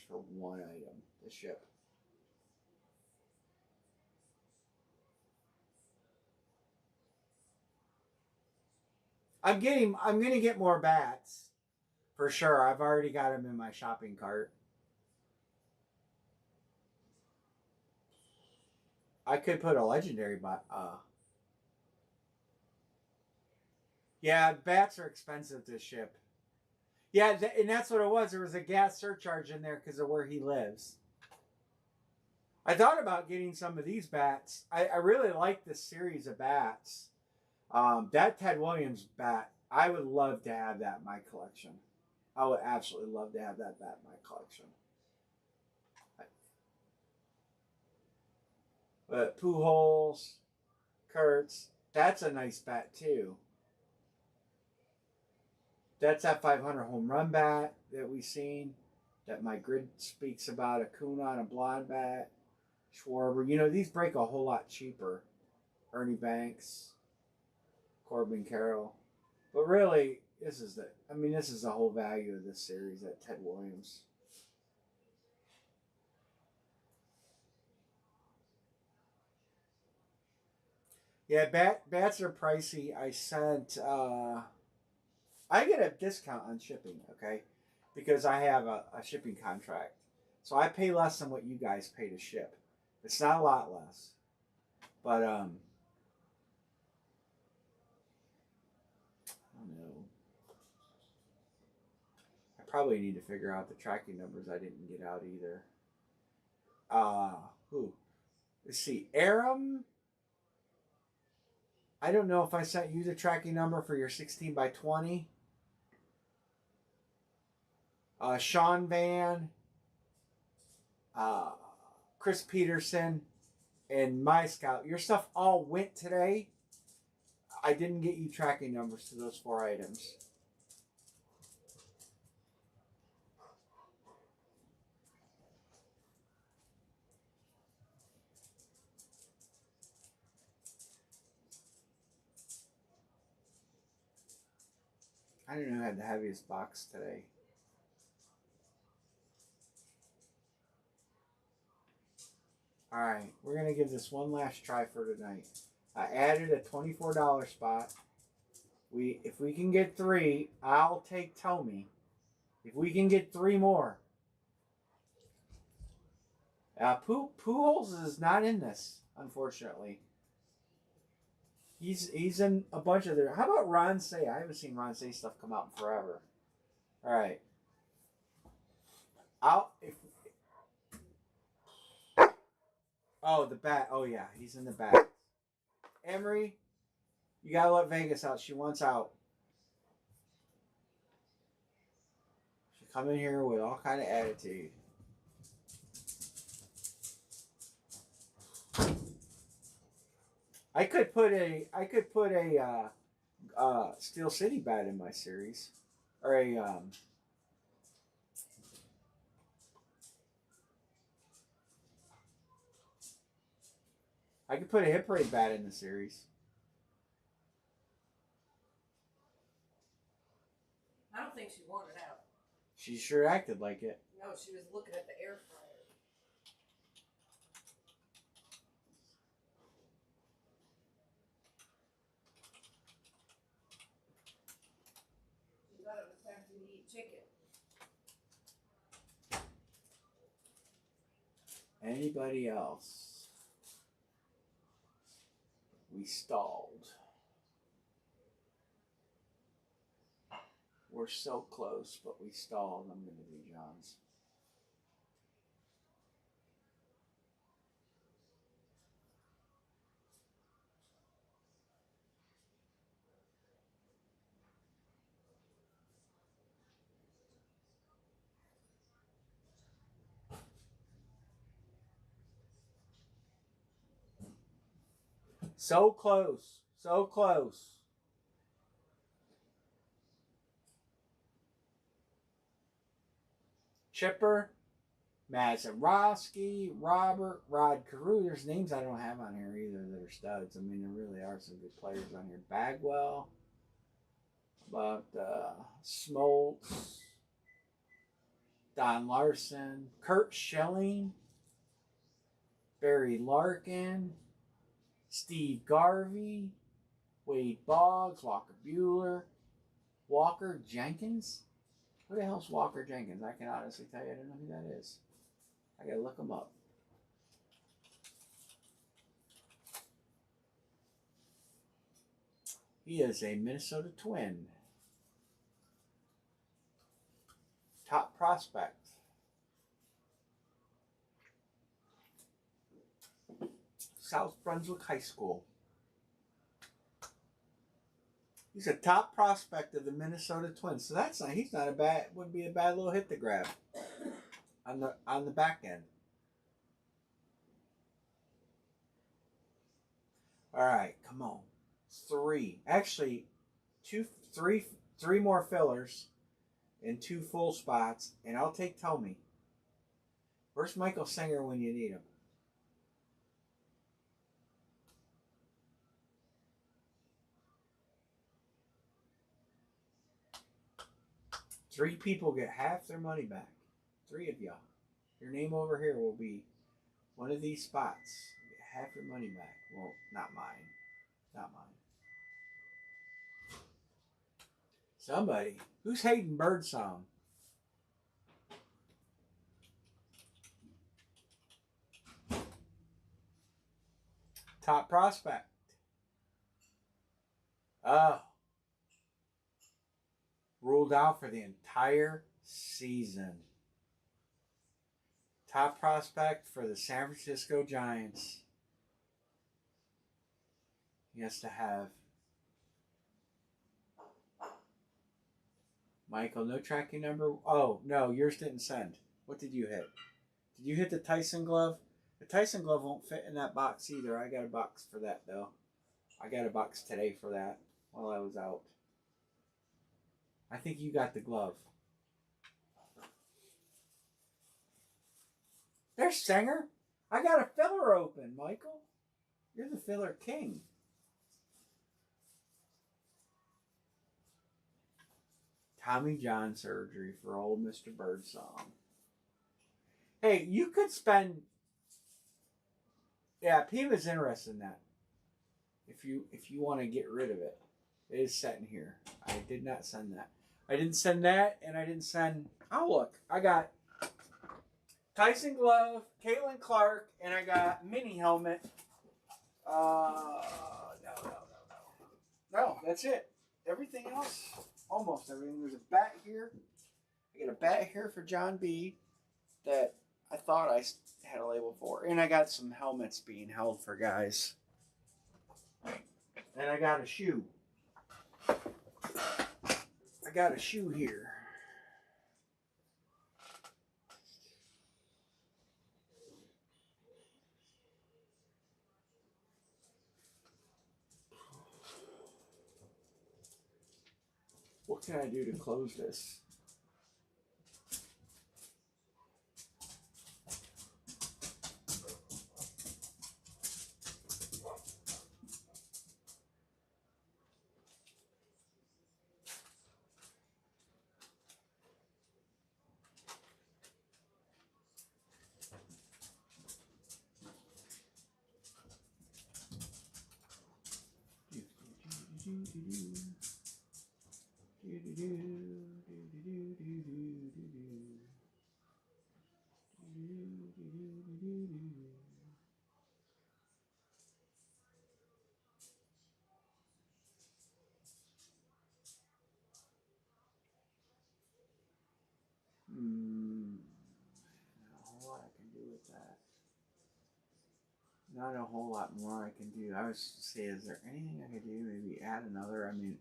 for one item to ship. I'm gonna get more bats for sure. I've already got them in my shopping cart. I could put a legendary bat. Yeah, bats are expensive to ship. Yeah, and that's what it was. There was a gas surcharge in there because of where he lives. I thought about getting some of these bats. I really like this series of bats. That Ted Williams bat, I would love to have that in my collection. I would absolutely love to have that bat in my collection. But Pujols, Kurtz, that's a nice bat too. That's that 500 home run bat that we've seen. That my grid speaks about. Acuna on a blonde bat. Schwarber. You know, these break a whole lot cheaper. Ernie Banks. Corbin Carroll. But really, this is the whole value of this series, that Ted Williams. Yeah, bats are pricey. I get a discount on shipping, okay? Because I have a shipping contract. So I pay less than what you guys pay to ship. It's not a lot less. But I don't know. I probably need to figure out the tracking numbers I didn't get out either. Who? Let's see. Aram. I don't know if I sent you the tracking number for your 16 by 20. Sean Van, Chris Peterson, and My Scout. Your stuff all went today. I didn't get you tracking numbers to those 4 items. I don't know who had the heaviest box today. Alright, we're going to give this one last try for tonight. I added a $24 spot. If we can get 3, I'll take Tommy. If we can get 3 more. Pujols is not in this, unfortunately. He's in a bunch of their. How about Ron Say? I haven't seen Ron Say stuff come out in forever. All right. The bat. Oh yeah, he's in the bat. Emery, you gotta let Vegas out. She wants out. She come in here with all kind of attitude. I could put a Steel City bat in my series, or a I could put a Hit Parade bat in the series. I don't think she wanted out. She sure acted like it. No, she was looking at the air fryer. She thought it was time to eat chicken. Anybody else? We stalled. We're so close, but we stalled. I'm going to do John's. So close. So close. Chipper, Mazeroski, Robert, Rod Carew. There's names I don't have on here either that are studs. I mean, there really are some good players on here. Bagwell, but Smoltz, Don Larson, Kurt Schilling, Barry Larkin, Steve Garvey, Wade Boggs, Walker Bueller, Walker Jenkins. Who the hell's Walker Jenkins? I can honestly tell you, I don't know who that is. I gotta look him up. He is a Minnesota Twin. Top prospect. South Brunswick High School. He's a top prospect of the Minnesota Twins. So that's not, he's not a bad, wouldn't be a bad little hit to grab on the back end. All right, come on. Three more fillers and 2 full spots, and I'll take Tommy. Where's Michael Singer when you need him? Three people get half their money back. 3 of y'all. Your name over here will be one of these spots. You get half your money back. Well, not mine. Not mine. Somebody. Who's Hayden Birdsong? Top prospect. Oh. Ruled out for the entire season. Top prospect for the San Francisco Giants. He has to have Michael, no tracking number. Oh, no, yours didn't send. What did you hit? Did you hit the Tyson glove? The Tyson glove won't fit in that box either. I got a box for that, though. I got a box today for that while I was out. I think you got the glove. There's Singer. I got a filler open, Michael. You're the filler king. Tommy John surgery for old Mr. Birdsong. Hey, you could spend. Yeah, Piva's interested in that. If you want to get rid of it, it is sitting here. I did not send that. I didn't send that, and I didn't send. Oh look, I got Tyson glove, Caitlin Clark, and I got mini helmet. No, that's it. Everything else, almost everything. There's a bat here. I got a bat here for John B. That I thought I had a label for, and I got some helmets being held for guys. And I got a shoe. I got a shoe here. What can I do to close this? Not a whole lot more I can do. I was to say, is there anything I could do? Maybe add another. I mean,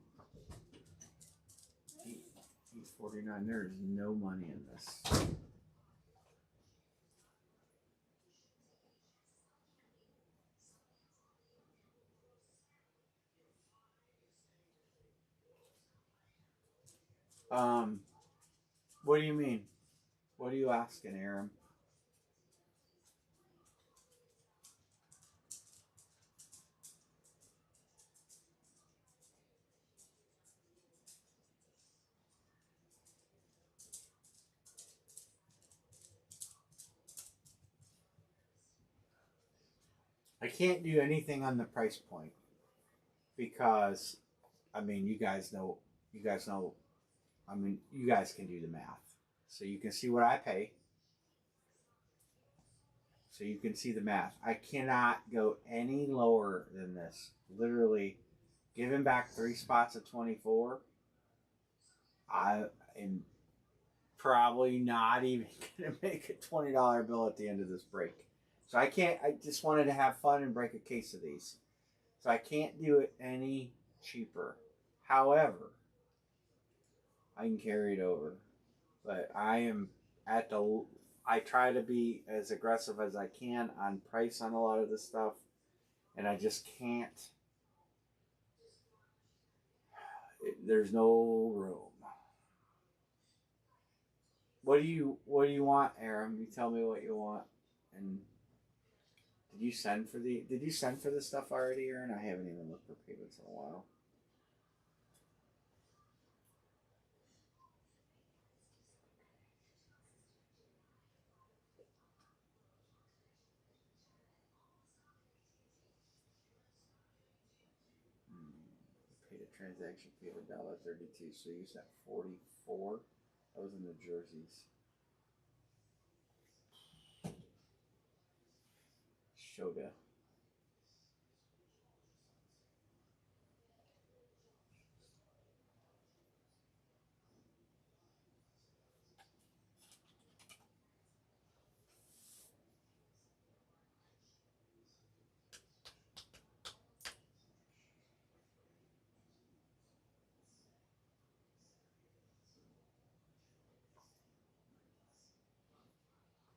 849. There is no money in this. What do you mean? What are you asking, Aaron? I can't do anything on the price point because, I mean, you guys know. I mean, you guys can do the math, so you can see what I pay. So you can see the math. I cannot go any lower than this. Literally, giving back 3 spots of 24. I am probably not even gonna make a $20 bill at the end of this break. So I can't. I just wanted to have fun and break a case of these. So I can't do it any cheaper. However, I can carry it over. But I am at the. I try to be as aggressive as I can on price on a lot of this stuff, and I just can't. There's no room. What do you want, Aaron? You tell me what you want. And did you send for the stuff already, Aaron? I haven't even looked for payments in a while. Paid a transaction fee of $1.32, so you said 44. That was in the jerseys. Shoga.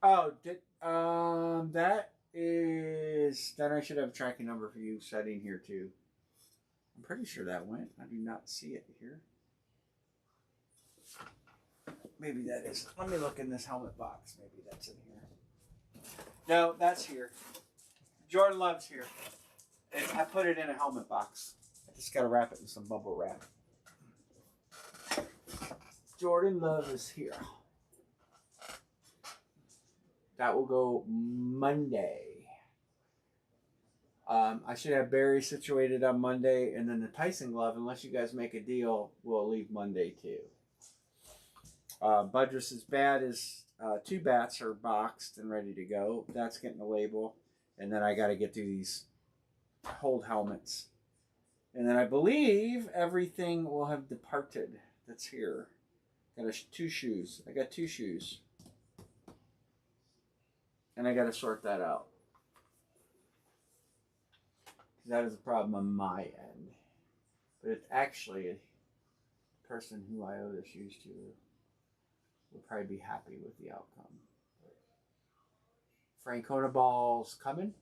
Oh, that is. Then I should have a tracking number for you setting here too. I'm pretty sure that went. I do not see it here. Maybe that is. Let me look in this helmet box. Maybe that's in here. No, that's here. Jordan Love's here. I put it in a helmet box. I just gotta wrap it in some bubble wrap. Jordan Love is here. That will go Monday. I should have Barry situated on Monday, and then the Tyson glove, unless you guys make a deal, will leave Monday too. Budrus's bat is 2 bats are boxed and ready to go. That's getting a label, and then I got to get through these hold helmets, and then I believe everything will have departed. That's here. Got 2 shoes. I got 2 shoes, and I got to sort that out. That is a problem on my end, but it's actually a person who I owe the shoes to will probably be happy with the outcome. Francona balls coming.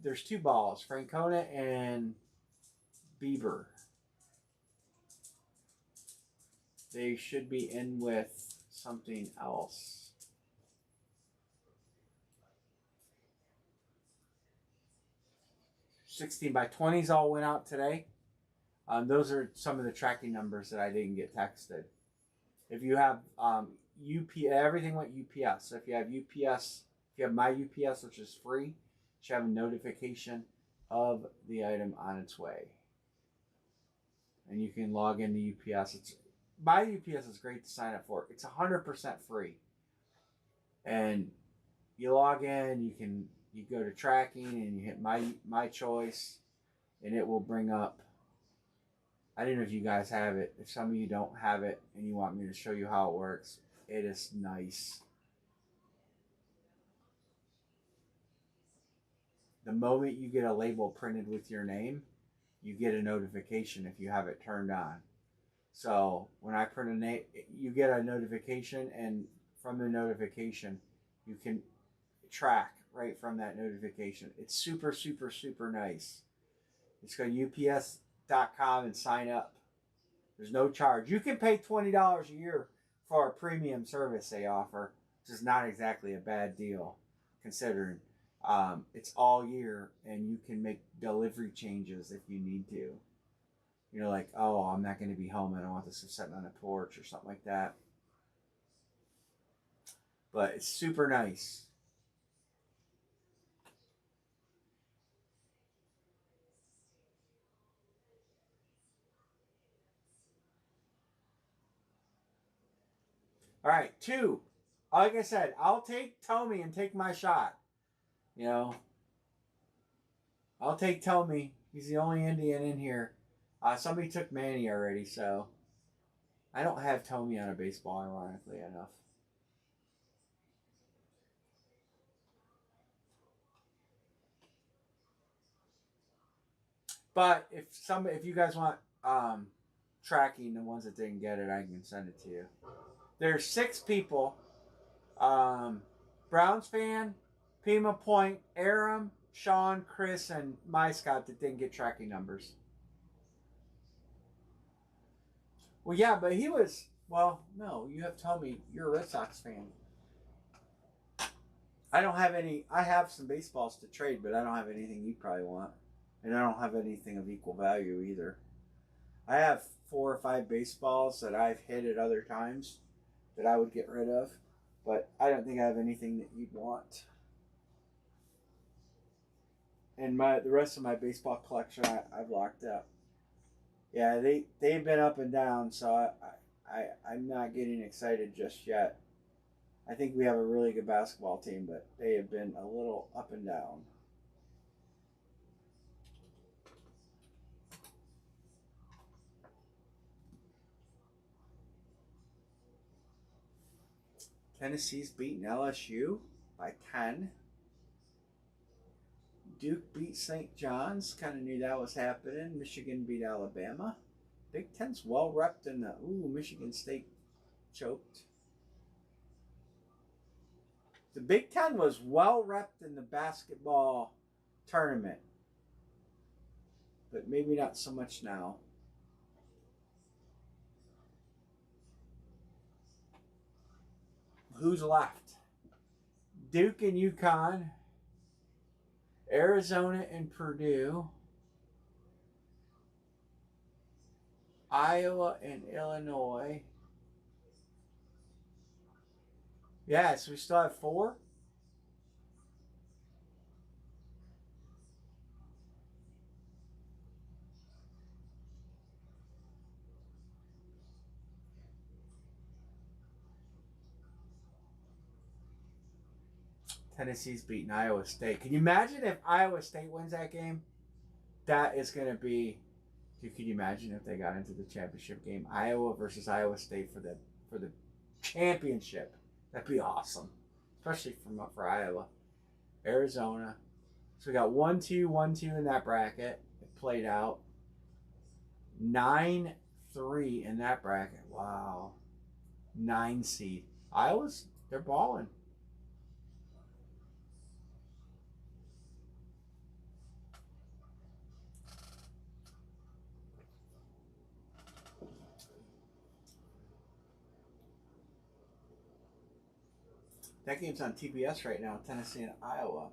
There's 2 balls, Francona and Bieber. They should be in with something else. 16 by 20s all went out today. Those are some of the tracking numbers that I didn't get texted. If you have everything went UPS. So if you have UPS, if you have my UPS, which is free, you should have a notification of the item on its way. And you can log into UPS. My UPS is great to sign up for. It's 100% free. And you log in, you go to tracking and you hit my choice, and it will bring up. I don't know if you guys have it. If some of you don't have it and you want me to show you how it works, it is nice. The moment you get a label printed with your name, you get a notification if you have it turned on. So when I print a name, you get a notification, and from the notification, you can track right from that notification. It's super, super, super nice. Just go to ups.com and sign up. There's no charge. You can pay $20 a year for a premium service they offer, which is not exactly a bad deal, considering it's all year and you can make delivery changes if you need to. You know, like, oh, I'm not going to be home. I don't want this sitting on a porch or something like that. But it's super nice. All right, 2. Like I said, I'll take Tommy and take my shot. You know, I'll take Tommy. He's the only Indian in here. Somebody took Manny already, so I don't have Tommy on a baseball, ironically enough. But if you guys want tracking the ones that didn't get it, I can send it to you. There's 6 people. Browns fan, Pima Point, Aram, Sean, Chris, and my Scott that didn't get tracking numbers. Well, yeah, but he was. Well, no, you have told me you're a Red Sox fan. I don't have any. I have some baseballs to trade, but I don't have anything you probably want. And I don't have anything of equal value either. I have 4 or 5 baseballs that I've hit at other times that I would get rid of. But I don't think I have anything that you'd want. And the rest of my baseball collection I've locked up. Yeah, they've been up and down, so I'm not getting excited just yet. I think we have a really good basketball team, but they have been a little up and down. Tennessee's beaten LSU by 10. Duke beat St. John's. Kind of knew that was happening. Michigan beat Alabama. Big Ten's well repped in the... Ooh, Michigan State choked. The Big Ten was well repped in the basketball tournament. But maybe not so much now. Who's left? Duke and UConn. Arizona and Purdue. Iowa and Illinois. Yeah, so we still have 4. Tennessee's beating Iowa State. Can you imagine if Iowa State wins that game? That is going to be. Can you imagine if they got into the championship game, Iowa versus Iowa State for the championship? That'd be awesome, especially for Iowa. Arizona. So we got 1-2, 1-2 in that bracket. It played out 9-3 in that bracket. Wow, 9 seed. They're balling. That game's on TBS right now, Tennessee and Iowa.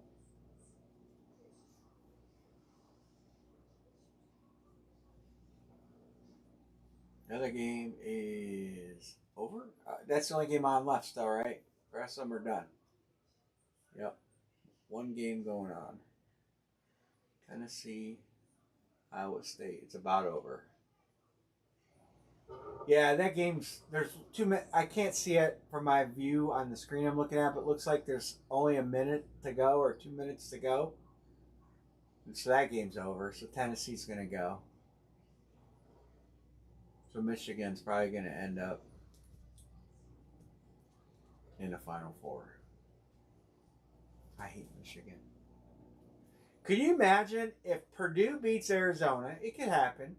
The other game is over. That's the only game on left still, right? The rest of them are done. Yep. 1 game going on. Tennessee, Iowa State. It's about over. Yeah, that game's... There's 2 minutes... I can't see it from my view on the screen I'm looking at, but it looks like there's only a minute to go or 2 minutes to go. And so that game's over. So Tennessee's going to go. So Michigan's probably going to end up in the Final Four. I hate Michigan. Could you imagine if Purdue beats Arizona? It could happen.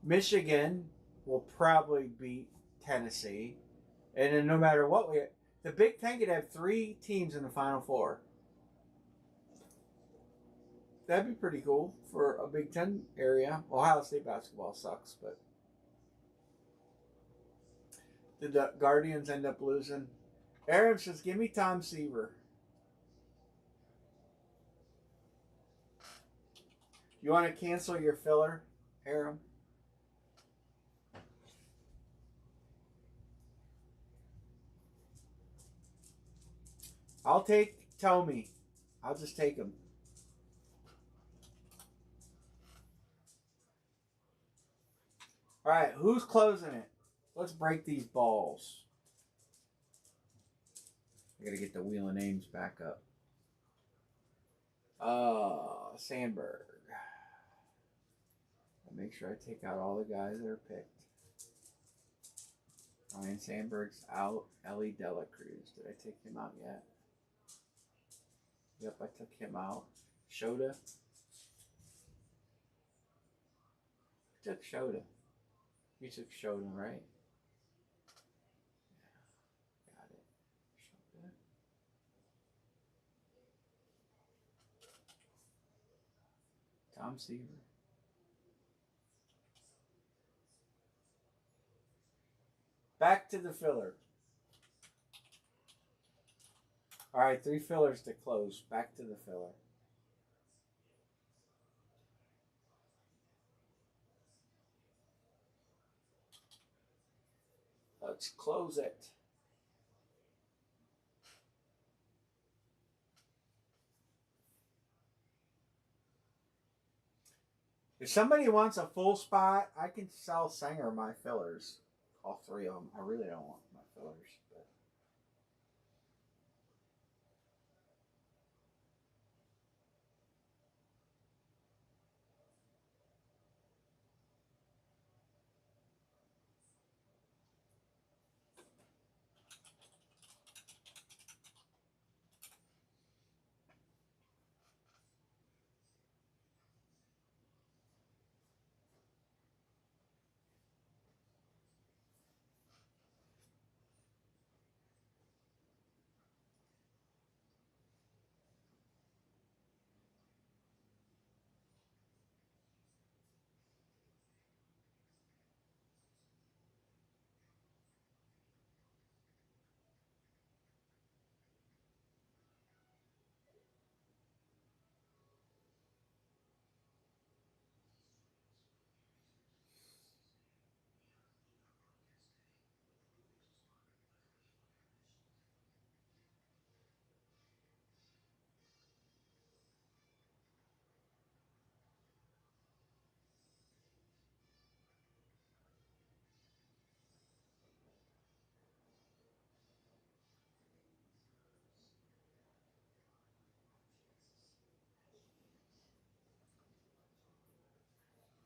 Michigan will probably beat Tennessee. And then no matter what, the Big Ten could have 3 teams in the Final Four. That'd be pretty cool for a Big Ten area. Ohio State basketball sucks, but Did the Guardians end up losing? Aaron says, give me Tom Seaver. You want to cancel your filler, Aaron? I'll take Tommy. I'll just take him. All right, who's closing it? Let's break these balls. I gotta get the wheel of names back up. Sandberg. I'll make sure I take out all the guys that are picked. Ryan Sandberg's out. Ellie Dela Cruz. Did I take him out yet? Yep, I took him out. Shota. I took Shota. You took Shota, right? Yeah, got it. Shota. Tom Seaver. Back to the filler. All right, 3 fillers to close. Back to the filler. Let's close it. If somebody wants a full spot, I can sell Sanger my fillers. All 3 of them. I really don't want my fillers. But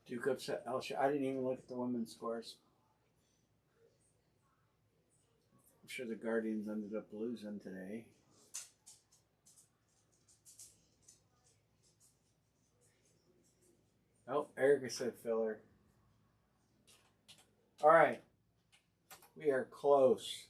Duke upset Elsha. I didn't even look at the women's scores. I'm sure the Guardians ended up losing today. Oh, Erica said filler. All right. We are close.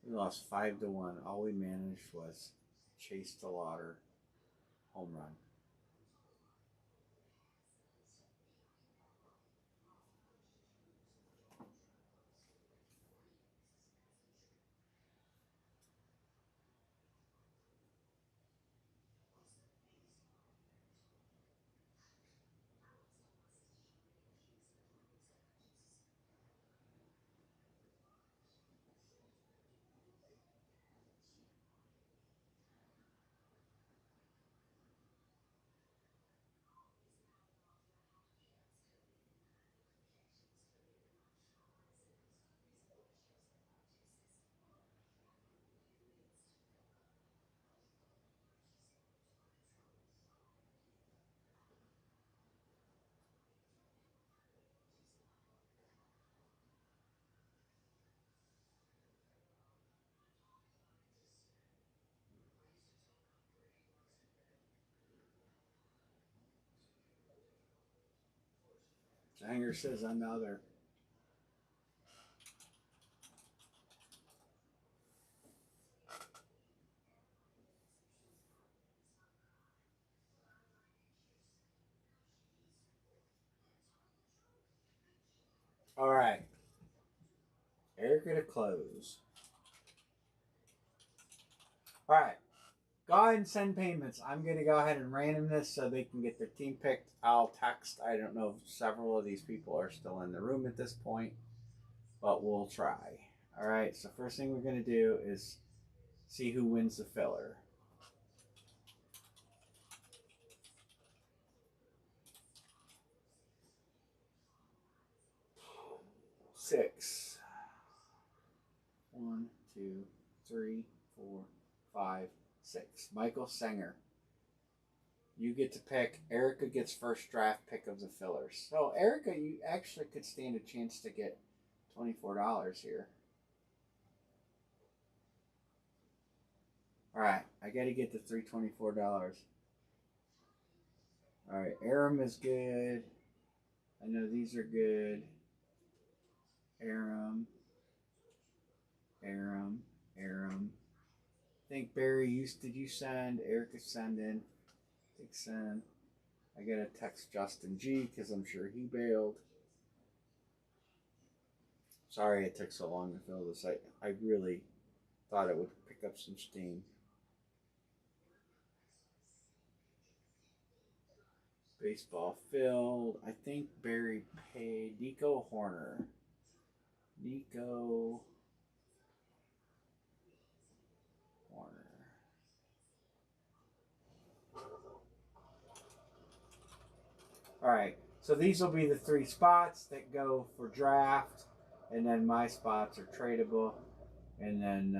We lost 5-1. All we managed was Chase DeLauder home run. Zanger says another. All right. Erica to close. All right. Go ahead and send payments. I'm going to go ahead and random this so they can get their team picked. I'll text. I don't know if several of these people are still in the room at this point, but we'll try. All right. So first thing we're going to do is see who wins the filler. Six. 1, 2, 3, 4, 5, 6. Michael Sanger. You get to pick. Erica gets first draft pick of the fillers. So Erica, you actually could stand a chance to get $24 here. All right, I got to get the $324. All right, Aram is good. I know these are good. Aram. I think Barry, did you send? Erica send in. Big send. I gotta text Justin G because I'm sure he bailed. Sorry it took so long to fill this. I really thought it would pick up some steam. Baseball filled. I think Barry paid Nico Horner. Nico Horner. All right. So these will be the 3 spots that go for draft, and then my spots are tradable. And then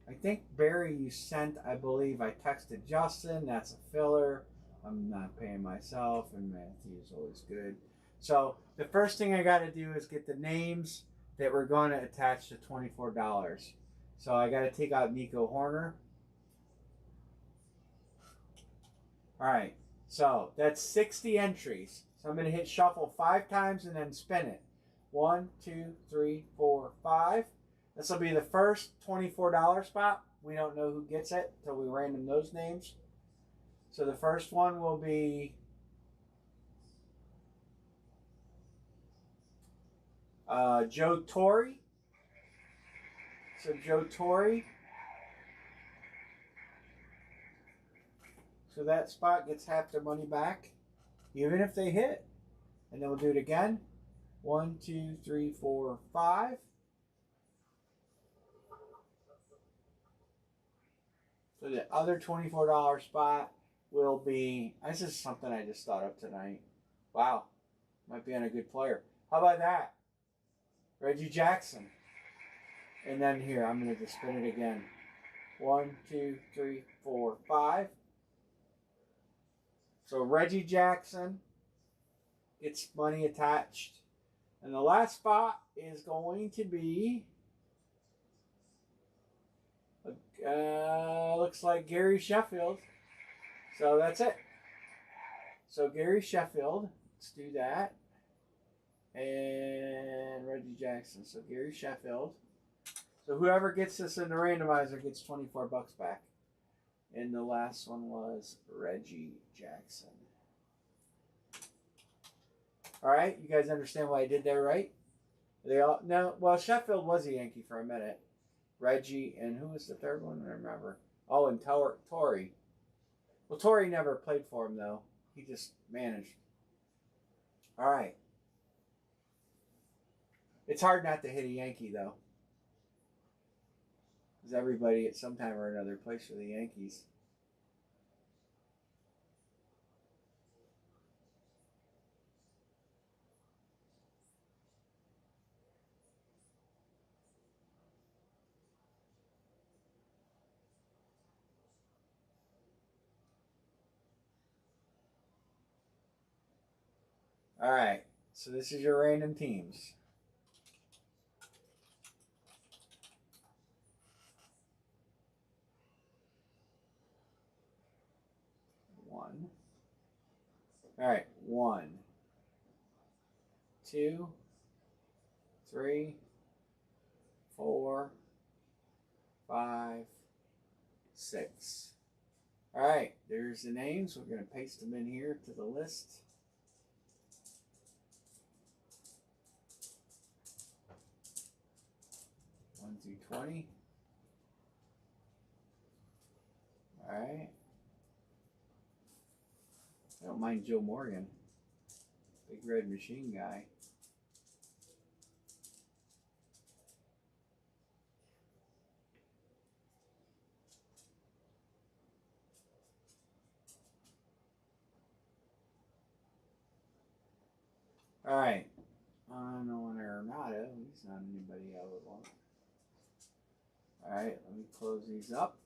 I think Barry you sent. I believe I texted Justin. That's a filler. I'm not paying myself, and Matthew is always good. So the first thing I got to do is get the names that we're going to attach to $24. So I got to take out Nico Horner. All right, so that's 60 entries. So I'm going to hit shuffle 5 times and then spin it. 1, 2, 3, 4, 5. This will be the first $24 spot. We don't know who gets it until we random those names. So the first one will be Joe Torre. So Joe Torre. So that spot gets half their money back, even if they hit. And then we'll do it again. 1, 2, 3, 4, 5. So the other $24 spot will be, this is something I just thought of tonight. Wow, might be on a good player. How about that? Reggie Jackson. And then here, I'm going to just spin it again. 1, 2, 3, 4, 5. So Reggie Jackson gets money attached. And the last spot is going to be, looks like Gary Sheffield. So that's it. So Gary Sheffield, let's do that. And Reggie Jackson. So Gary Sheffield. So whoever gets this in the randomizer gets 24 bucks back. And the last one was Reggie Jackson. All right, you guys understand why I did that, right? They all no. Well, Sheffield was a Yankee for a minute. Reggie and who was the third one? I don't remember. Oh, and Torre. Well, Torre never played for him though. He just managed. All right. It's hard not to hit a Yankee though, because everybody at some time or another plays for the Yankees. All right. So this is your random teams. One. All right. 1, 2, 3, 4, 5, 6. All right. There's the names. We're going to paste them in here to the list. 20. All right. I don't mind Joe Morgan. Big red machine guy. All right. Nolan Arenado. He's not anybody I would want. All right. Let me close these up.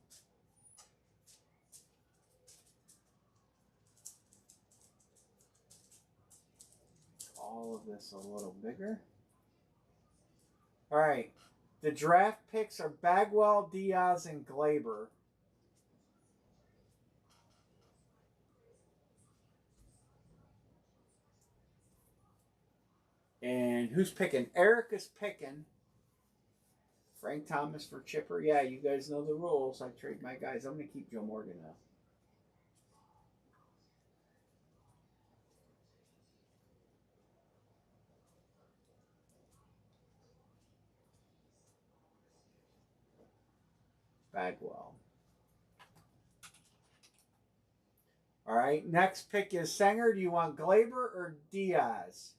All of this a little bigger. All right. The draft picks are Bagwell, Diaz, and Glaber. And who's picking? Eric is picking. Frank Thomas for Chipper. Yeah, you guys know the rules. I trade my guys. I'm going to keep Joe Morgan though. Bagwell. All right. Next pick is Sanger. Do you want Glaber or Diaz?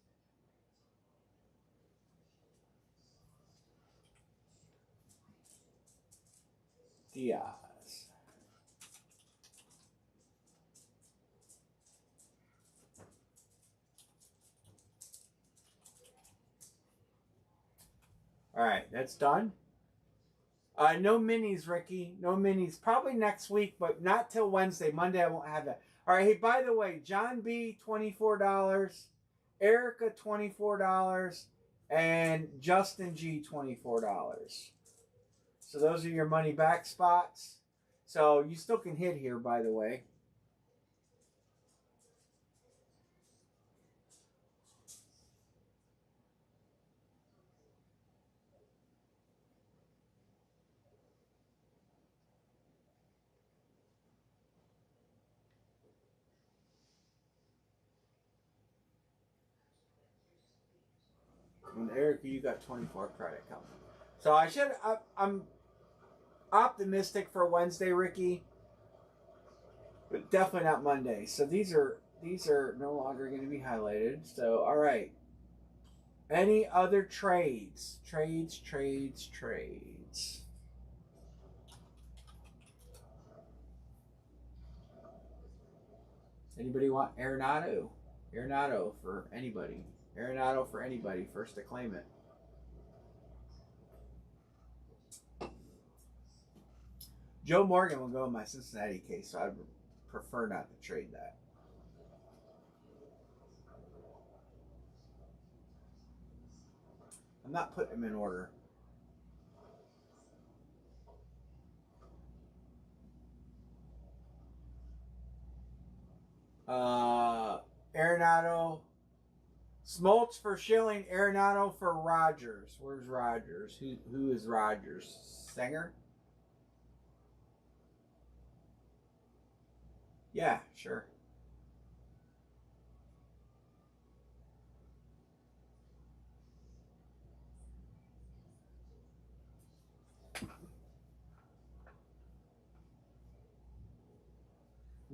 Diaz. All right, that's done. No minis, Ricky. No minis. Probably next week, but not till Wednesday. Monday, I won't have that. All right. Hey, by the way, John B, $24. Erica, $24. And Justin G, $24. So those are your money back spots. So you still can hit here, by the way. And Erica, you got 24 credit coming. So I'm optimistic for Wednesday, Ricky, but definitely not Monday. So these are no longer going to be highlighted. So all right. Any other trades? Trades. Anybody want Arenado? Arenado for anybody. Arenado for anybody. First to claim it. Joe Morgan will go in my Cincinnati case, so I'd prefer not to trade that. I'm not putting him in order. Arenado. Smoltz for Schilling. Arenado for Rogers. Where's Rogers? Who is Rogers? Sanger? Yeah, sure.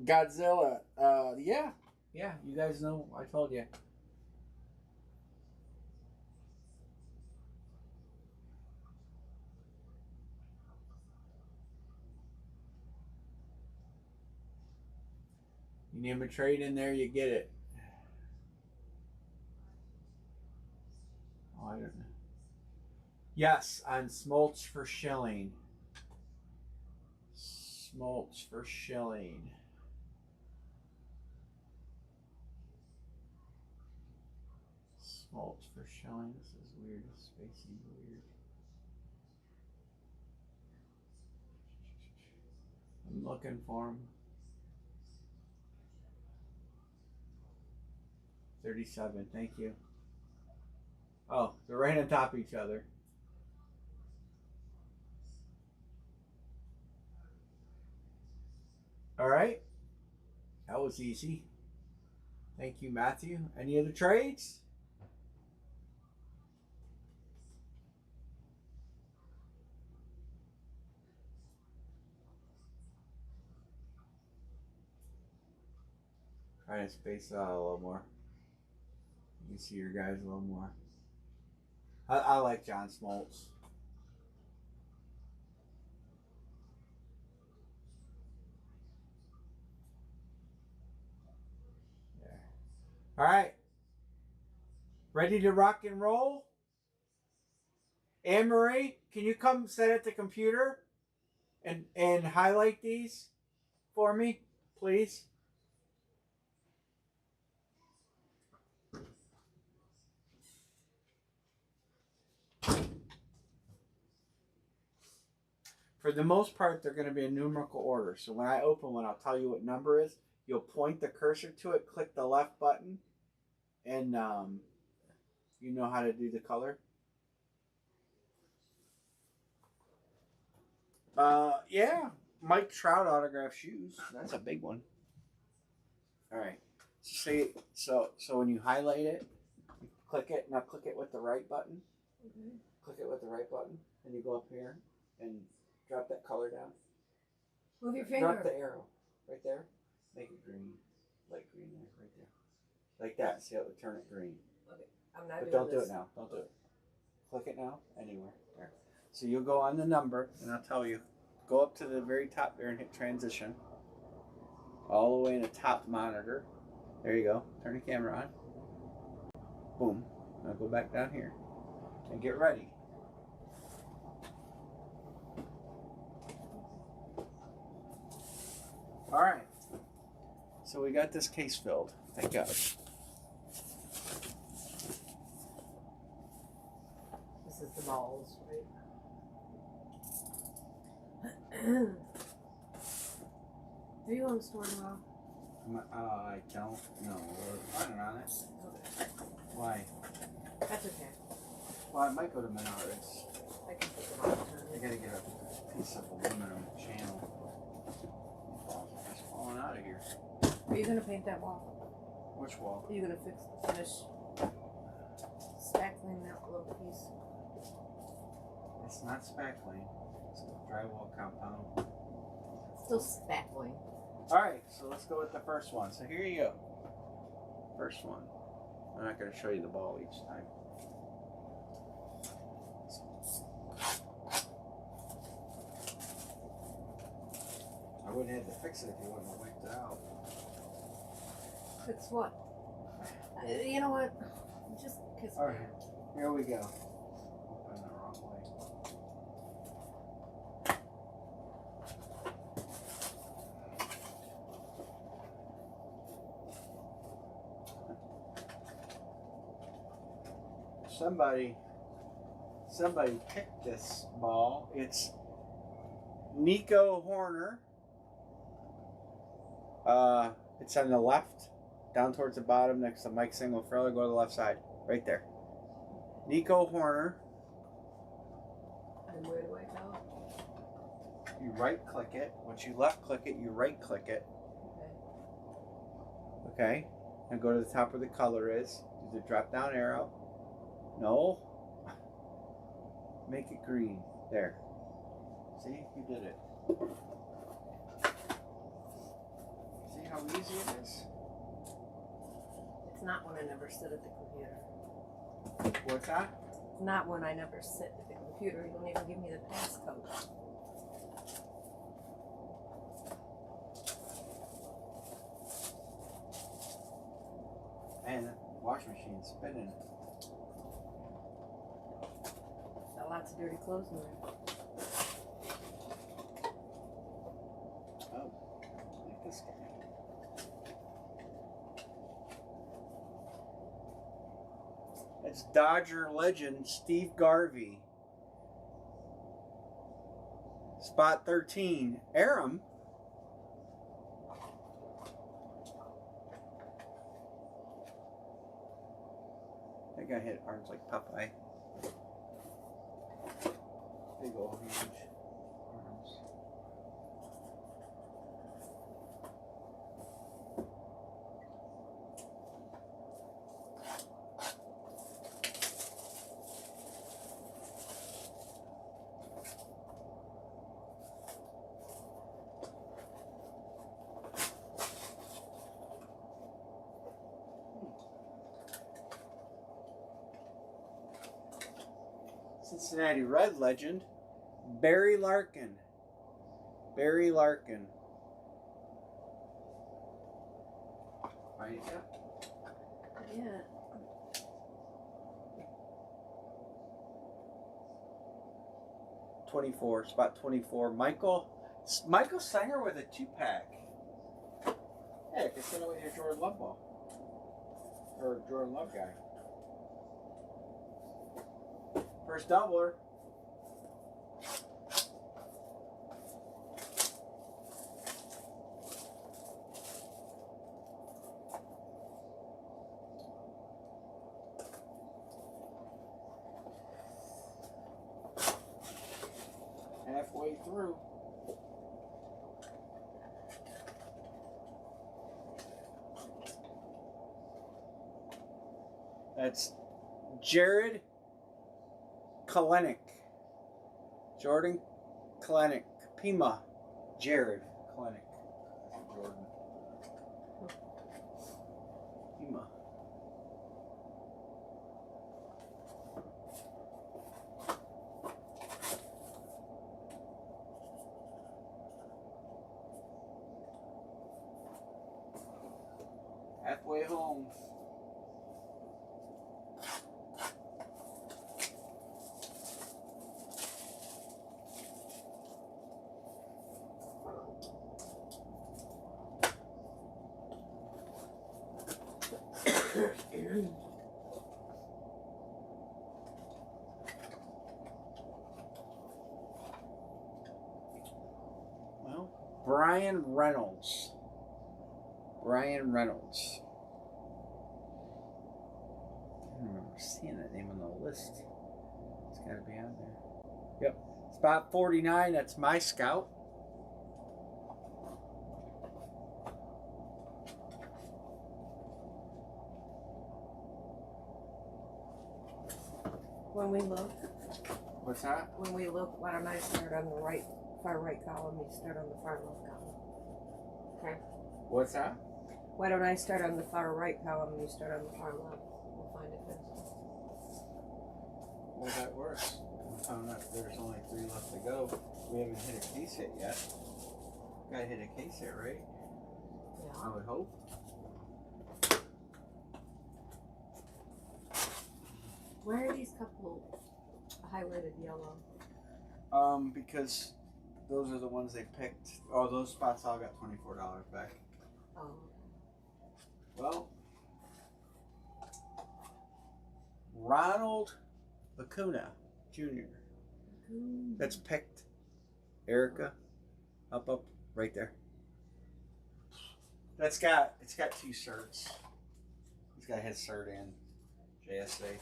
Godzilla. Yeah. Yeah, you guys know. I told you. You name a trade in there, you get it. Oh, I don't know. Yes, on Smoltz for Schilling. Smoltz for Schilling. Smoltz for Schilling. This is weird. Spacey weird. I'm looking for him. 37. Thank you. Oh, they're right on top of each other. All right. That was easy. Thank you, Matthew. Any other trades? Try to space it out a little more. You can see your guys a little more. I like John Smoltz. There. All right. Ready to rock and roll? Anne Marie, can you come sit at the computer and highlight these for me, please? For the most part, they're going to be in numerical order. So when I open one, I'll tell you what number is. You'll point the cursor to it, click the left button, and you know how to do the color. Yeah, Mike Trout autograph shoes. That's a big one. All right. So when you highlight it, you click it. Now click it with the right button. Mm-hmm. Click it with the right button, and you go up here and drop that color down. Move your finger. Drop the arrow right there. Make it green, light green there, right there, like that. See how it would turn it green. Okay, I'm not But doing don't this. do it now. Don't do it. Click it now. Anywhere there. So you'll go on the number, and I'll tell you. Go up to the very top there and hit transition. All the way in the top monitor. There you go. Turn the camera on. Boom. Now go back down here and get ready. All right. So we got this case filled. Thank God. This is the balls, right? Are you on the store tomorrow? I don't know. We're running on it. Okay. Why? That's okay. Well, I might go to Menards. I can take them all the I time. gotta get a piece of aluminum channel. It's falling out of here. Are you gonna paint that wall? Which wall? Are you gonna finish spackling that little piece? It's not spackling. It's a drywall compound. Still spackling. Alright, so let's go with the first one. So here you go. First one. I'm not going to show you the ball each time. I wouldn't have to fix it if you wouldn't have wiped it out. It's what? You know what? Just kiss me. Alright, here we go. Open the wrong way. Somebody picked this ball. It's Nico Horner. It's on the left, down towards the bottom next to Mike Singlefrella. Go to the left side, right there. Nico Horner. And where do I go? You right click it. Once you left click it, you right click it. Okay. Okay. And go to the top where the color is. Do the drop down arrow. No. Make it green. There. See? You did it. See how easy it is? It's not when I never sit at the computer. What's that? It's not when I never sit at the computer. You don't even give me the passcode. Man, that wash machine's spinning. Got lots of dirty clothes in there. Oh, like this guy. It's Dodger legend Steve Garvey. Spot 13. Aram. That guy hit arms like Popeye. Big old huge arms. Cincinnati Red legend, Barry Larkin. Barry Larkin. Right, yeah. Yeah. Spot 24. Michael Sanger with a 2-pack. Hey, I can send it with your Jordan Love ball. Or Jordan Love guy. First doubler. Halfway through. That's Jared Kalenic. Jordan Kalenic. Pima. Jared Kalenic. Jordan. Pima. Halfway home. Well, Brian Reynolds. Brian Reynolds. I don't remember seeing that name on the list. It's got to be on there. Yep. Spot 49, that's my scout. When we look, What's that? why don't I start on the far right column? You start on the far left column. Okay. What's that? Why don't I start on the far right column and you start on the far left? We'll find it then. Well, that works. We found out there's only 3 left to go. We haven't hit a case hit yet. Gotta hit a case hit, right? I Yeah. would hope. Why are these couple highlighted yellow? Because those are the ones they picked. Oh, those spots all got $24 back. Oh. Well, Ronald Lacuna Jr. That's picked. Erica, up, right there. It's got 2 certs. He's got his cert in JSA.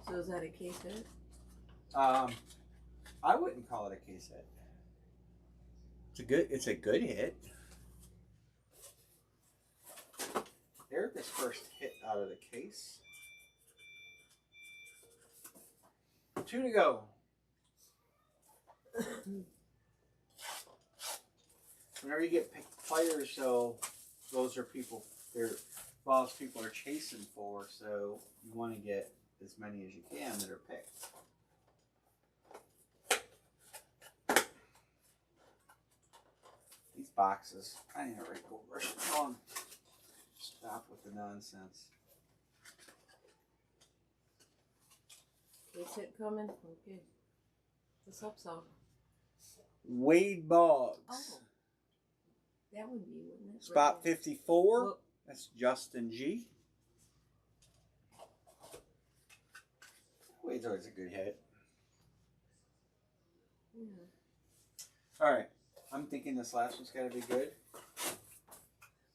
So is that a case hit? I wouldn't call it a case hit. It's a good hit. Erica's first hit out of the case. 2 to go. Whenever you get picked players, so those are people, they're balls people are chasing for, so you want to get as many as you can that are picked. These boxes, I need to go rush on. Stop with the nonsense. Case hit coming? Okay. Let's hope so. Wade Boggs. Oh. That would be, wouldn't it? Spot 54. Well, That's Justin G. Wade's always a good hit. yeah. All right. I'm thinking this last one's got to be good.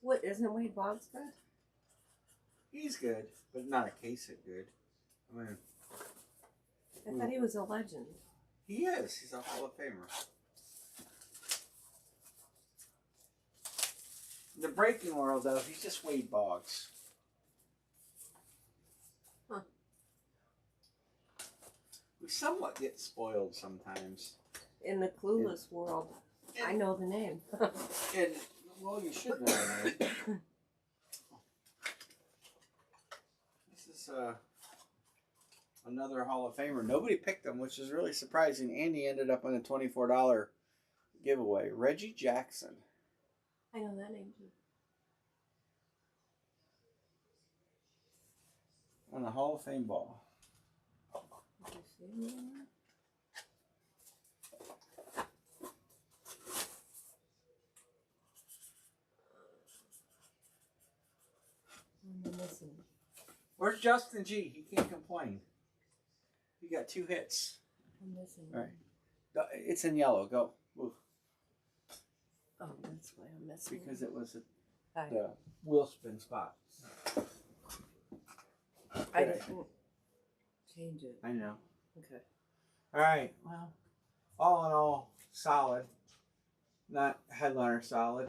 What, isn't Wade Boggs good? He's good, but not a case hit good. I mean, I thought he was a legend. he is. He's a Hall of Famer. In the breaking world, though, he's just Wade Boggs. Huh. We somewhat get spoiled sometimes. In the clueless world, I know the name. And, well, you should know the name. This is, Another Hall of Famer. Nobody picked him, which is really surprising. Andy ended up on a $24 giveaway. Reggie Jackson. I know that name too. On the Hall of Fame ball. Did you see him? I'm missing. Where's Justin G? He can't complain. He got 2 hits. I'm missing. All right. It's in yellow. Go. Move. Oh, that's why I'm missing. Because it was Hi. the wheel spin spot. I didn't change it. I know. Okay. All right. Well, all in all, solid. Not headliner solid.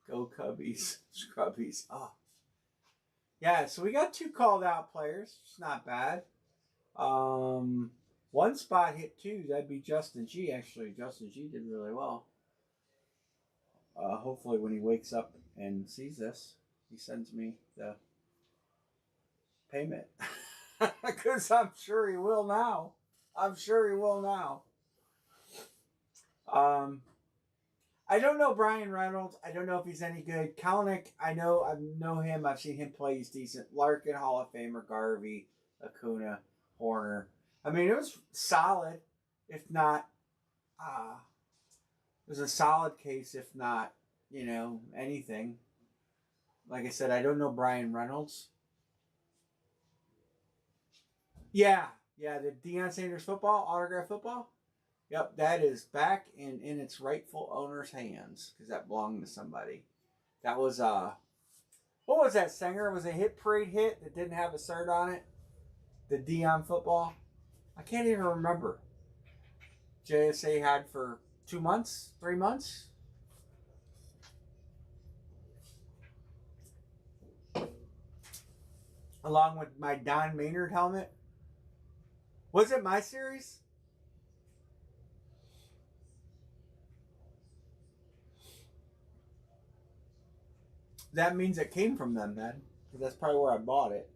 Go Cubbies. Scrubbies. Oh. Yeah, so we got 2 called out players. It's not bad. One spot hit 2. That'd be Justin G. Actually, Justin G did really well. Hopefully when he wakes up and sees this, he sends me the payment. Because I'm sure he will now. I don't know Brian Reynolds. I don't know if he's any good. Kalanick, I know him. I've seen him play. He's decent. Larkin, Hall of Famer. Garvey, Acuna, Horner. I mean, it was solid, if not, it was a solid case, if not, anything. Like I said, I don't know Brian Reynolds. Yeah, the Deion Sanders football, autograph football. Yep, that is back in its rightful owner's hands because that belonged to somebody. That was what was that Sanger? It was a hit parade hit that didn't have a cert on it. The Deion football. I can't even remember. JSA had for 2 months, 3 months. Along with my Don Maynard helmet. Was it my series? That means it came from them then. Because that's probably where I bought it.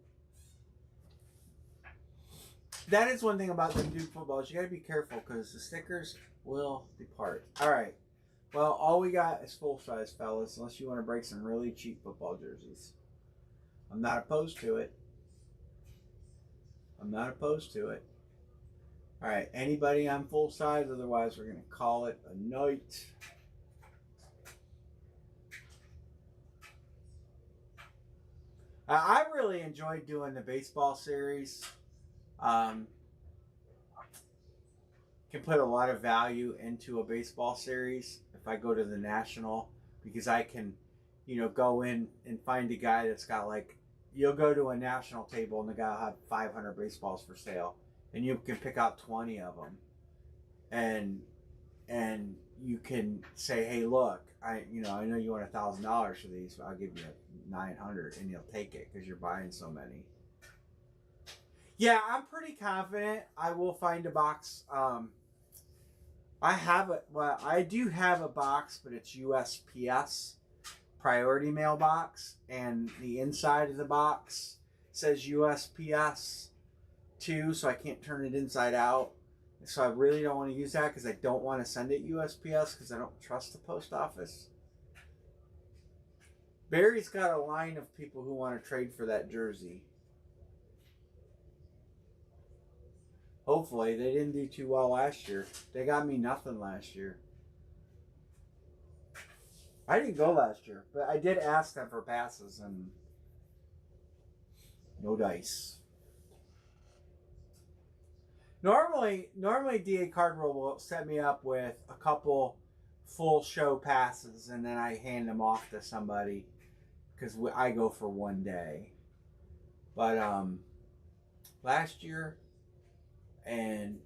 That is one thing about them Duke footballs. You got to be careful because the stickers will depart. All right. Well, all we got is full size, fellas, unless you want to break some really cheap football jerseys. I'm not opposed to it. All right. Anybody on full size? Otherwise, we're going to call it a night. I really enjoyed doing the baseball series. Can put a lot of value into a baseball series if I go to the national because I can, go in and find a guy that's got you'll go to a national table and the guy will have 500 baseballs for sale and you can pick out 20 of them and you can say, hey, look, I know you want $1,000 for these, but I'll give you 900 and you'll take it because you're buying so many. Yeah, I'm pretty confident I will find a box. I do have a box, but it's USPS priority mail box, and the inside of the box says USPS too, so I can't turn it inside out. So I really don't want to use that because I don't want to send it USPS because I don't trust the post office. Barry's got a line of people who want to trade for that jersey. Hopefully, they didn't do too well last year. They got me nothing last year. I didn't go last year, but I did ask them for passes and no dice. Normally DA Cardroll will set me up with a couple full show passes and then I hand them off to somebody because I go for one day. But last year, and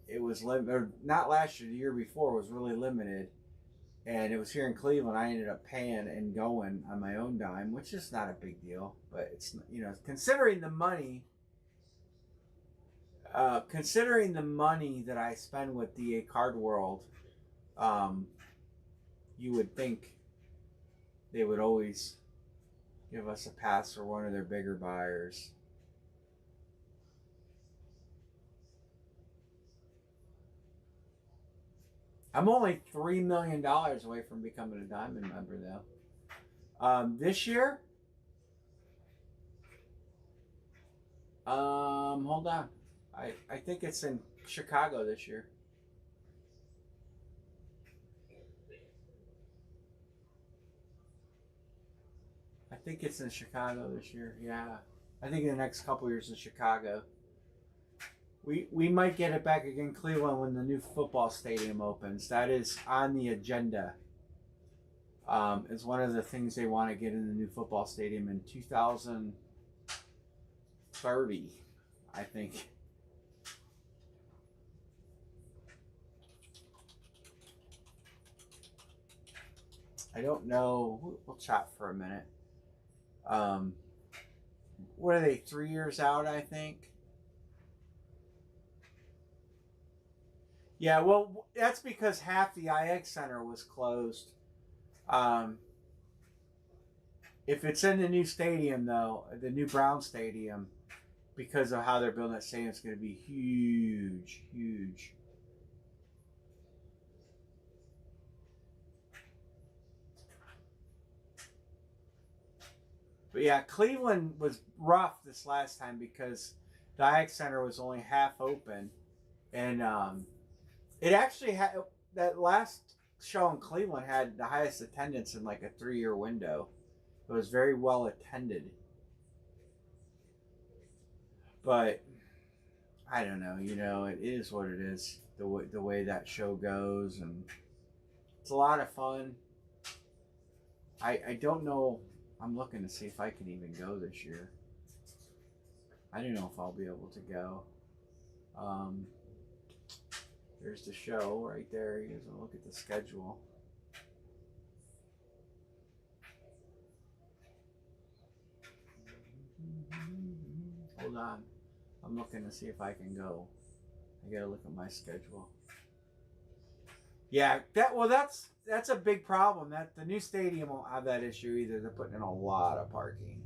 it was not last year, the year before was really limited, and it was here in Cleveland. I ended up paying and going on my own dime, which is not a big deal, but it's considering the money, considering the money that I spend with DA Card World, you would think they would always give us a pass for one of their bigger buyers. I'm only $3 million away from becoming a Diamond member, though. This year, hold on. I think it's in Chicago this year. I think it's in Chicago this year. Yeah, I think in the next couple years in Chicago. We might get it back again, Cleveland, when the new football stadium opens. That is on the agenda. It's one of the things they want to get in the new football stadium in 2030, I think. I don't know. We'll chat for a minute. What are they? 3 years out, I think. Yeah, well, that's because half the IX Center was closed. If it's in the new stadium, though, the new Brown Stadium, because of how they're building that stadium, it's going to be huge, huge. But yeah, Cleveland was rough this last time because the IX Center was only half open, and it actually had that last show in Cleveland had the highest attendance in like a 3-year window. It was very well attended, but I don't know. You know, it is what it is. The way that show goes, and it's a lot of fun. I don't know. I'm looking to see if I can even go this year. I don't know if I'll be able to go. There's the show right there. You guys want to look at the schedule. Hold on. I'm looking to see if I can go. I gotta look at my schedule. Yeah, that's a big problem. That the new stadium won't have that issue either. They're putting in a lot of parking.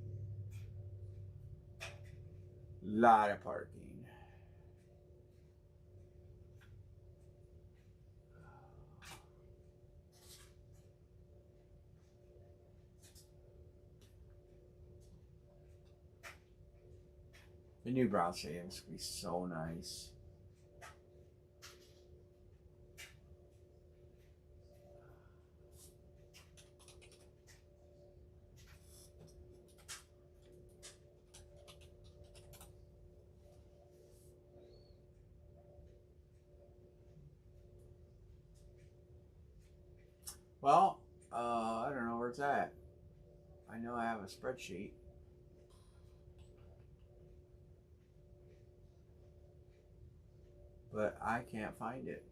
Lot of parking. The new Brown Stadium is gonna be so nice. Well, I don't know where it's at. I know I have a spreadsheet. But I can't find it.